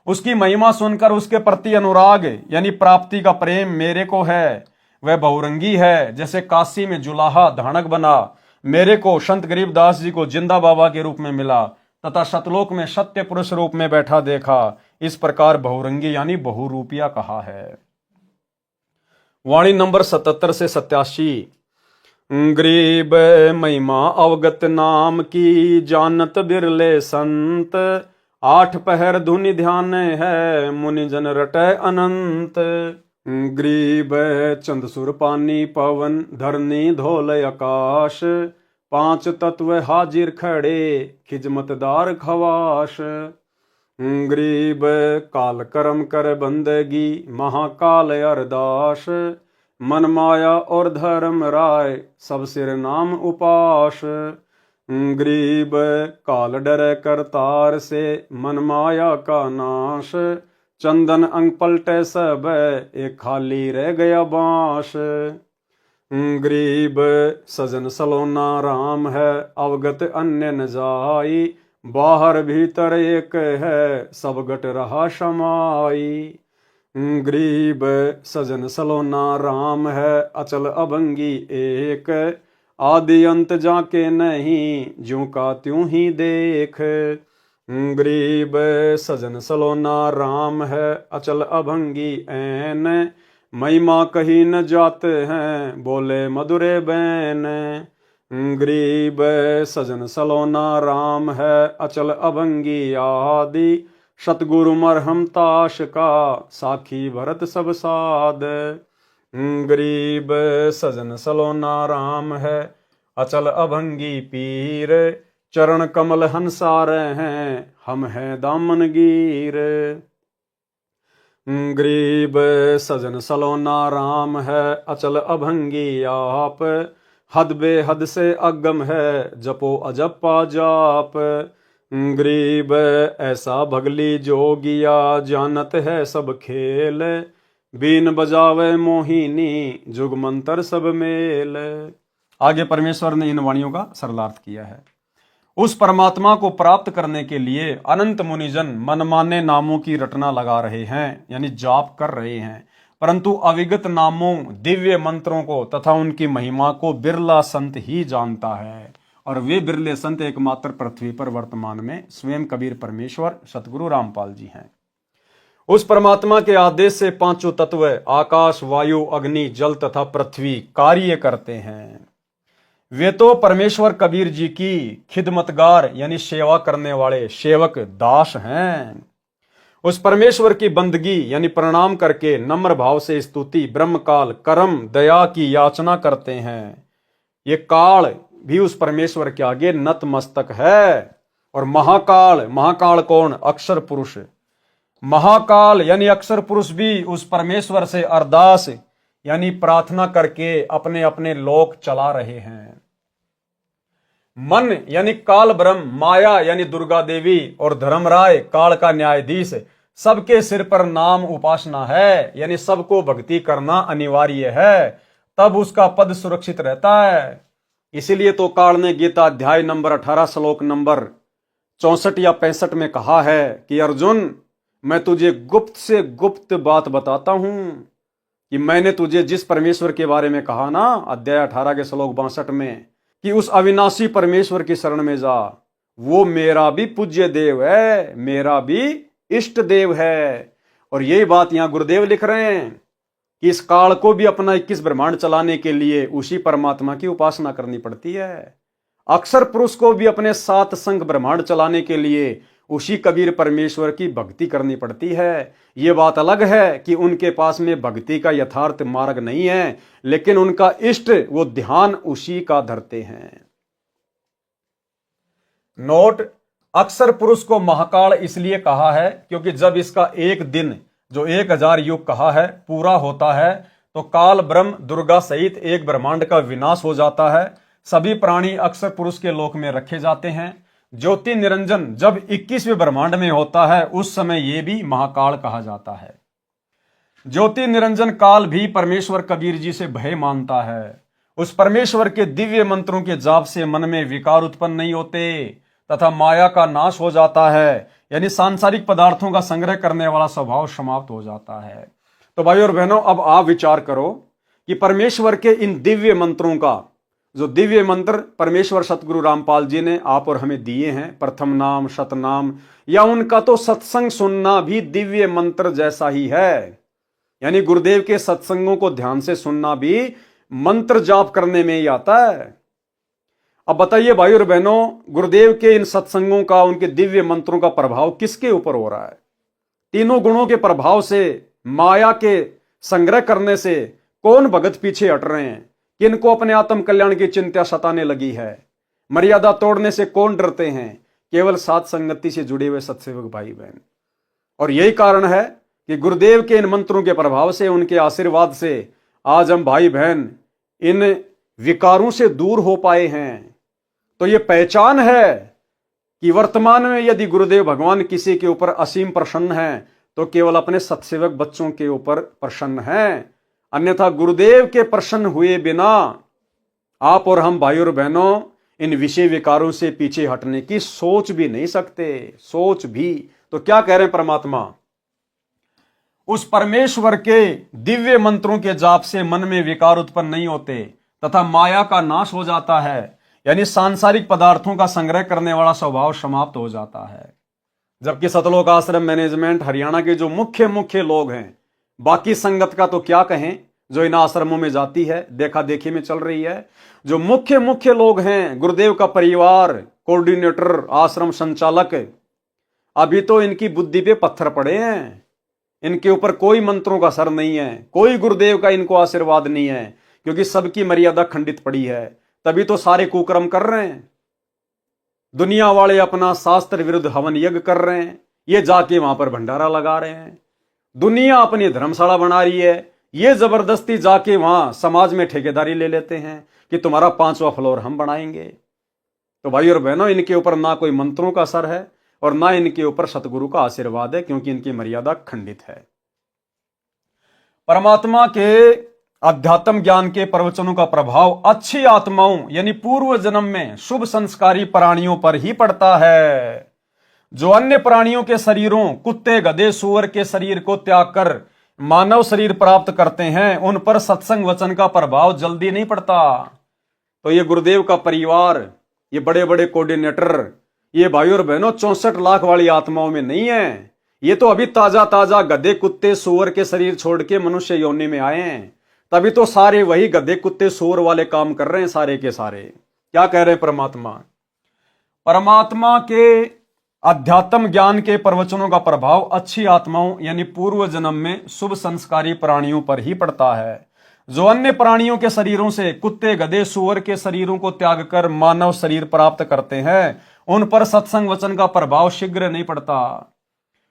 उसकी महिमा सुनकर उसके प्रति अनुराग यानी प्राप्ति का प्रेम मेरे को है। वह बहुरंगी है, जैसे काशी में जुलाहा धानक बना, मेरे को संत गरीबदास जी को जिंदा बाबा के रूप में मिला तथा सतलोक में सत्य पुरुष रूप में बैठा देखा। इस प्रकार बहुरंगी यानी बहुरूपिया कहा है। वाणी नंबर 77 से 87। गरीब महिमा अवगत नाम की, जानत बिरले संत, 8 पहर धुनि ध्यान है, मुनि जन रटै अनंत। गरीब चंद सुर पानी पवन, धरनी धोल आकाश, 5 तत्व हाजिर खड़े, खिजमतदार खवाश। गरीब काल कर्म कर बंदगी, महाकाल अरदास, मन माया और धर्म राय, सब सिर नाम उपास। गरीब काल डर करतार से, मन माया का नाश, चंदन अंग पलटे सब, एक खाली रह गया बांस। गरीब सजन सलोना राम है, अवगत अन्य न जाई, बाहर भीतर एक है, सब गट रहा समाई। गरीब सजन सलोना राम है, अचल अभंगी एक, आदि अंत जाके नहीं, ज्यों का त्यों ही देख। गरीब सजन सलोना राम है, अचल अभंगी ऐन, महिमा कहीं न जाते हैं, बोले मधुरे बैन। गरीब सजन सलोना राम है, अचल अभंगी आदि, सतगुरु मरहम ताश का, साखी भरत सब साध। गरीब सजन सलोना राम है, अचल अभंगी पीर, चरण कमल हंसार हैं, हम हैं दामनगीर। गरीब सजन सलोना राम है, अचल अभंगी आप, हद बेहद से अगम है, जपो अजपा जाप। गरीब ऐसा भगली जोगिया, जानत है सब खेल, बीन बजावे मोहिनी, जुग मंत्र सब मेल। आगे परमेश्वर ने इन वाणियों का सरलार्थ किया है। उस परमात्मा को प्राप्त करने के लिए अनंत मुनिजन मनमाने नामों की रटना लगा रहे हैं, यानी जाप कर रहे हैं, परंतु अविगत नामों, दिव्य मंत्रों को तथा उनकी महिमा को बिरला संत ही जानता है। और वे बिरले संत एकमात्र पृथ्वी पर वर्तमान में स्वयं कबीर परमेश्वर सतगुरु रामपाल जी हैं। उस परमात्मा के आदेश से 5 तत्व आकाश, वायु, अग्नि, जल तथा पृथ्वी कार्य करते हैं। वे तो परमेश्वर कबीर जी की खिदमतगार यानी सेवा करने वाले सेवक दास हैं। उस परमेश्वर की बंदगी यानी प्रणाम करके नम्र भाव से स्तुति, ब्रह्मकाल, कर्म, दया की याचना करते हैं। ये काल भी उस परमेश्वर के आगे नतमस्तक है। और महाकाल, महाकाल कौन? अक्षर पुरुष। महाकाल यानी अक्षर पुरुष भी उस परमेश्वर से अरदास यानी प्रार्थना करके अपने अपने लोक चला रहे हैं। मन यानी काल ब्रह्म, माया यानी दुर्गा देवी और धर्मराय काल का न्यायाधीश, सबके सिर पर नाम उपासना है, यानी सबको भक्ति करना अनिवार्य है, तब उसका पद सुरक्षित रहता है। इसीलिए तो काल ने गीता अध्याय नंबर 18 श्लोक नंबर 64 या 65 में कहा है कि अर्जुन, मैं तुझे गुप्त से गुप्त बात बताता हूं कि मैंने तुझे जिस परमेश्वर के बारे में कहा ना, अध्याय 18 के श्लोक 62 में, कि उस अविनाशी परमेश्वर की शरण में जा, वो मेरा भी पूज्य देव है, मेरा भी इष्ट देव है। और यही बात यहां गुरुदेव लिख रहे हैं कि इस काल को भी अपना 21 ब्रह्मांड चलाने के लिए उसी परमात्मा की उपासना करनी पड़ती है। अक्षर पुरुष को भी अपने 7 संग ब्रह्मांड चलाने के लिए उसी कबीर परमेश्वर की भक्ति करनी पड़ती है। ये बात अलग है कि उनके पास में भक्ति का यथार्थ मार्ग नहीं है, लेकिन उनका इष्ट वो ध्यान उसी का धरते हैं। नोट, अक्षर पुरुष को महाकाल इसलिए कहा है क्योंकि जब इसका एक दिन जो 1000 युग कहा है पूरा होता है तो काल ब्रह्म दुर्गा सहित एक ब्रह्मांड का विनाश हो जाता है। सभी प्राणी अक्षर पुरुष के लोक में रखे जाते हैं। ज्योति निरंजन जब 21वें ब्रह्मांड में होता है उस समय यह भी महाकाल कहा जाता है। ज्योति निरंजन काल भी परमेश्वर कबीर जी से भय मानता है। उस परमेश्वर के दिव्य मंत्रों के जाप से मन में विकार उत्पन्न नहीं होते तथा माया का नाश हो जाता है, यानी सांसारिक पदार्थों का संग्रह करने वाला स्वभाव समाप्त हो जाता है। तो भाई और बहनों, अब आप विचार करो कि परमेश्वर के इन दिव्य मंत्रों का जो दिव्य मंत्र परमेश्वर सतगुरु रामपाल जी ने आप और हमें दिए हैं, प्रथम नाम, शतनाम, या उनका तो सत्संग सुनना भी दिव्य मंत्र जैसा ही है। यानी गुरुदेव के सत्संगों को ध्यान से सुनना भी मंत्र जाप करने में ही आता है। अब बताइए भाई और बहनों, गुरुदेव के इन सत्संगों का, उनके दिव्य मंत्रों का प्रभाव किसके ऊपर हो रहा है? तीनों गुणों के प्रभाव से, माया के संग्रह करने से कौन भगत पीछे हट रहे हैं? किनको अपने आत्म कल्याण की चिंता सताने लगी है? मर्यादा तोड़ने से कौन डरते हैं? केवल साथ संगति से जुड़े हुए सत्सेवक भाई बहन। और यही कारण है कि गुरुदेव के इन मंत्रों के प्रभाव से, उनके आशीर्वाद से आज हम भाई बहन इन विकारों से दूर हो पाए हैं। तो ये पहचान है कि वर्तमान में यदि गुरुदेव भगवान किसी के ऊपर असीम प्रसन्न हैं तो केवल अपने सत्सेवक बच्चों के ऊपर प्रसन्न हैं। अन्यथा गुरुदेव के प्रसन्न हुए बिना आप और हम भाई और बहनों इन विषय विकारों से पीछे हटने की सोच भी नहीं सकते। सोच भी तो क्या कह रहे हैं परमात्मा? उस परमेश्वर के दिव्य मंत्रों के जाप से मन में विकार उत्पन्न नहीं होते तथा माया का नाश हो जाता है, यानी सांसारिक पदार्थों का संग्रह करने वाला स्वभाव समाप्त हो जाता है। जबकि सतलोक आश्रम मैनेजमेंट हरियाणा के जो मुख्य लोग हैं, बाकी संगत का तो क्या कहें जो इन आश्रमों में जाती है, देखा देखी में चल रही है, जो मुख्य लोग हैं, गुरुदेव का परिवार, कोऑर्डिनेटर, आश्रम संचालक, अभी तो इनकी बुद्धि पे पत्थर पड़े हैं। इनके ऊपर कोई मंत्रों का असर नहीं है, कोई गुरुदेव का इनको आशीर्वाद नहीं है, क्योंकि सबकी मर्यादा खंडित पड़ी है। तभी तो सारे कुकर्म कर रहे हैं। दुनिया वाले अपना शास्त्र विरुद्ध हवन यज्ञ कर रहे हैं, ये जाके वहां पर भंडारा लगा रहे हैं। दुनिया अपनी धर्मशाला बना रही है, ये जबरदस्ती जाके वहां समाज में ठेकेदारी ले लेते हैं कि तुम्हारा 5वां फ्लोर हम बनाएंगे। तो भाई और बहनों, इनके ऊपर ना कोई मंत्रों का असर है और ना इनके ऊपर सतगुरु का आशीर्वाद है, क्योंकि इनकी मर्यादा खंडित है। परमात्मा के अध्यात्म ज्ञान के प्रवचनों का प्रभाव अच्छी आत्माओं यानी पूर्व जन्म में शुभ संस्कारी प्राणियों पर ही पड़ता है। जो अन्य प्राणियों के शरीरों, कुत्ते, गधे, सूअर के शरीर को त्याग कर मानव शरीर प्राप्त करते हैं, उन पर सत्संग वचन का प्रभाव जल्दी नहीं पड़ता। तो ये गुरुदेव का परिवार, ये बड़े बड़े कोऑर्डिनेटर, ये भाई और बहनों 64 लाख वाली आत्माओं में नहीं है। ये तो अभी ताजा गधे, कुत्ते, सूअर के शरीर छोड़ के मनुष्य योनि में आए हैं। तभी तो सारे वही गधे, कुत्ते, सूअर वाले काम कर रहे हैं सारे के सारे। क्या कह रहे हैं परमात्मा? परमात्मा के अध्यात्म ज्ञान के प्रवचनों का प्रभाव अच्छी आत्माओं यानी पूर्व जन्म में शुभ संस्कारी प्राणियों पर ही पड़ता है। जो अन्य प्राणियों के शरीरों से, कुत्ते, गधे, सूअर के शरीरों को त्याग कर मानव शरीर प्राप्त करते हैं, उन पर सत्संग वचन का प्रभाव शीघ्र नहीं पड़ता।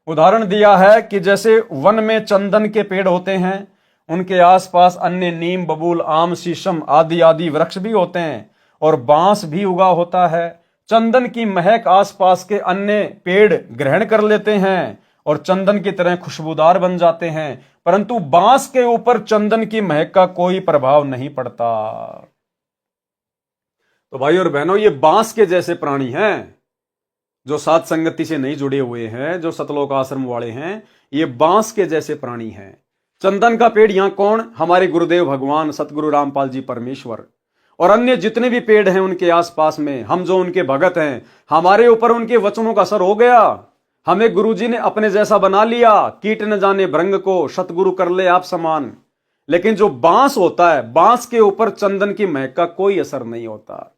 उदाहरण दिया है कि जैसे वन में चंदन के पेड़ होते हैं, उनके आसपास अन्य नीम, बबूल, आम, शीशम आदि वृक्ष भी होते हैं और बांस भी उगा होता है। चंदन की महक आसपास के अन्य पेड़ ग्रहण कर लेते हैं और चंदन की तरह खुशबूदार बन जाते हैं, परंतु बांस के ऊपर चंदन की महक का कोई प्रभाव नहीं पड़ता। तो भाई और बहनों, ये बांस के जैसे प्राणी हैं जो साथ संगति से नहीं जुड़े हुए हैं, जो सतलोक आश्रम वाले हैं, ये बांस के जैसे प्राणी हैं। चंदन का पेड़ यहां कौन? हमारे गुरुदेव भगवान सतगुरु रामपाल जी परमेश्वर। और अन्य जितने भी पेड़ हैं उनके आसपास में, हम जो उनके भगत हैं, हमारे ऊपर उनके वचनों का असर हो गया। हमें गुरुजी ने अपने जैसा बना लिया। कीट न जाने भृंग को, सतगुरु कर ले आप समान। लेकिन जो बांस होता है, बांस के ऊपर चंदन की महक का कोई असर नहीं होता।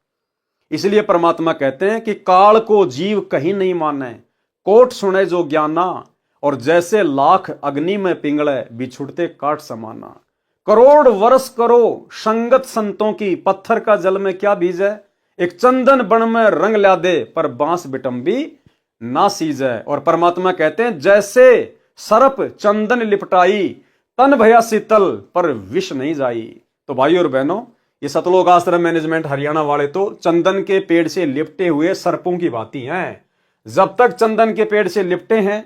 इसलिए परमात्मा कहते हैं कि काल को जीव कहीं नहीं माने, कोट सुने जो ज्ञाना, और जैसे लाख अग्नि में पिंगले, बिछुड़ते काट समाना। करोड़ वर्ष करो संगत संतों की, पत्थर का जल में क्या बीज है। एक चंदन बन में रंग ला दे, पर बांस बिटंबी ना सीजे। और परमात्मा कहते हैं जैसे सरप चंदन लिपटाई, तन भया शीतल पर विष नहीं जाई। तो भाइयों और बहनों, ये सतलोक आश्रम मैनेजमेंट हरियाणा वाले तो चंदन के पेड़ से लिपटे हुए सर्पों की भांति हैं। जब तक चंदन के पेड़ से लिपटे हैं,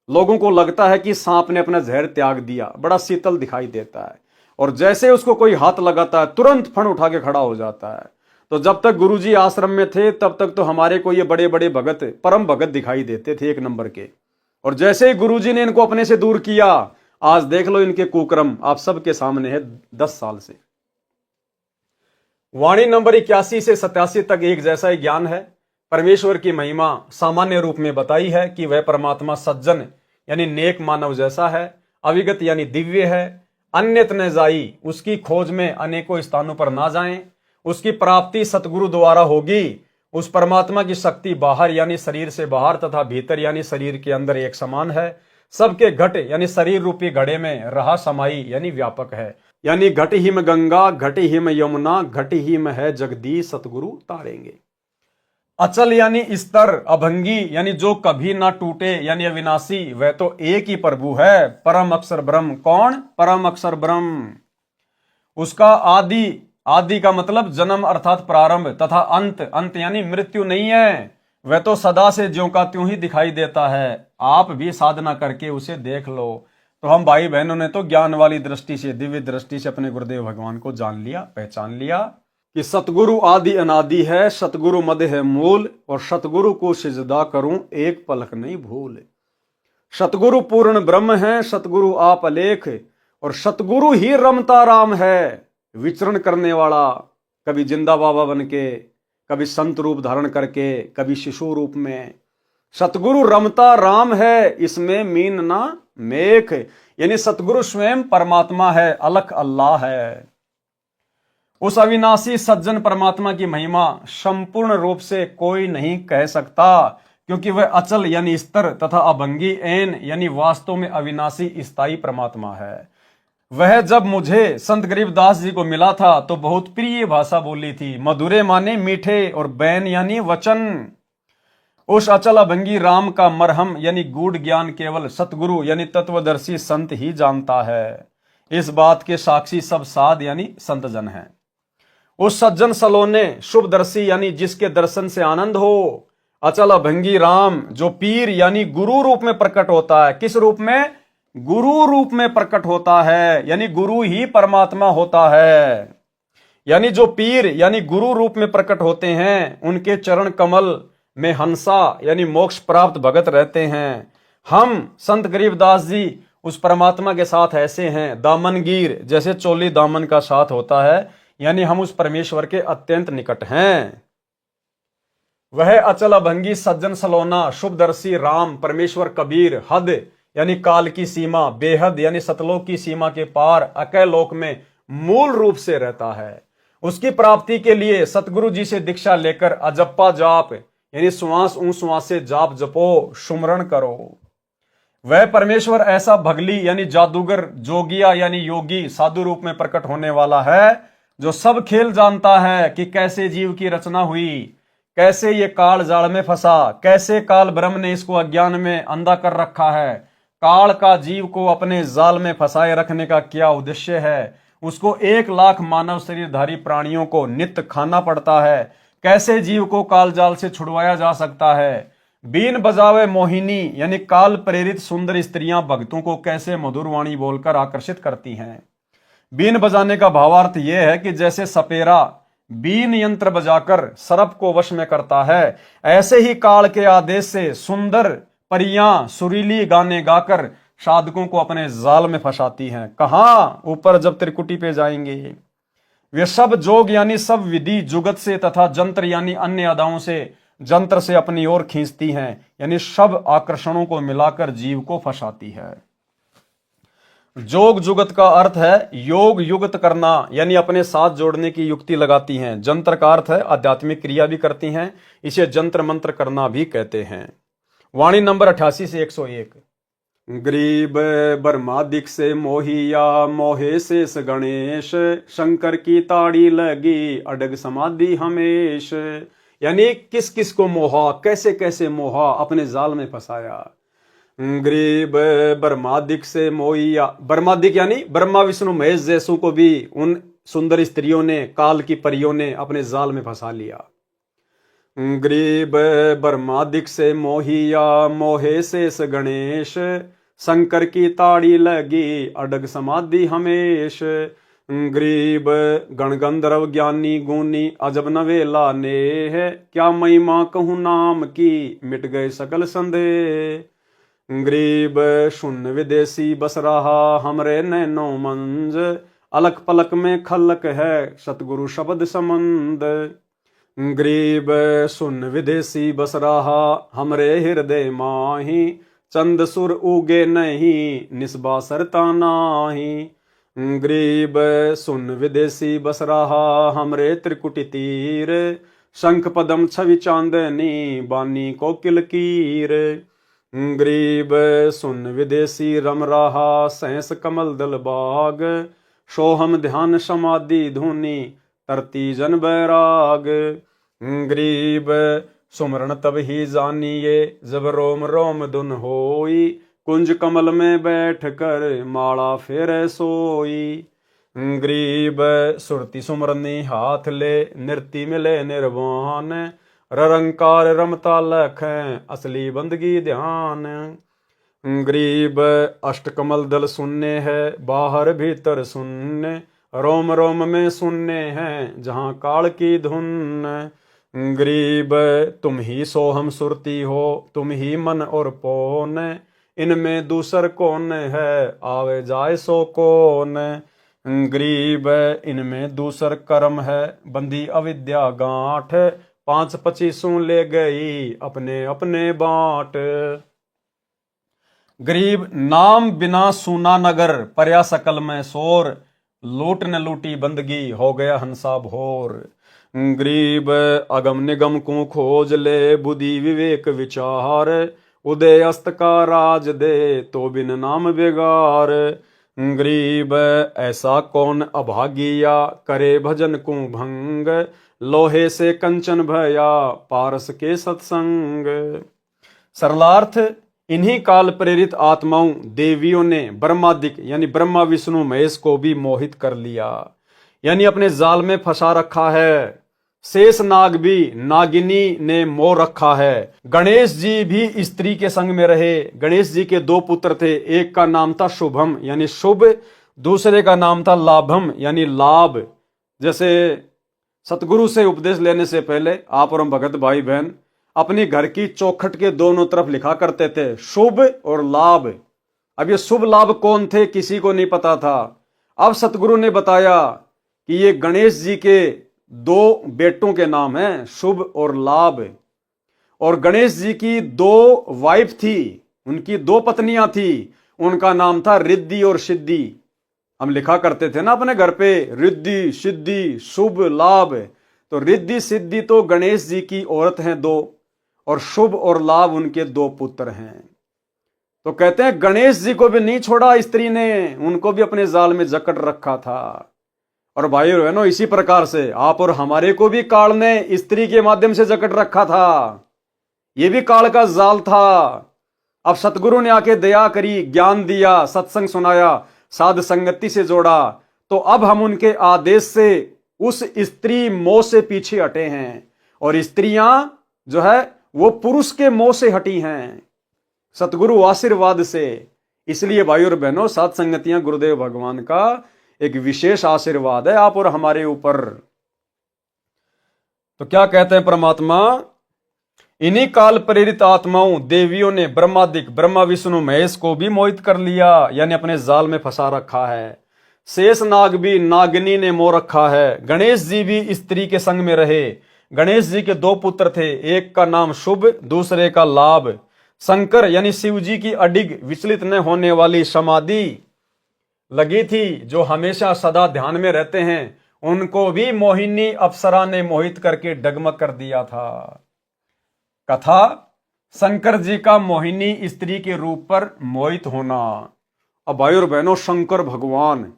लोगों को लगता है कि सांप ने अपना जहर त्याग दिया, बड़ा शीतल दिखाई देता है। और जैसे उसको कोई हाथ लगाता है, तुरंत फण उठा के खड़ा हो जाता है। तो जब तक गुरुजी आश्रम में थे, तब तक तो हमारे को ये बड़े बड़े भगत, परम भगत दिखाई देते थे, एक नंबर के। और जैसे ही गुरुजी ने इनको अपने से दूर किया, आज देख लो इनके कुकर्म आप सबके सामने है 10 साल से। वाणी नंबर 81 से 87 तक एक जैसा ही ज्ञान है। परमेश्वर की महिमा सामान्य रूप में बताई है कि वह परमात्मा सज्जन यानी नेक मानव जैसा है, अविगत यानी दिव्य है, अन्यत न जाई, उसकी खोज में अनेकों स्थानों पर ना जाएं, उसकी प्राप्ति सतगुरु द्वारा होगी। उस परमात्मा की शक्ति बाहर यानी शरीर से बाहर तथा भीतर यानी शरीर के अंदर एक समान है। सबके घट यानी शरीर रूपी घड़े में रहा समाई यानी व्यापक है। यानी घट हिम गंगा, घट हिम यमुना, घट हिम है जगदीश, सतगुरु तारेंगे। अचल यानी स्तर, अभंगी यानी जो कभी ना टूटे यानी अविनाशी, वह तो एक ही प्रभु है, परम अक्षर ब्रह्म। कौन? परम अक्षर ब्रह्म। उसका आदि, आदि का मतलब जन्म अर्थात प्रारंभ, तथा अंत, अंत यानी मृत्यु नहीं है। वह तो सदा से ज्यों का त्यों ही दिखाई देता है। आप भी साधना करके उसे देख लो। तो हम भाई बहनों ने तो ज्ञान वाली दृष्टि से, दिव्य दृष्टि से अपने गुरुदेव भगवान को जान लिया, पहचान लिया कि सतगुरु आदि अनादि है, सतगुरु मद है मूल, और सतगुरु को सिजदा करूं एक पलक नहीं भूल। सतगुरु पूर्ण ब्रह्म है, सतगुरु आप अलेख, और सतगुरु ही रमता राम है, विचरण करने वाला, कभी जिंदा बाबा बन के, कभी संत रूप धारण करके, कभी शिशु रूप में। सतगुरु रमता राम है, इसमें मीन ना मेख, यानी सतगुरु स्वयं परमात्मा है, अलख अल्लाह है। उस अविनाशी सज्जन परमात्मा की महिमा संपूर्ण रूप से कोई नहीं कह सकता, क्योंकि वह अचल यानी स्तर तथा अभंगी ऐन यानी वास्तव में अविनाशी स्थायी परमात्मा है। वह जब मुझे संत गरीबदास जी को मिला था तो बहुत प्रिय भाषा बोली थी, मधुरे माने मीठे, और बैन यानी वचन। उस अचल अभंगी राम का मरहम यानी गूढ़ ज्ञान केवल सतगुरु यानी तत्वदर्शी संत ही जानता है। इस बात के साक्षी सब साध यानी संत जन हैं। उस सज्जन सलोने शुभदर्शी यानी जिसके दर्शन से आनंद हो, अचल अभंगी राम जो पीर यानी गुरु रूप में प्रकट होता है। किस रूप में? गुरु रूप में प्रकट होता है, यानी गुरु ही परमात्मा होता है। यानी जो पीर यानी गुरु रूप में प्रकट होते हैं, उनके चरण कमल में हंसा यानी मोक्ष प्राप्त भगत रहते हैं। हम संत गरीबदास जी उस परमात्मा के साथ ऐसे हैं, दामनगीर जैसे चोली दामन का साथ होता है, यानी हम उस परमेश्वर के अत्यंत निकट हैं। वह अचल अभंगी सज्जन सलोना शुभदर्शी राम परमेश्वर कबीर हद यानी काल की सीमा, बेहद यानी सतलोक की सीमा के पार अकय लोक में मूल रूप से रहता है। उसकी प्राप्ति के लिए सतगुरु जी से दीक्षा लेकर अजप्पा जाप यानी श्वास श्वास से जाप जपो, सुमरण करो। वह परमेश्वर ऐसा भगली यानी जादूगर, जोगिया यानी योगी साधु रूप में प्रकट होने वाला है, जो सब खेल जानता है कि कैसे जीव की रचना हुई, कैसे ये काल जाल में फंसा, कैसे काल ब्रह्म ने इसको अज्ञान में अंधा कर रखा है, काल का जीव को अपने जाल में फंसाए रखने का क्या उद्देश्य है, उसको 1 लाख मानव शरीरधारी प्राणियों को नित्य खाना पड़ता है, कैसे जीव को काल जाल से छुड़वाया जा सकता है। बीन बजावे मोहिनी यानी काल प्रेरित सुंदर स्त्रियां भक्तों को कैसे मधुर वाणी बोलकर आकर्षित करती हैं। बीन बजाने का भावार्थ यह है कि जैसे सपेरा बीन यंत्र बजाकर सर्प को वश में करता है, ऐसे ही काल के आदेश से सुंदर परियां सुरीली गाने गाकर साधकों को अपने जाल में फंसाती हैं। कहां? ऊपर जब त्रिकुटी पे जाएंगे। वे सब जोग यानी सब विधि जुगत से तथा जंत्र यानी अन्य अदाओं से जंत्र से अपनी ओर खींचती हैं, यानी सब आकर्षणों को मिलाकर जीव को फंसाती है। जोग जुगत का अर्थ है योग युगत करना, यानी अपने साथ जोड़ने की युक्ति लगाती हैं। जंत्र का अर्थ है आध्यात्मिक क्रिया भी करती हैं, इसे जंत्र मंत्र करना भी कहते हैं। वाणी नंबर 88 से 101। ग्रीब ब्रह्मादिक से मोहिया मोहे शेष गणेश, शंकर की ताड़ी लगी अडग समाधि हमेश, यानी किस किस को मोहा, कैसे कैसे मोहा, अपने जाल में फंसाया। ग्रीब ब्रह्मादिक से मोहिया, ब्रह्मादिक यानी ब्रह्मा विष्णु महेश जैसों को भी उन सुंदर स्त्रियों ने, काल की परियों ने अपने जाल में फंसा लिया। ग्रीब ब्रह्मादिक से मोहिया मोहे शेष गणेश, शंकर की ताड़ी लगी अडग समाधि हमेश। ग्रीब गण गंधर्व ज्ञानी गुनी अजब नवेला नेह, क्या महिमा कहूँ नाम की मिट गए सकल संदेह। ग्रीब शून्य विदेशी बस रहा हमरे नैनो मंज, अलक पलक में खलक है सतगुरु शब्द संबंध। ग्रीब शून्य विदेशी बस रहा हमरे हृदय माही, चंद सुर उगे नहीं निस्बा सरता नाही। ग्रीब शून्य विदेशी बस रहा हमरे त्रिकुटी तीर, शंख पदम छवि चांदनी बानी को किलकीर। ग्रीब सुन विदेशी रम रहा सहस कमल दल बाग, सोहम ध्यान समाधि धुनी तरती जन बैराग। ग्रीब सुमरण तब ही जानिए जब रोम रोम धुन होई, कुंज कमल में बैठ कर माला फेरे सोई। ग्रीब सुरती सुमरनी हाथ ले नृत्य मिले निर्वाण, ररंकार रमता लखें असली बंदगी ध्यान। ग्रीब अष्टकमल दल सुनने है बाहर भीतर सुनने, रोम रोम में सुनने हैं जहां काल की धुन। ग्रीब तुम ही सोहम सुरती हो तुम ही मन और पौन, इनमें दूसर कौन है आवे जाए सो कौन। ग्रीब इनमें दूसर कर्म है बंदी अविद्या गांठ, 5-25 ले गई अपने अपने बांट। गरीब नाम बिना सूना नगर, पर्या सकल में शोर, लूट न लूटी बंदगी हो गया हंसा भोर। गरीब अगम निगम को खोज ले बुद्धि विवेक विचार, उदय अस्त का राज दे तो बिन नाम बेगार। गरीब ऐसा कौन अभागिया करे भजन को भंग, लोहे से कंचन भया पारस के सत्संग। सरलार्थ इन्हीं काल प्रेरित आत्माओं देवियों ने ब्रह्मादिक यानी ब्रह्मा विष्णु महेश को भी मोहित कर लिया, यानी अपने जाल में फंसा रखा है। शेष नाग भी नागिनी ने मोह रखा है। गणेश जी भी स्त्री के संग में रहे। गणेश जी के 2 पुत्र थे, एक का नाम था शुभम यानी शुभ, दूसरे का नाम था लाभम यानी लाभ। जैसे सतगुरु से उपदेश लेने से पहले आप और हम भगत भाई बहन अपनी घर की चौखट के दोनों तरफ लिखा करते थे शुभ और लाभ। अब ये शुभ लाभ कौन थे किसी को नहीं पता था। अब सतगुरु ने बताया कि ये गणेश जी के 2 बेटों के नाम हैं शुभ और लाभ। और गणेश जी की 2 वाइफ थी, उनकी 2 पत्नियां थी, उनका नाम था रिद्धि और सिद्धि। हम लिखा करते थे ना अपने घर पे रिद्धि सिद्धि शुभ लाभ। तो रिद्धि सिद्धि तो गणेश जी की औरत हैं 2, और शुभ और लाभ उनके 2 पुत्र हैं। तो कहते हैं गणेश जी को भी नहीं छोड़ा स्त्री ने, उनको भी अपने जाल में जकड़ रखा था। और भाई बहनों इसी प्रकार से आप और हमारे को भी काल ने स्त्री के माध्यम से जकड़ रखा था। ये भी काल का जाल था। अब सतगुरु ने आके दया करी, ज्ञान दिया, सत्संग सुनाया, साध संगति से जोड़ा, तो अब हम उनके आदेश से उस स्त्री मोह से पीछे हटे हैं और स्त्रियां जो है वो पुरुष के मोह से हटी हैं सतगुरु आशीर्वाद से। इसलिए भाई और बहनों साध संगतियां गुरुदेव भगवान का एक विशेष आशीर्वाद है आप और हमारे ऊपर। तो क्या कहते हैं परमात्मा, इन्हीं काल प्रेरित आत्माओं देवियों ने ब्रह्मादिक ब्रह्मा विष्णु महेश को भी मोहित कर लिया, यानी अपने जाल में फंसा रखा है। शेष नाग भी नागिनी ने मोह रखा है। गणेश जी भी स्त्री के संग में रहे। गणेश जी के 2 पुत्र थे, एक का नाम शुभ, दूसरे का लाभ। शंकर यानी शिव जी की अडिग विचलित न होने वाली समाधि लगी थी, जो हमेशा सदा ध्यान में रहते हैं। उनको भी मोहिनी अप्सरा ने मोहित करके डगमग कर दिया था। कथा शंकर जी का मोहिनी स्त्री के रूप पर मोहित होना। अब भाई और बहनों, शंकर भगवान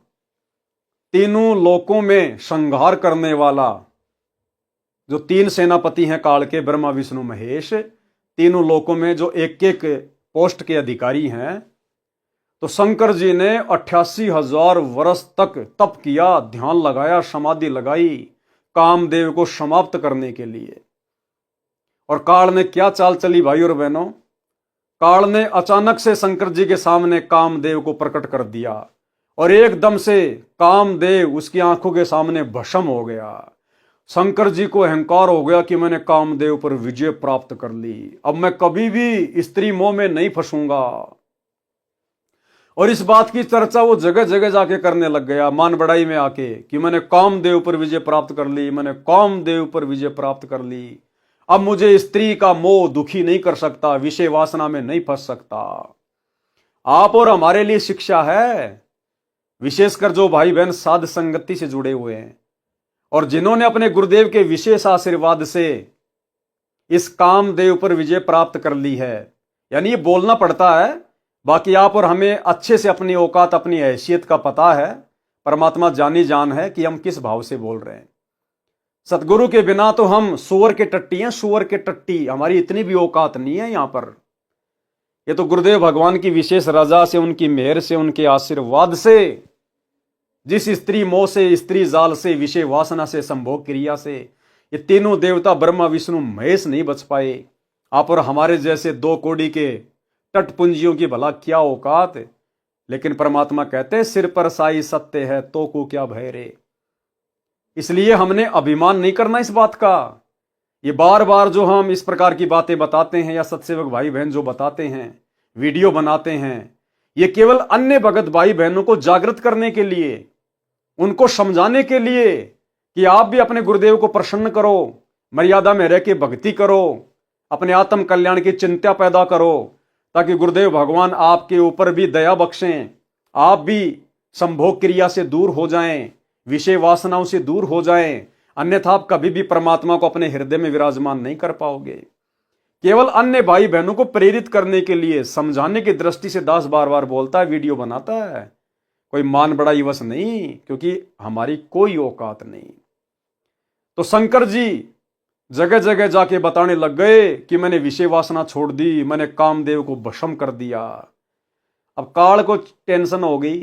तीनों लोकों में संहार करने वाला, जो 3 सेनापति हैं काल के, ब्रह्मा विष्णु महेश, तीनों लोकों में जो एक एक पोस्ट के अधिकारी हैं, तो शंकर जी ने 88,000 वर्ष तक तप किया, ध्यान लगाया, समाधि लगाई कामदेव को समाप्त करने के लिए। और काल ने क्या चाल चली भाई और बहनों? काल ने अचानक से शंकर जी के सामने कामदेव को प्रकट कर दिया और एकदम से कामदेव उसकी आंखों के सामने भस्म हो गया। शंकर जी को अहंकार हो गया कि मैंने कामदेव पर विजय प्राप्त कर ली, अब मैं कभी भी स्त्री मोह में नहीं फंसूंगा। और इस बात की चर्चा वो जगह जगह जाके करने लग गया, मान बढ़ाई में आके, कि मैंने कामदेव पर विजय प्राप्त कर ली, मैंने कामदेव पर विजय प्राप्त कर ली। अब मुझे स्त्री का मोह दुखी नहीं कर सकता, विषय वासना में नहीं फंस सकता। आप और हमारे लिए शिक्षा है, विशेषकर जो भाई बहन साध संगति से जुड़े हुए हैं और जिन्होंने अपने गुरुदेव के विशेष आशीर्वाद से इस कामदेव पर विजय प्राप्त कर ली है। यानी ये बोलना पड़ता है, बाकी आप और हमें अच्छे से अपनी औकात, अपनी हैसियत का पता है। परमात्मा जानी जान है कि हम किस भाव से बोल रहे हैं। सतगुरु के बिना तो हम सुअर के टट्टी हैं, सुअर के टट्टी। हमारी इतनी भी औकात नहीं है यहां पर। ये तो गुरुदेव भगवान की विशेष रजा से, उनकी मेहर से, उनके आशीर्वाद से, जिस स्त्री मोह से, स्त्री जाल से, विषय वासना से, संभोग क्रिया से ये तीनों देवता ब्रह्मा विष्णु महेश नहीं बच पाए। आप और हमारे जैसे 2 कौड़ी के तटपुंजियों की भला क्या औकात। लेकिन परमात्मा कहते हैं सिर पर साई सत्य है तो को क्या भय रे। इसलिए हमने अभिमान नहीं करना इस बात का। ये बार बार जो हम इस प्रकार की बातें बताते हैं या सत्सेवक भाई बहन जो बताते हैं, वीडियो बनाते हैं, ये केवल अन्य भगत भाई बहनों को जागृत करने के लिए, उनको समझाने के लिए कि आप भी अपने गुरुदेव को प्रसन्न करो, मर्यादा में रह के भक्ति करो, अपने आत्म कल्याण की चिंता पैदा करो, ताकि गुरुदेव भगवान आपके ऊपर भी दया बख्शें, आप भी संभोग क्रिया से दूर हो जाएं, विषय वासनाओं से दूर हो जाएं। अन्यथा आप कभी भी परमात्मा को अपने हृदय में विराजमान नहीं कर पाओगे। केवल अन्य भाई बहनों को प्रेरित करने के लिए, समझाने की दृष्टि से दास बार बार बोलता है, वीडियो बनाता है, कोई मान बड़ाई वश नहीं, क्योंकि हमारी कोई औकात नहीं। तो शंकर जी जगह जगह जाके बताने लग गए कि मैंने विषय वासना छोड़ दी, मैंने कामदेव को भस्म कर दिया। अब काल को टेंशन हो गई।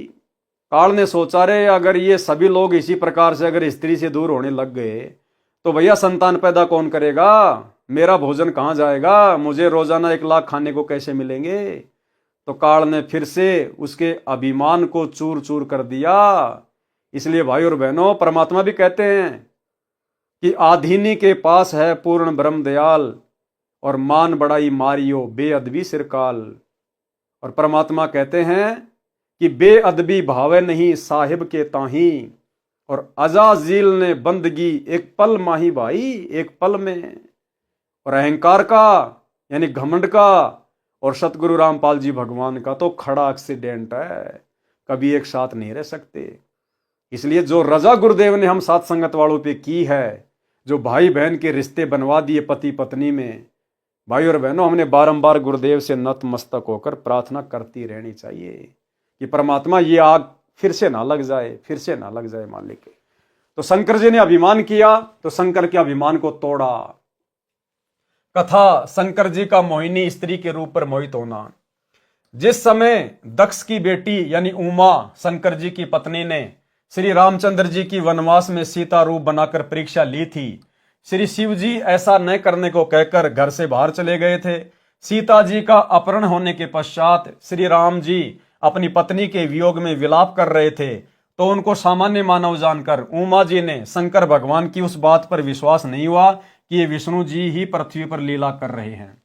काल ने सोचा रे अगर ये सभी लोग इसी प्रकार से अगर स्त्री से दूर होने लग गए तो भैया संतान पैदा कौन करेगा, मेरा भोजन कहाँ जाएगा, मुझे रोजाना 1 लाख खाने को कैसे मिलेंगे। तो काल ने फिर से उसके अभिमान को चूर चूर कर दिया। इसलिए भाई और बहनों, परमात्मा भी कहते हैं कि आधीनी के पास है पूर्ण ब्रह्म दयाल और मान बड़ाई मारियो बेअदबी सिरकाल। और परमात्मा कहते हैं कि बेअदबी भावे नहीं साहिब के ताही, और अजाजील ने बंदगी एक पल माही भाई, एक पल में। और अहंकार का यानी घमंड का और सतगुरु रामपाल जी भगवान का तो खड़ा एक्सीडेंट है, कभी एक साथ नहीं रह सकते। इसलिए जो रजा गुरुदेव ने हम साथ संगत वालों पे की है, जो भाई बहन के रिश्ते बनवा दिए पति पत्नी में, भाई और बहनों, हमने बारंबार गुरुदेव से नतमस्तक होकर प्रार्थना करती रहनी चाहिए कि परमात्मा ये आग फिर से ना लग जाए, फिर से ना लग जाए मालिक। तो शंकर जी ने अभिमान किया तो शंकर के अभिमान को तोड़ा। कथा शंकर जी का मोहिनी स्त्री के रूप पर मोहित होना। जिस समय दक्ष की बेटी यानी उमा शंकर जी की पत्नी ने श्री रामचंद्र जी की वनवास में सीता रूप बनाकर परीक्षा ली थी, श्री शिव जी ऐसा न करने को कहकर घर से बाहर चले गए थे। सीता जी का अपहरण होने के पश्चात श्री राम जी अपनी पत्नी के वियोग में विलाप कर रहे थे, तो उनको सामान्य मानव जानकर उमा जी ने शंकर भगवान की उस बात पर विश्वास नहीं हुआ कि ये विष्णु जी ही पृथ्वी पर लीला कर रहे हैं।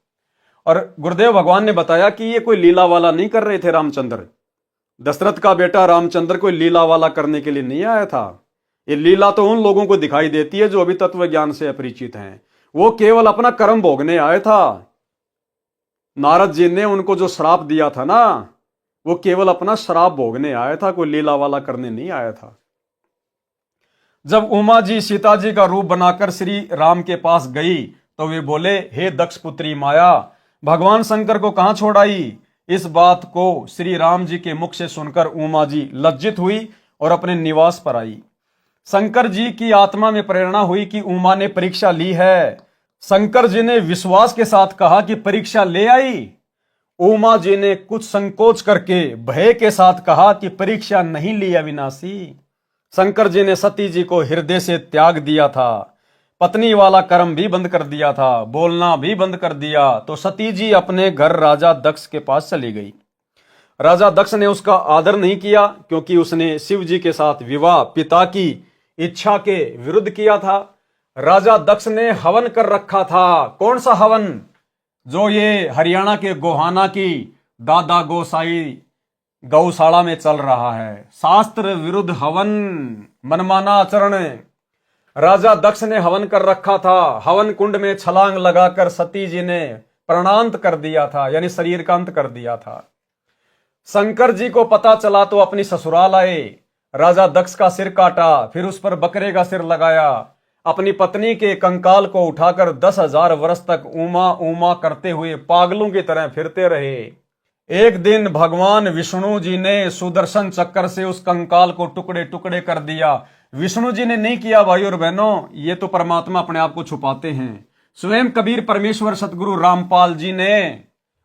और गुरुदेव भगवान ने बताया कि ये कोई लीला वाला नहीं कर रहे थे रामचंद्र, दशरथ का बेटा रामचंद्र कोई लीला वाला करने के लिए नहीं आया था। ये लीला तो उन लोगों को दिखाई देती है जो अभी तत्व ज्ञान से अपरिचित हैं। वो केवल अपना कर्म भोगने आए था। नारद जी ने उनको जो श्राप दिया था ना, वो केवल अपना श्राप भोगने आया था, कोई लीला वाला करने नहीं आया था। जब उमा जी सीता जी का रूप बनाकर श्री राम के पास गई तो वे बोले, हे दक्ष पुत्री माया, भगवान शंकर को कहां छोड़ आई? इस बात को श्री राम जी के मुख से सुनकर उमा जी लज्जित हुई और अपने निवास पर आई। शंकर जी की आत्मा में प्रेरणा हुई कि उमा ने परीक्षा ली है। शंकर जी ने विश्वास के साथ कहा कि परीक्षा ले आई। उमा जी ने कुछ संकोच करके भय के साथ कहा कि परीक्षा नहीं ली अविनाशी। शंकर जी ने सती जी को हृदय से त्याग दिया था, पत्नी वाला कर्म भी बंद कर दिया था, बोलना भी बंद कर दिया। तो सती जी अपने घर राजा दक्ष के पास चली गई। राजा दक्ष ने उसका आदर नहीं किया क्योंकि उसने शिव जी के साथ विवाह पिता की इच्छा के विरुद्ध किया था। राजा दक्ष ने हवन कर रखा था। कौन सा हवन? जो ये हरियाणा के गोहाना की दादा गोसाई गौशाला में चल रहा है। शास्त्र विरुद्ध हवन, मनमाना आचरण। राजा दक्ष ने हवन कर रखा था। हवन कुंड में छलांग लगाकर सती जी ने प्राणांत कर दिया था, यानी शरीर का अंत कर दिया था। शंकर जी को पता चला तो अपनी ससुराल आए। राजा दक्ष का सिर काटा, फिर उस पर बकरे का सिर लगाया। अपनी पत्नी के कंकाल को उठाकर 10,000 वर्ष तक उमा उमा करते हुए पागलों की तरह फिरते रहे। एक दिन भगवान विष्णु जी ने सुदर्शन चक्कर से उस कंकाल को टुकड़े टुकड़े कर दिया। विष्णु जी ने नहीं किया भाई और बहनों, ये तो परमात्मा अपने आप को छुपाते हैं। स्वयं कबीर परमेश्वर सतगुरु रामपाल जी ने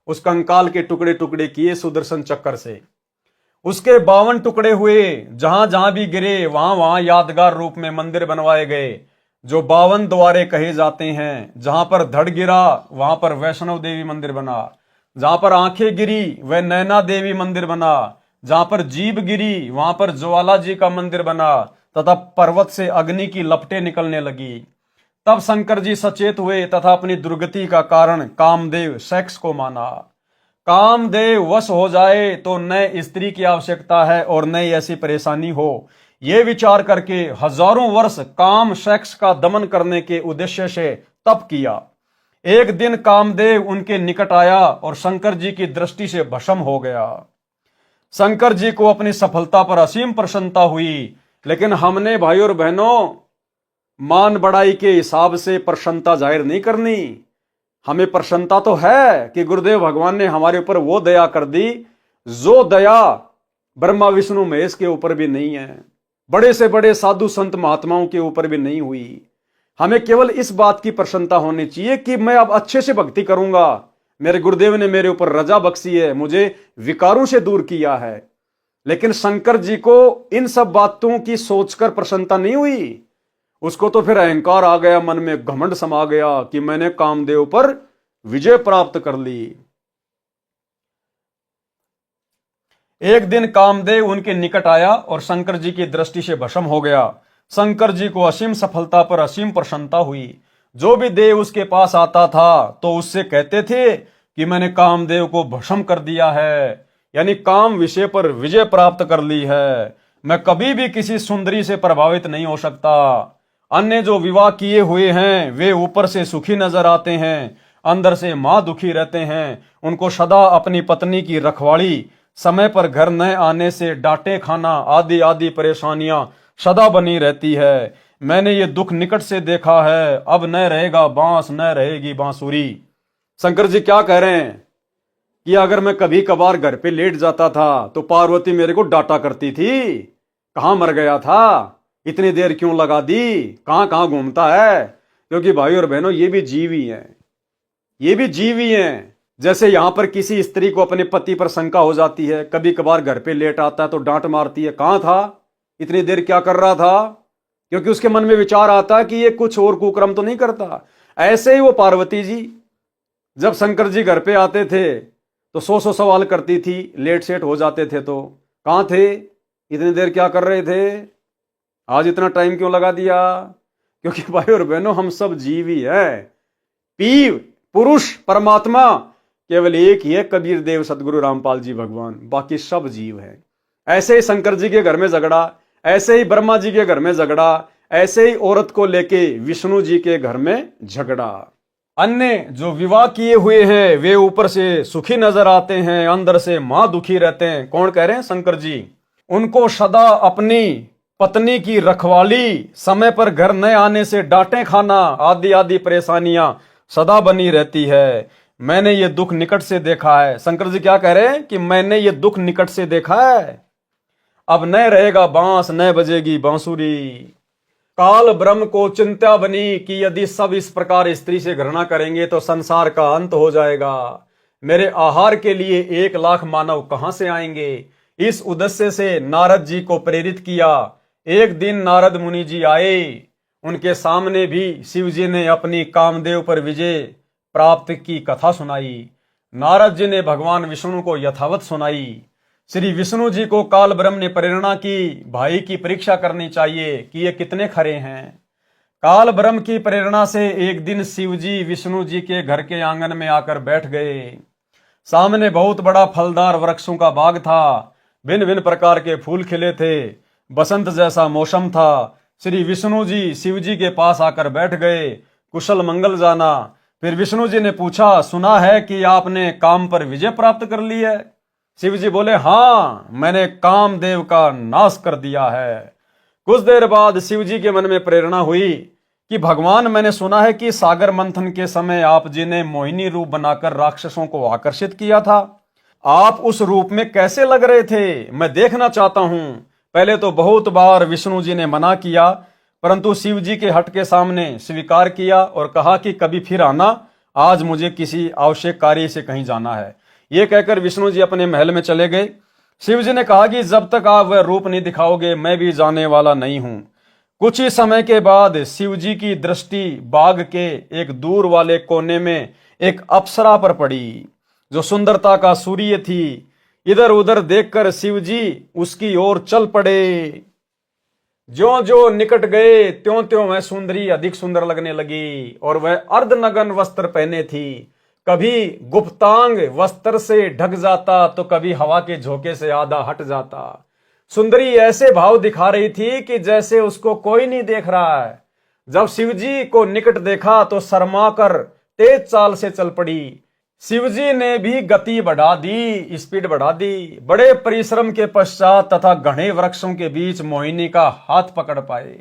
उस कंकाल के टुकड़े टुकड़े किए सुदर्शन चक्कर से। उसके 52 टुकड़े हुए, जहां जहां भी गिरे वहां वहां यादगार रूप में मंदिर बनवाए गए, जो 52 द्वारे कहे जाते हैं। जहां पर धड़ गिरा वहां पर वैष्णव देवी मंदिर बना, जहां पर आंखें गिरी वह नैना देवी मंदिर बना, जहां पर जीभ गिरी वहां पर ज्वाला जी का मंदिर बना, तथा पर्वत से अग्नि की लपटें निकलने लगी। तब शंकर जी सचेत हुए तथा अपनी दुर्गति का कारण कामदेव सेक्स को माना। कामदेव वश हो जाए तो नए स्त्री की आवश्यकता है और नई ऐसी परेशानी हो, ये विचार करके हजारों वर्ष काम सेक्स का दमन करने के उद्देश्य से तप किया। एक दिन कामदेव उनके निकट आया और शंकर जी की दृष्टि से भस्म हो गया। शंकर जी को अपनी सफलता पर असीम प्रसन्नता हुई, लेकिन हमने भाई और बहनों मान बढ़ाई के हिसाब से प्रसन्नता जाहिर नहीं करनी। हमें प्रसन्नता तो है कि गुरुदेव भगवान ने हमारे ऊपर वो दया कर दी जो दया ब्रह्मा विष्णु महेश के ऊपर भी नहीं है, बड़े से बड़े साधु संत महात्माओं के ऊपर भी नहीं हुई। हमें केवल इस बात की प्रसन्नता होनी चाहिए कि मैं अब अच्छे से भक्ति करूंगा, मेरे गुरुदेव ने मेरे ऊपर रजा बख्शी है, मुझे विकारों से दूर किया है। लेकिन शंकर जी को इन सब बातों की सोचकर प्रसन्नता नहीं हुई। उसको तो फिर अहंकार आ गया, मन में घमंड समा गया कि मैंने कामदेव पर विजय प्राप्त कर ली। एक दिन कामदेव उनके निकट आया और शंकर जी की दृष्टि से भस्म हो गया। शंकर जी को असीम सफलता पर असीम प्रसन्नता हुई। जो भी देव उसके पास आता था तो उससे कहते थे कि मैंने कामदेव को भस्म कर दिया है, यानी काम विषय पर विजय प्राप्त कर ली है। मैं कभी भी किसी सुंदरी से प्रभावित नहीं हो सकता। अन्य जो विवाह किए हुए हैं वे ऊपर से सुखी नजर आते हैं, अंदर से मां दुखी रहते हैं। उनको सदा अपनी पत्नी की रखवाली, समय पर घर न आने से डांटे खाना आदि आदि परेशानियां सदा बनी रहती है। मैंने ये दुख निकट से देखा है। अब न रहेगा बांस न रहेगी बांसुरी। शंकर जी क्या कह रहे हैं कि अगर मैं कभी कभार घर पे लेट जाता था तो पार्वती मेरे को डांटा करती थी, कहां मर गया था, इतनी देर क्यों लगा दी, कहां कहां घूमता है। क्योंकि भाई और बहनों ये भी जीव ही हैं, ये भी जीव ही हैं। जैसे यहां पर किसी स्त्री को अपने पति पर शंका हो जाती है, कभी कभार घर पे लेट आता है तो डांट मारती है, कहां था, इतनी देर क्या कर रहा था, क्योंकि उसके मन में विचार आता है कि ये कुछ और कुक्रम तो नहीं करता। ऐसे ही वो पार्वती जी जब शंकर जी घर पे आते थे तो 100 सवाल करती थी, लेट सेट हो जाते थे तो कहां थे, इतनी देर क्या कर रहे थे, आज इतना टाइम क्यों लगा दिया। क्योंकि भाई और बहनों हम सब जीव ही है। पीव पुरुष परमात्मा केवल एक ही है, कबीर देव सतगुरु रामपाल जी भगवान, बाकी सब जीव है। ऐसे ही शंकर जी के घर में झगड़ा, ऐसे ही ब्रह्मा जी के घर में झगड़ा, ऐसे ही औरत को लेके विष्णु जी के घर में झगड़ा। अन्य जो विवाह किए हुए हैं वे ऊपर से सुखी नजर आते हैं, अंदर से मां दुखी रहते हैं। कौन कह रहे हैं? शंकर जी। उनको सदा अपनी पत्नी की रखवाली, समय पर घर न आने से डांटे खाना आदि आदि परेशानियां सदा बनी रहती है। मैंने ये दुख निकट से देखा है। शंकर जी क्या कह रहे हैं कि मैंने ये दुख निकट से देखा है। अब न रहेगा बांस, न बजेगी बांसुरी। काल ब्रह्म को चिंता बनी कि यदि सब इस प्रकार स्त्री से घृणा करेंगे तो संसार का अंत हो जाएगा। मेरे आहार के लिए 1,00,000 मानव कहां से आएंगे? इस उद्देश्य से नारद जी को प्रेरित किया। एक दिन नारद मुनि जी आए, उनके सामने भी शिव जी ने अपनी कामदेव पर विजय प्राप्त की कथा सुनाई। नारद जी ने भगवान विष्णु को यथावत सुनाई। श्री विष्णु जी को काल ब्रह्म ने प्रेरणा की, भाई की परीक्षा करनी चाहिए कि ये कितने खरे हैं। काल ब्रह्म की प्रेरणा से एक दिन शिव जी विष्णु जी के घर के आंगन में आकर बैठ गए। सामने बहुत बड़ा फलदार वृक्षों का बाग था, भिन्न भिन्न प्रकार के फूल खिले थे, बसंत जैसा मौसम था। श्री विष्णु जी शिव जी के पास आकर बैठ गए, कुशल मंगल जाना। फिर विष्णु जी ने पूछा, सुना है कि आपने काम पर विजय प्राप्त कर ली है। शिव जी बोले, हाँ, मैंने कामदेव का नाश कर दिया है। कुछ देर बाद शिव जी के मन में प्रेरणा हुई कि भगवान, मैंने सुना है कि सागर मंथन के समय आप जी ने मोहिनी रूप बनाकर राक्षसों को आकर्षित किया था। आप उस रूप में कैसे लग रहे थे? मैं देखना चाहता हूं। पहले तो बहुत बार विष्णु जी ने मना किया, परंतु शिव जी के हट के सामने स्वीकार किया और कहा कि कभी फिर आना, आज मुझे किसी आवश्यक कार्य से कहीं जाना है। ये कहकर विष्णु जी अपने महल में चले गए। शिव जी ने कहा कि जब तक आप वह रूप नहीं दिखाओगे मैं भी जाने वाला नहीं हूं। कुछ ही समय के बाद शिव जी की दृष्टि बाग के एक दूर वाले कोने में एक अप्सरा पर पड़ी, जो सुंदरता का सूर्य थी। इधर उधर देखकर शिव जी उसकी ओर चल पड़े। ज्यों ज्यों निकट गए त्यों त्यों वह सुंदरी अधिक सुंदर लगने लगी और वह अर्धनग्न वस्त्र पहने थी। कभी गुप्तांग वस्त्र से ढक जाता तो कभी हवा के झोंके से आधा हट जाता। सुंदरी ऐसे भाव दिखा रही थी कि जैसे उसको कोई नहीं देख रहा है। जब शिवजी को निकट देखा तो शर्मा कर तेज चाल से चल पड़ी। शिवजी ने भी गति बढ़ा दी, स्पीड बढ़ा दी। बड़े परिश्रम के पश्चात तथा घने वृक्षों के बीच मोहिनी का हाथ पकड़ पाए।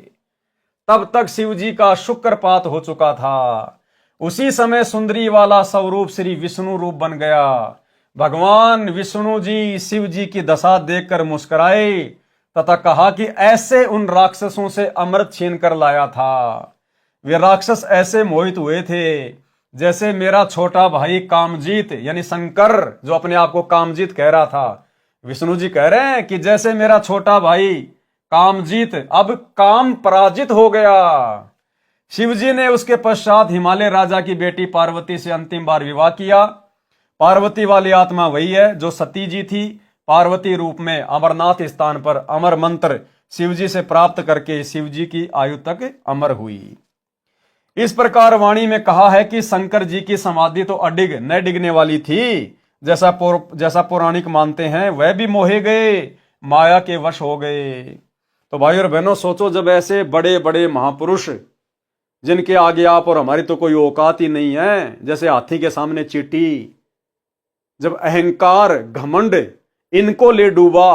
तब तक शिवजी का शुक्रपात हो चुका था। उसी समय सुंदरी वाला स्वरूप श्री विष्णु रूप बन गया। भगवान विष्णु जी शिव जी की दशा देखकर मुस्कुराए तथा कहा कि ऐसे उन राक्षसों से अमृत छीन कर लाया था। वे राक्षस ऐसे मोहित हुए थे जैसे मेरा छोटा भाई कामजीत, यानी शंकर जो अपने आप को कामजीत कह रहा था। विष्णु जी कह रहे हैं कि जैसे मेरा छोटा भाई कामजीत अब काम पराजित हो गया। शिवजी ने उसके पश्चात हिमालय राजा की बेटी पार्वती से अंतिम बार विवाह किया। पार्वती वाली आत्मा वही है जो सती जी थी। पार्वती रूप में अमरनाथ स्थान पर अमर मंत्र शिवजी से प्राप्त करके शिवजी की आयु तक अमर हुई। इस प्रकार वाणी में कहा है कि शंकर जी की समाधि तो अडिग न डिगने वाली थी। जैसा पौराणिक मानते हैं वह भी मोहे गए, माया के वश हो गए। तो भाई और बहनों सोचो, जब ऐसे बड़े बड़े महापुरुष जिनके आगे आप और हमारी तो कोई औकात ही नहीं है, जैसे हाथी के सामने चींटी, जब अहंकार घमंड इनको ले डूबा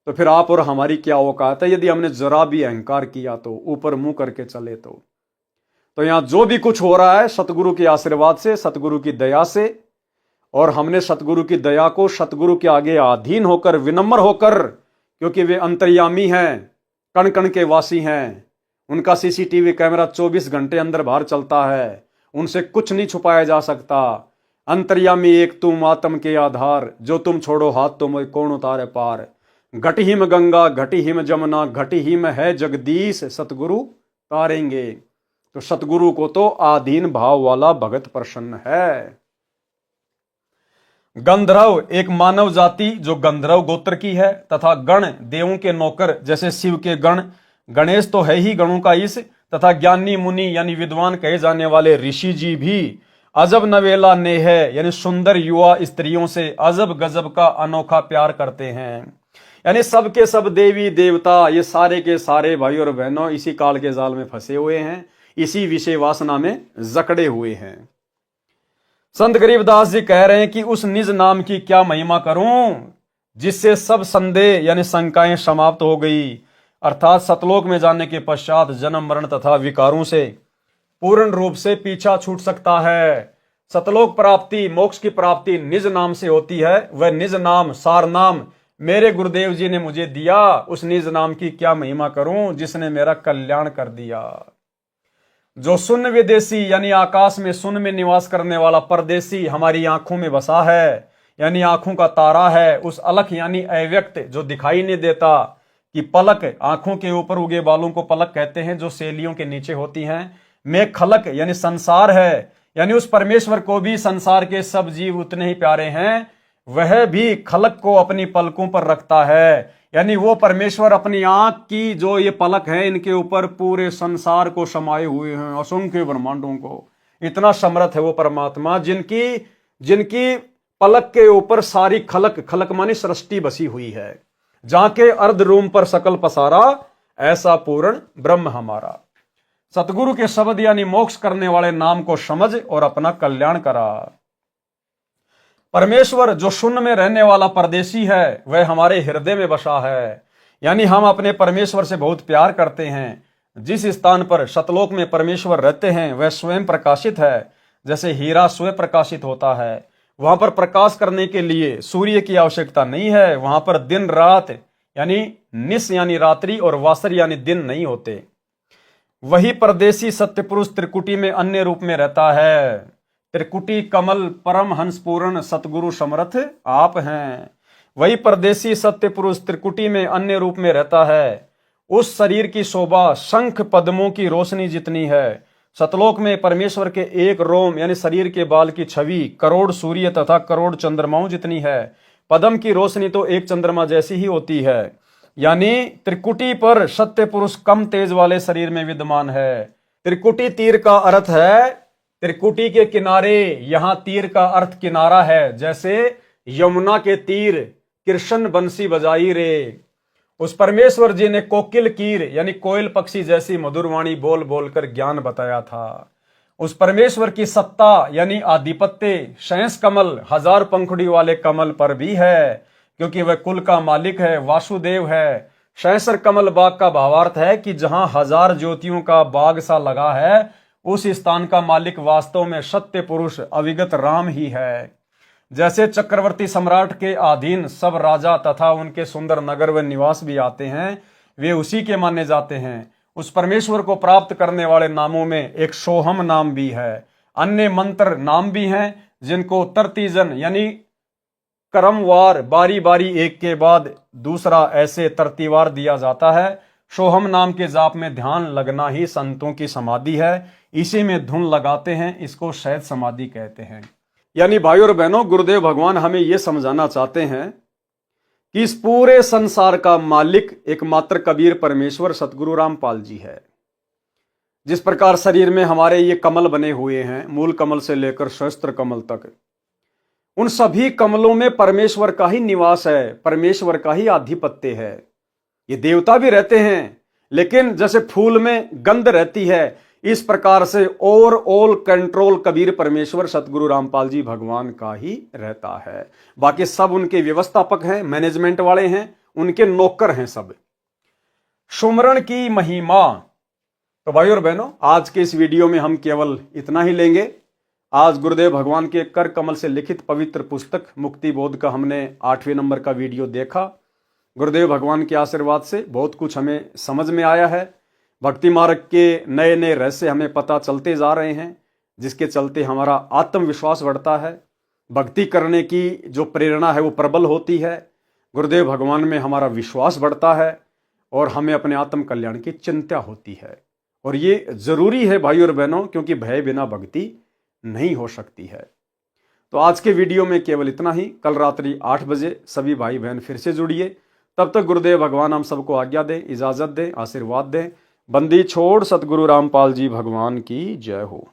तो फिर आप और हमारी क्या औकात है यदि हमने जरा भी अहंकार किया तो, ऊपर मुंह करके चले तो यहां जो भी कुछ हो रहा है सतगुरु के आशीर्वाद से, सतगुरु की दया से। और हमने सतगुरु की दया को सतगुरु के आगे अधीन होकर, विनम्र होकर, क्योंकि वे अंतर्यामी हैं, कण कण के वासी हैं। उनका सीसीटीवी कैमरा 24 घंटे अंदर बाहर चलता है, उनसे कुछ नहीं छुपाया जा सकता। अंतर्यामी एक तुम आत्म के आधार, जो तुम छोड़ो हाथ तो मैं कौन उतारे पार। घट हिम गंगा घट हिम जमुना, घट हिम है जगदीश, सतगुरु तारेंगे। तो सतगुरु को तो आधीन भाव वाला भगत प्रसन्न है। गंधर्व एक मानव जाति जो गंधर्व गोत्र की है, तथा गण देवों के नौकर जैसे शिव के गण। गणेश तो है ही गणों का ईश, तथा ज्ञानी मुनि यानी विद्वान कहे जाने वाले ऋषि जी भी अजब नवेला ने है, यानी सुंदर युवा स्त्रियों से अजब गजब का अनोखा प्यार करते हैं। यानी सब के सब देवी देवता, ये सारे के सारे भाई और बहनों इसी काल के जाल में फंसे हुए हैं, इसी विषय वासना में जकड़े हुए हैं। संत गरीबदास जी कह रहे हैं कि उस निज नाम की क्या महिमा करूं जिससे सब संदेह यानी शंकाएं समाप्त हो गई, अर्थात सतलोक में जाने के पश्चात जन्म मरण तथा विकारों से पूर्ण रूप से पीछा छूट सकता है। सतलोक प्राप्ति, मोक्ष की प्राप्ति निज नाम से होती है। वह निज नाम, सार नाम मेरे गुरुदेव जी ने मुझे दिया, उस निज नाम की क्या महिमा करूं जिसने मेरा कल्याण कर दिया। जो शून्य विदेशी यानी आकाश में शून्य में निवास करने वाला परदेशी हमारी आंखों में बसा है, यानी आंखों का तारा है, उस अलख यानी अव्यक्त जो दिखाई नहीं देता कि पलक, आंखों के ऊपर उगे बालों को पलक कहते हैं जो सेलियों के नीचे होती हैं, में खलक यानी संसार है, यानी उस परमेश्वर को भी संसार के सब जीव उतने ही प्यारे हैं, वह भी खलक को अपनी पलकों पर रखता है। यानी वो परमेश्वर अपनी आंख की जो ये पलक है इनके ऊपर पूरे संसार को समाये हुए हैं, असंख्य ब्रह्मांडों को। इतना समर्थ है वो परमात्मा जिनकी पलक के ऊपर सारी खलक, खलक मानी सृष्टि बसी हुई है। जाके अर्ध रूम पर सकल पसारा, ऐसा पूर्ण ब्रह्म हमारा। सतगुरु के शब्द यानी मोक्ष करने वाले नाम को समझ और अपना कल्याण करा। परमेश्वर जो शून्य में रहने वाला परदेशी है वह हमारे हृदय में बसा है, यानी हम अपने परमेश्वर से बहुत प्यार करते हैं। जिस स्थान पर सतलोक में परमेश्वर रहते हैं वह स्वयं प्रकाशित है, जैसे हीरा स्वयं प्रकाशित होता है। वहां पर प्रकाश करने के लिए सूर्य की आवश्यकता नहीं है। वहां पर दिन रात यानी निस यानी रात्रि और वासर यानी दिन नहीं होते। वही परदेसी सत्य पुरुष त्रिकुटी में अन्य रूप में रहता है। त्रिकुटी कमल परम हंस पूर्ण सतगुरु समर्थ आप हैं। वही परदेसी सत्य पुरुष त्रिकुटी में अन्य रूप में रहता है। उस शरीर की शोभा शंख पद्मों की रोशनी जितनी है। सतलोक में परमेश्वर के एक रोम यानी शरीर के बाल की छवि करोड़ सूर्य तथा करोड़ चंद्रमाओं जितनी है। पद्म की रोशनी तो एक चंद्रमा जैसी ही होती है। यानी त्रिकुटी पर सत्य पुरुष कम तेज वाले शरीर में विद्यमान है। त्रिकुटी तीर का अर्थ है त्रिकुटी के किनारे, यहां तीर का अर्थ किनारा है। जैसे यमुना के तीर कृष्ण बंसी बजाई रे। उस परमेश्वर जी ने कोकिल कीर यानी कोयल पक्षी जैसी मधुर वाणी बोल बोलकर ज्ञान बताया था। उस परमेश्वर की सत्ता यानी आधिपत्य शैंस कमल हजार पंखुड़ी वाले कमल पर भी है, क्योंकि वह कुल का मालिक है, वासुदेव है। शैंसर कमल बाग का भावार्थ है कि जहां हजार ज्योतियों का बाग सा लगा है, उस स्थान का मालिक वास्तव में सत्य पुरुष अविगत राम ही है। जैसे चक्रवर्ती सम्राट के अधीन सब राजा तथा उनके सुंदर नगर व निवास भी आते हैं, वे उसी के माने जाते हैं। उस परमेश्वर को प्राप्त करने वाले नामों में एक सोहम नाम भी है। अन्य मंत्र नाम भी हैं जिनको तरतीजन यानी क्रमवार बारी बारी एक के बाद दूसरा ऐसे तरतीवार दिया जाता है। सोहम नाम के जाप में ध्यान लगना ही संतों की समाधि है। इसी में धुन लगाते हैं, इसको शहद समाधि कहते हैं। यानी भाई और बहनों, गुरुदेव भगवान हमें यह समझाना चाहते हैं कि इस पूरे संसार का मालिक एकमात्र कबीर परमेश्वर सतगुरु रामपाल जी है। जिस प्रकार शरीर में हमारे ये कमल बने हुए हैं, मूल कमल से लेकर सहस्त्र कमल तक, उन सभी कमलों में परमेश्वर का ही निवास है, परमेश्वर का ही आधिपत्य है। ये देवता भी रहते हैं, लेकिन जैसे फूल में गंध रहती है, इस प्रकार से ओवरऑल कंट्रोल कबीर परमेश्वर सतगुरु रामपाल जी भगवान का ही रहता है। बाकी सब उनके व्यवस्थापक हैं, मैनेजमेंट वाले हैं, उनके नौकर हैं सब। सुमरण की महिमा। तो भाई और बहनों, आज के इस वीडियो में हम केवल इतना ही लेंगे। आज गुरुदेव भगवान के कर कमल से लिखित पवित्र पुस्तक मुक्ति बोध का हमने 8वें नंबर का वीडियो देखा। गुरुदेव भगवान के आशीर्वाद से बहुत कुछ हमें समझ में आया है। भक्ति मार्ग के नए नए रहस्य हमें पता चलते जा रहे हैं, जिसके चलते हमारा आत्मविश्वास बढ़ता है। भक्ति करने की जो प्रेरणा है वो प्रबल होती है। गुरुदेव भगवान में हमारा विश्वास बढ़ता है और हमें अपने आत्म कल्याण की चिंता होती है। और ये जरूरी है भाई और बहनों, क्योंकि भय बिना भक्ति नहीं हो सकती है। तो आज के वीडियो में केवल इतना ही। कल रात्रि 8 बजे सभी भाई बहन फिर से जुड़िए। तब तक गुरुदेव भगवान हम सबको आज्ञा दें, इजाजत दें, आशीर्वाद दें। बंदी छोड़ सतगुरु रामपाल जी भगवान की जय हो।